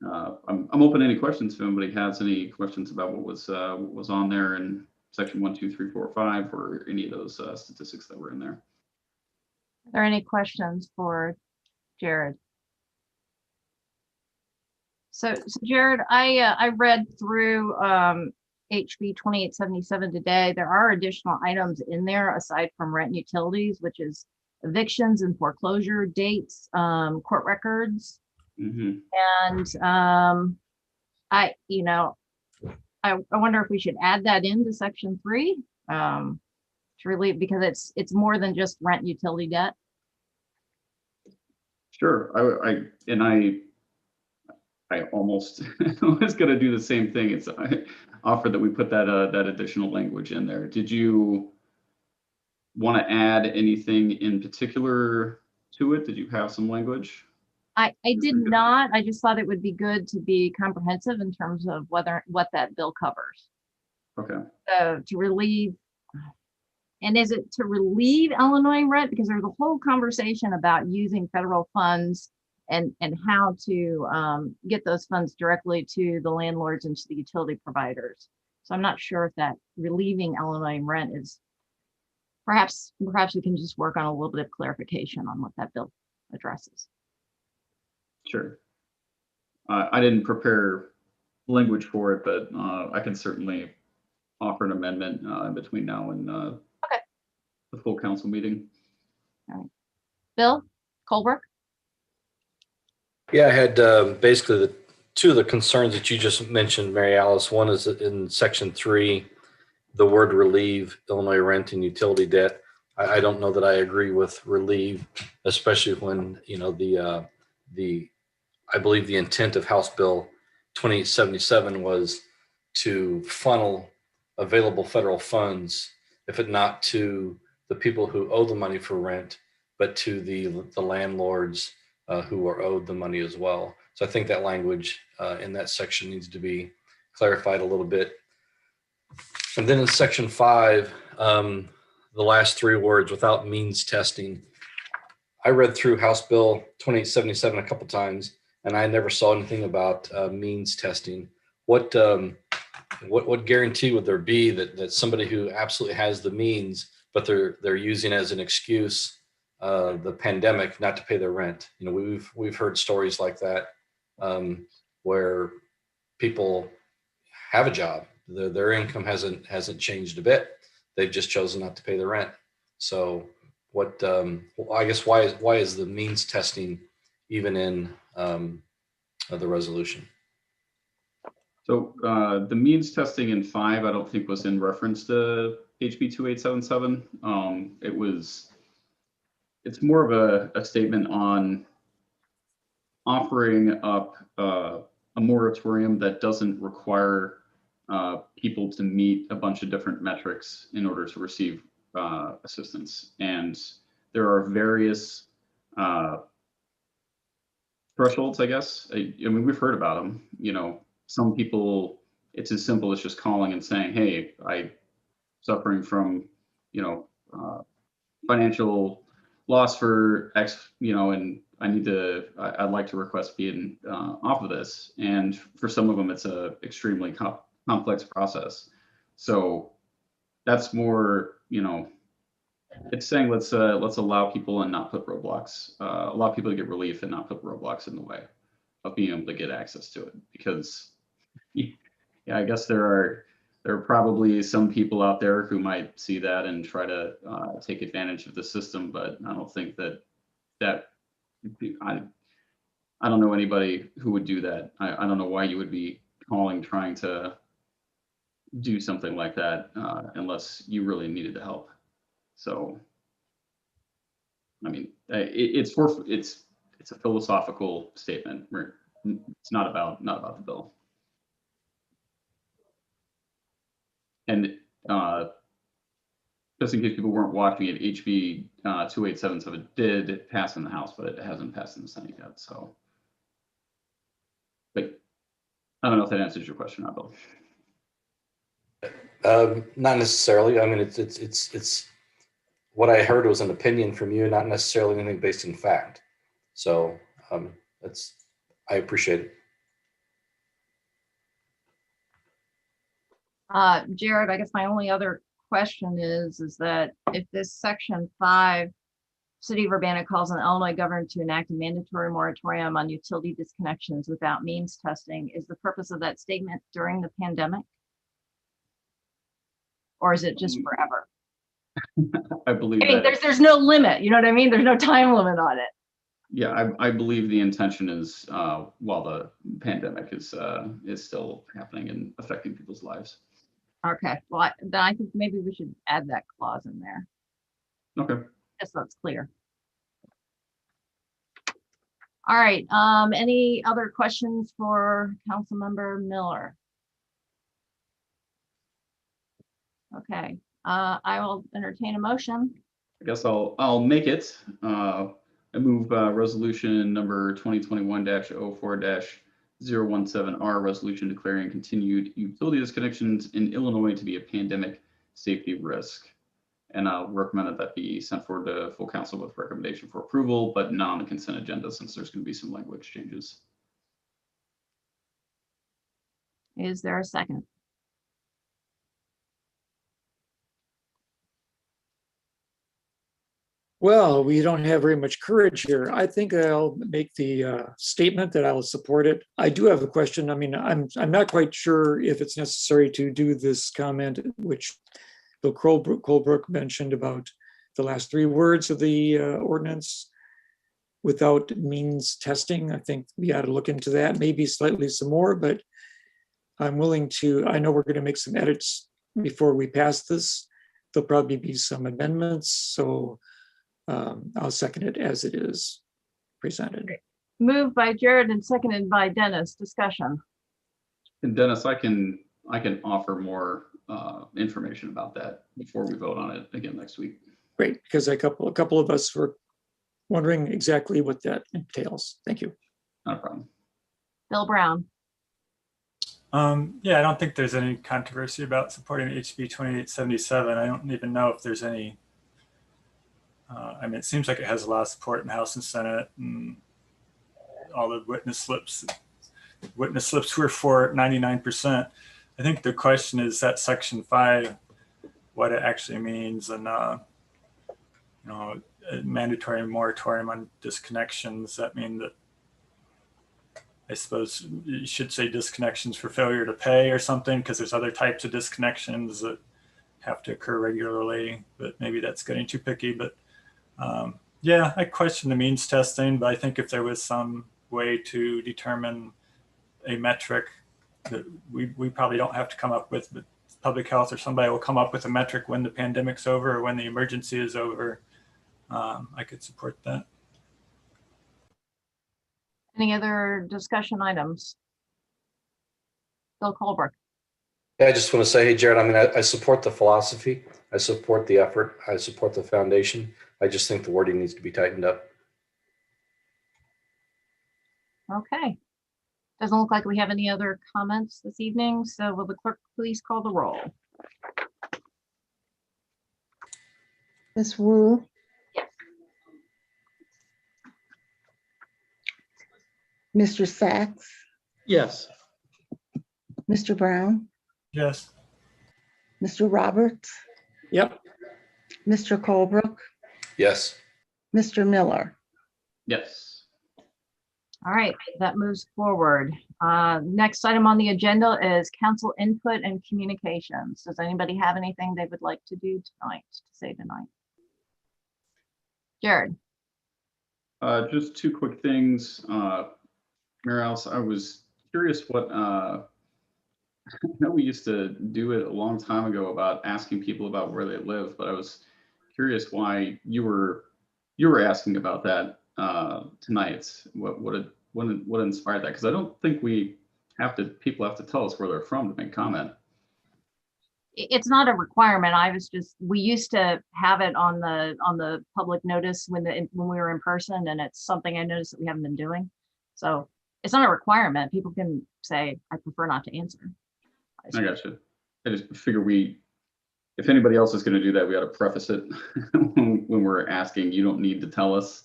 I'm open to any questions if anybody has any questions about what was on there in Section 1, 2, 3, 4, 5, or any of those statistics that were in there. Are there any questions for Jared? So Jared, I read through HB 2877 today. There are additional items in there aside from rent and utilities, which is evictions and foreclosure dates, court records. Mm-hmm. And I wonder if we should add that into Section 3 to relieve, because it's more than just rent and utility debt. Sure. I almost was going to do the same thing. I offered that we put that additional language in there. Did you want to add anything in particular to it? Did you have some language? I did not. I just thought it would be good to be comprehensive in terms of what that bill covers. Okay. So to relieve, and is it to relieve Illinois rent? Because there's a whole conversation about using federal funds and how to get those funds directly to the landlords and to the utility providers. So I'm not sure if that relieving Illinois rent is, perhaps we can just work on a little bit of clarification on what that bill addresses. Sure. I didn't prepare language for it, but I can certainly offer an amendment in between now and okay. the full council meeting. All right. Bill Colbrook? Yeah, I had basically two of the concerns that you just mentioned, Mary Alice. One is in Section 3, the word relieve Illinois rent and utility debt. I don't know that I agree with relieve, especially when, you know, I believe the intent of House Bill 2877 was to funnel available federal funds, if it not to the people who owe the money for rent, but to the landlords who are owed the money as well. So I think that language in that section needs to be clarified a little bit. And then in Section 5, the last three words, without means testing. I read through House Bill 2877 a couple times, and I never saw anything about means testing. What guarantee would there be that somebody who absolutely has the means, but they're using as an excuse the pandemic not to pay their rent? You know, we've heard stories like that where people have a job, their income hasn't changed a bit. They've just chosen not to pay the rent. So what? I guess why is the means testing even in the resolution? So the means testing in 5, I don't think was in reference to HB 2877. It's more of a statement on offering up a moratorium that doesn't require people to meet a bunch of different metrics in order to receive assistance. And there are various thresholds, I guess. I mean, we've heard about them. You know, some people, it's as simple as just calling and saying, hey, I'm suffering from, you know, financial loss for X, you know, and I'd like to request being off of this. And for some of them, it's a extremely complex process. So that's more, you know, it's saying let's allow people and not put roadblocks, allow people to get relief and not put roadblocks in the way of being able to get access to it. Because yeah, I guess there are probably some people out there who might see that and try to take advantage of the system, but I don't think that I don't know anybody who would do that. I don't know why you would be trying to do something like that unless you really needed the help. So, I mean, it's a philosophical statement. It's not about the bill. And just in case people weren't watching it, HB 2877 did pass in the House, but it hasn't passed in the Senate yet. So, but I don't know if that answers your question, Bill. Not necessarily. I mean, it's what I heard was an opinion from you, not necessarily anything based in fact. So I appreciate it. Jared, I guess my only other question is that if this section 5, City of Urbana calls on Illinois government to enact a mandatory moratorium on utility disconnections without means testing, is the purpose of that statement during the pandemic? Or is it just forever? I believe. I mean, there's no limit. You know what I mean? There's no time limit on it. Yeah, I believe the intention is while the pandemic is still happening and affecting people's lives. Okay, well, then I think maybe we should add that clause in there. Okay. Just so it's clear. All right, any other questions for Councilmember Miller? Okay, I will entertain a motion. I guess I'll make it. I move resolution number 2021-04-017R, resolution declaring continued utility disconnections in Illinois to be a pandemic safety risk. And I'll recommend that be sent forward to full council with recommendation for approval, but not on the consent agenda since there's going to be some language changes. Is there a second? Well, we don't have very much courage here. I think I'll make the statement that I will support it. I do have a question. I mean, I'm not quite sure if it's necessary to do this comment, which Bill Colebrook mentioned about the last 3 words of the ordinance without means testing. I think we ought to look into that, maybe slightly some more, but I'm willing to, I know we're going to make some edits before we pass this. There'll probably be some amendments. So I'll second it as it is presented. Moved by Jared and seconded by Dennis. Discussion. And Dennis, I can offer more information about that before we vote on it again next week. Great, because a couple of us were wondering exactly what that entails. Thank you. Not a problem. Bill Brown. Yeah, I don't think there's any controversy about supporting HB 2877. I don't even know if there's any. I mean, it seems like it has a lot of support in the House and Senate, and all the witness slips were for 99%. I think the question is that section 5, what it actually means, and a mandatory moratorium on disconnections. That mean that I suppose you should say disconnections for failure to pay or something, because there's other types of disconnections that have to occur regularly, but maybe that's getting too picky. But yeah, I question the means testing, but I think if there was some way to determine a metric that we probably don't have to come up with, but public health or somebody will come up with a metric when the pandemic's over or when the emergency is over, I could support that. Any other discussion items? Bill Colebrook. Yeah, I just want to say, hey, Jared, I mean, I support the philosophy. I support the effort. I support the foundation. I just think the wording needs to be tightened up. Okay. Doesn't look like we have any other comments this evening. So will the clerk please call the roll? Ms. Wu? Yes. Mr. Sachs? Yes. Mr. Brown? Yes. Mr. Roberts? Yep. Mr. Colebrook? Yes. Mr. Miller? Yes. All right, that moves forward. Next item on the agenda is council input and communications. Does anybody have anything they would like to do tonight, to say tonight? Jared. Just 2 quick things. Mayor Alice, I was curious what, I know we used to do it a long time ago about asking people about where they live, but I was curious why you were asking about that tonight. What inspired that? Because I don't think people have to tell us where they're from to make comment. It's not a requirement. We used to have it on the public notice when we were in person, and it's something I noticed that we haven't been doing. So it's not a requirement. People can say, I prefer not to answer. I gotcha. I just figure if anybody else is going to do that, we got to preface it when we're asking. You don't need to tell us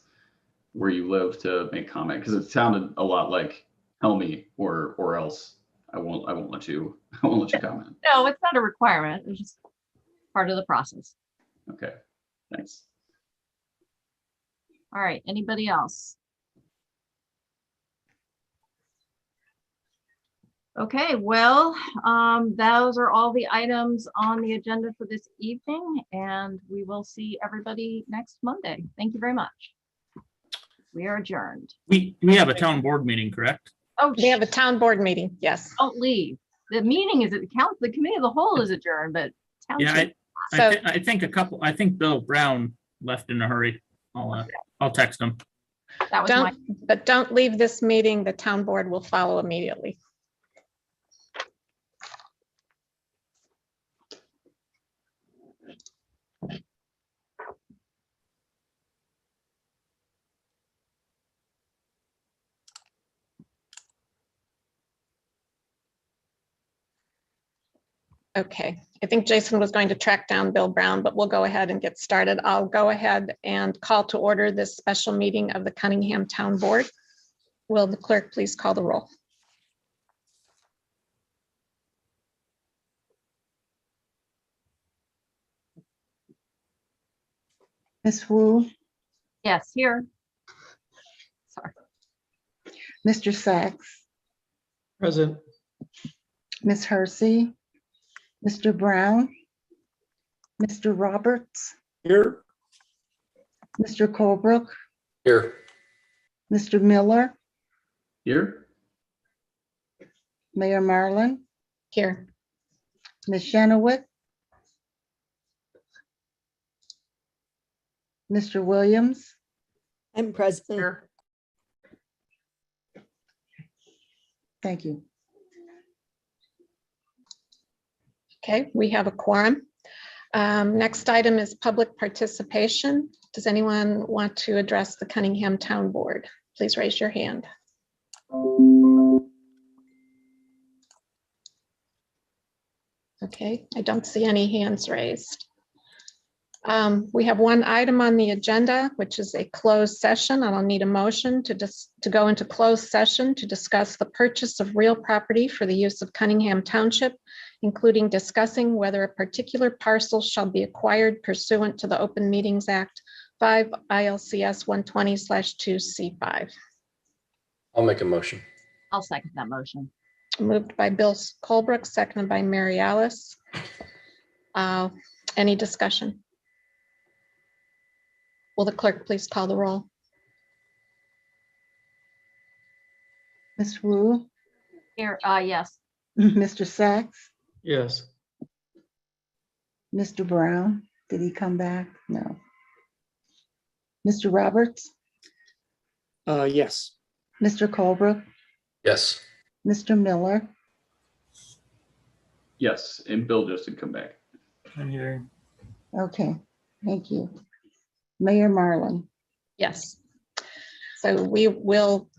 where you live to make comment, because it sounded a lot like tell me or else I won't let you comment. No, it's not a requirement. It's just part of the process. Okay, thanks. All right, anybody else? Okay, well, those are all the items on the agenda for this evening, and we will see everybody next Monday. Thank you very much. We are adjourned. We have a town board meeting, correct? Oh, We have a town board meeting, yes. don't leave. The meeting is the committee of the whole is adjourned, but Yeah, I think Bill Brown left in a hurry. I'll text him. That was But don't leave this meeting. The town board will follow immediately. Okay, I think Jason was going to track down Bill Brown, but we'll go ahead and get started. I'll go ahead and call to order this special meeting of the Cunningham Town Board. Will the clerk please call the roll? Ms. Wu, Yes, here. Sorry. Mr. Sachs, Present. Ms. Hersey, Mr. Brown, Mr. Roberts, Here. Mr. Colebrook, Here. Mr. Miller, Here. Mayor Marlin, Here. Ms. Shanawit, Mr. Williams, I'm present. Here. thank you. Okay, we have a quorum. Next item is public participation. Does anyone want to address the Cunningham Town Board? Please raise your hand. Okay, I don't see any hands raised. We have one item on the agenda, which is a closed session. I'll need a motion to go into closed session to discuss the purchase of real property for the use of Cunningham Township, including discussing whether a particular parcel shall be acquired pursuant to the Open Meetings Act 5 ILCS 120/2C5. I'll make a motion. I'll second that motion. Moved by Bill Colebrook, seconded by Mary Alice. Any discussion? Will the clerk please call the roll? Ms. Wu, Here, yes. Mr. Sachs, Yes. Mr. Brown, did he come back? No. Mr. Roberts, Yes. Mr. Colebrook, Yes. Mr. Miller, Yes, and Bill just did come back. I'm here. okay, thank you. Mayor Marlin, Yes. So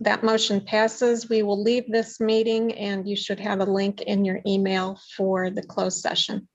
that motion passes. We will leave this meeting and you should have a link in your email for the closed session.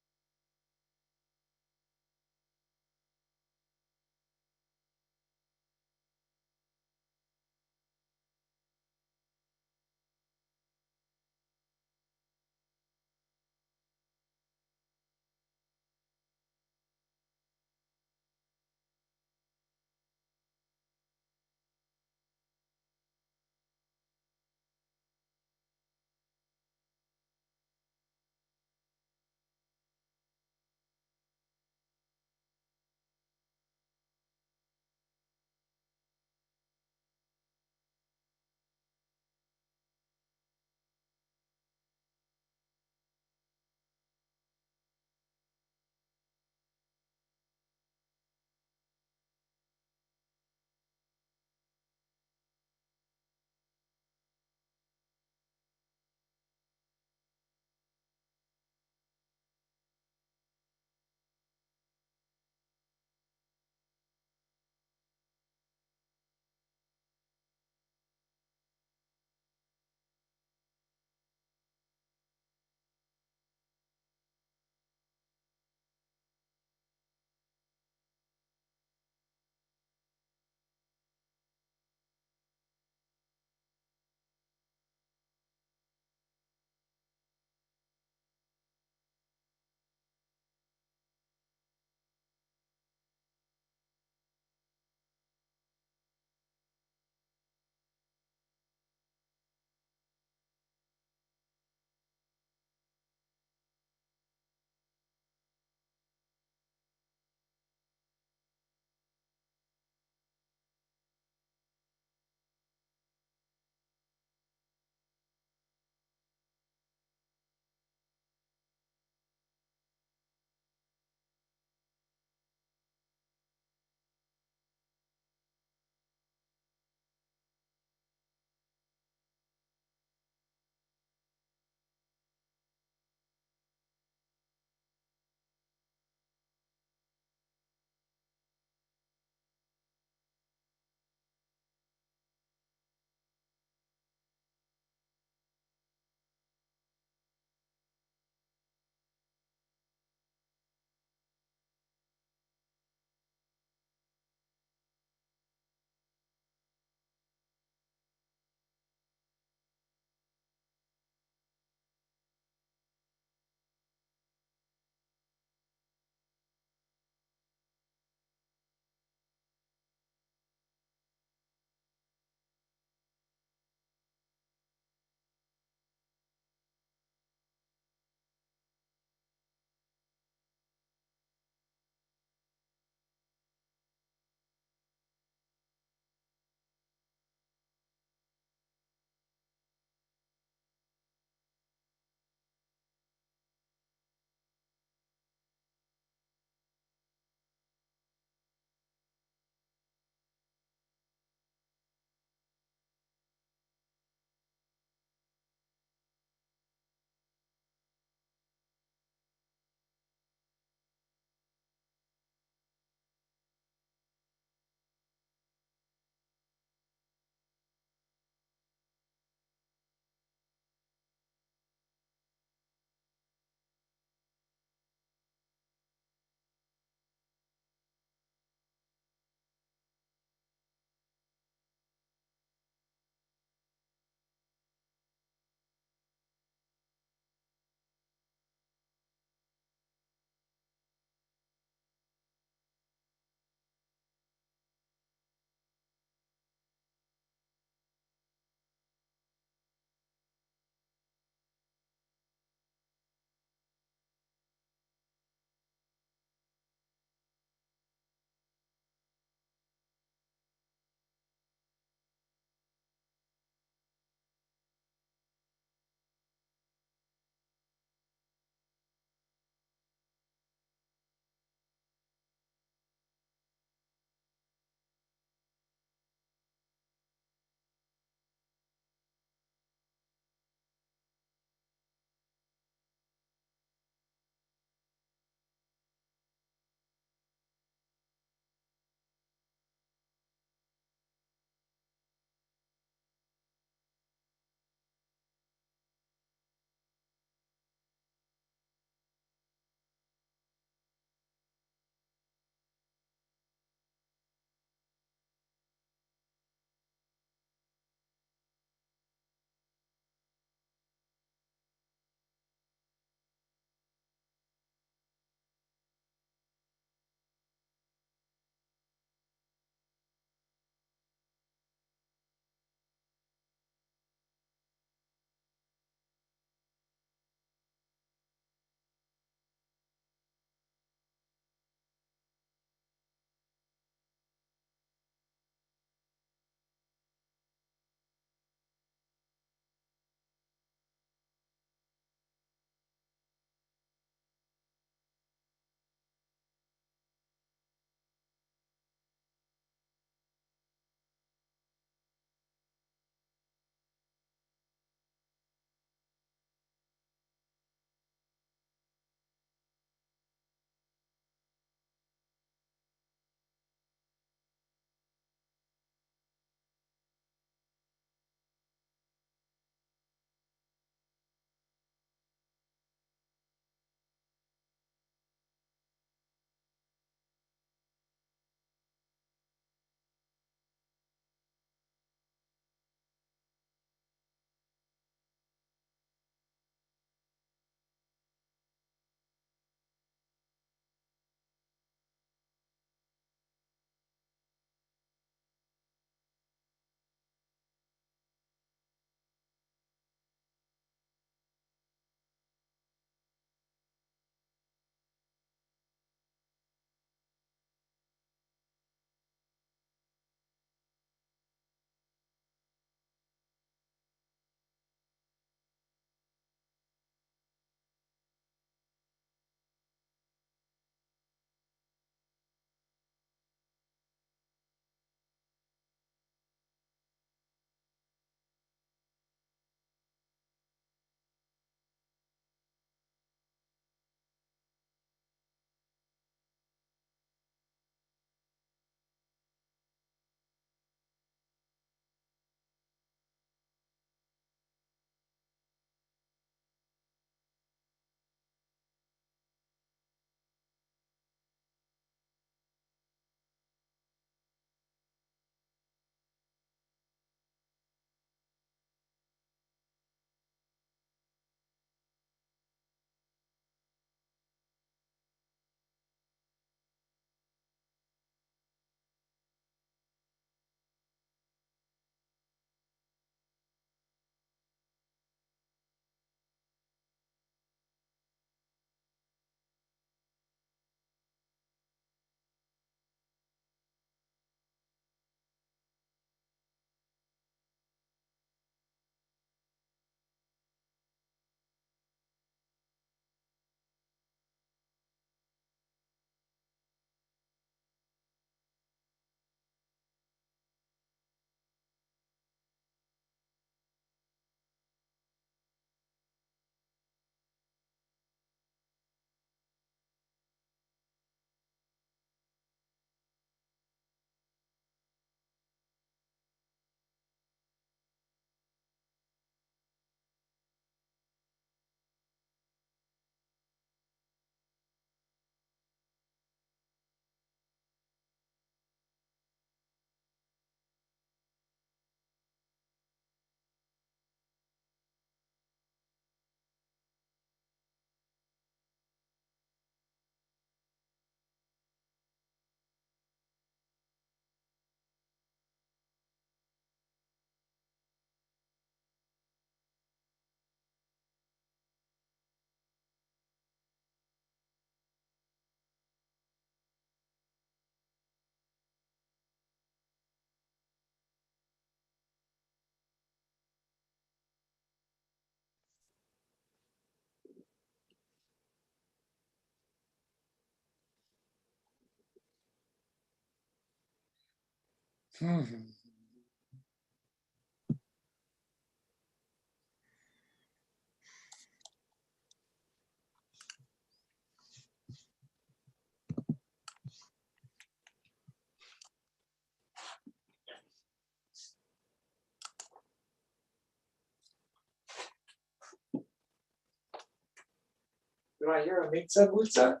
Do I hear a pizza pizza?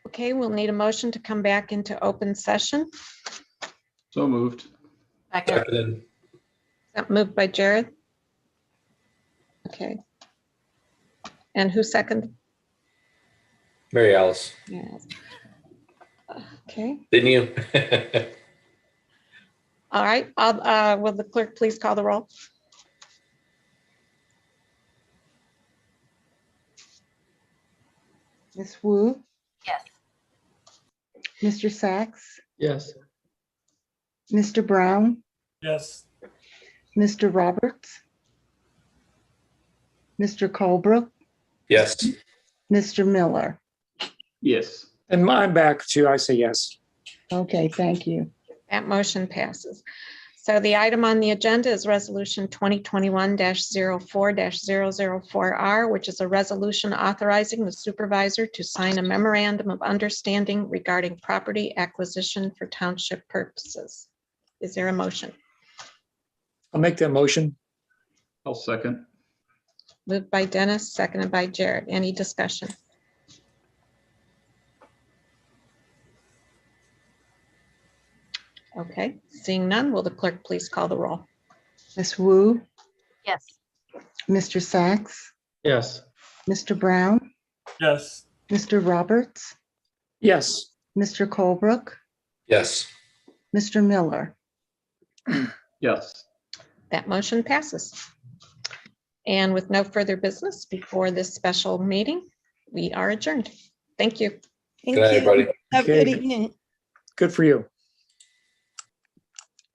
Okay, we'll need a motion to come back into open session. So moved. Seconded. That moved by Jared. Okay. And who seconded? Mary Alice, Yes. Okay, didn't you? all right. Will the clerk please call the roll? Ms. Wu, Yes. Mr. Sachs, Yes. Mr. Brown, Yes. Mr. Roberts, Mr. Colebrook, Yes. Mr. Miller. Yes. And I'm back too. I say yes. Okay, thank you. That motion passes. So the item on the agenda is Resolution 2021-04-004R, which is a resolution authorizing the supervisor to sign a memorandum of understanding regarding property acquisition for township purposes. Is there a motion? I'll make that motion. I'll second. Moved by Dennis, seconded by Jared. Any discussion? Okay, seeing none, will the clerk please call the roll? Ms. Wu, Yes. Mr. Sachs, Yes. Mr. Brown, Yes. Mr. Roberts, Yes. Mr. Colebrook, Yes. Mr. Miller. Yes. That motion passes. And with no further business before this special meeting, we are adjourned. Thank you. Good night, everybody. Have a good evening. Good for you.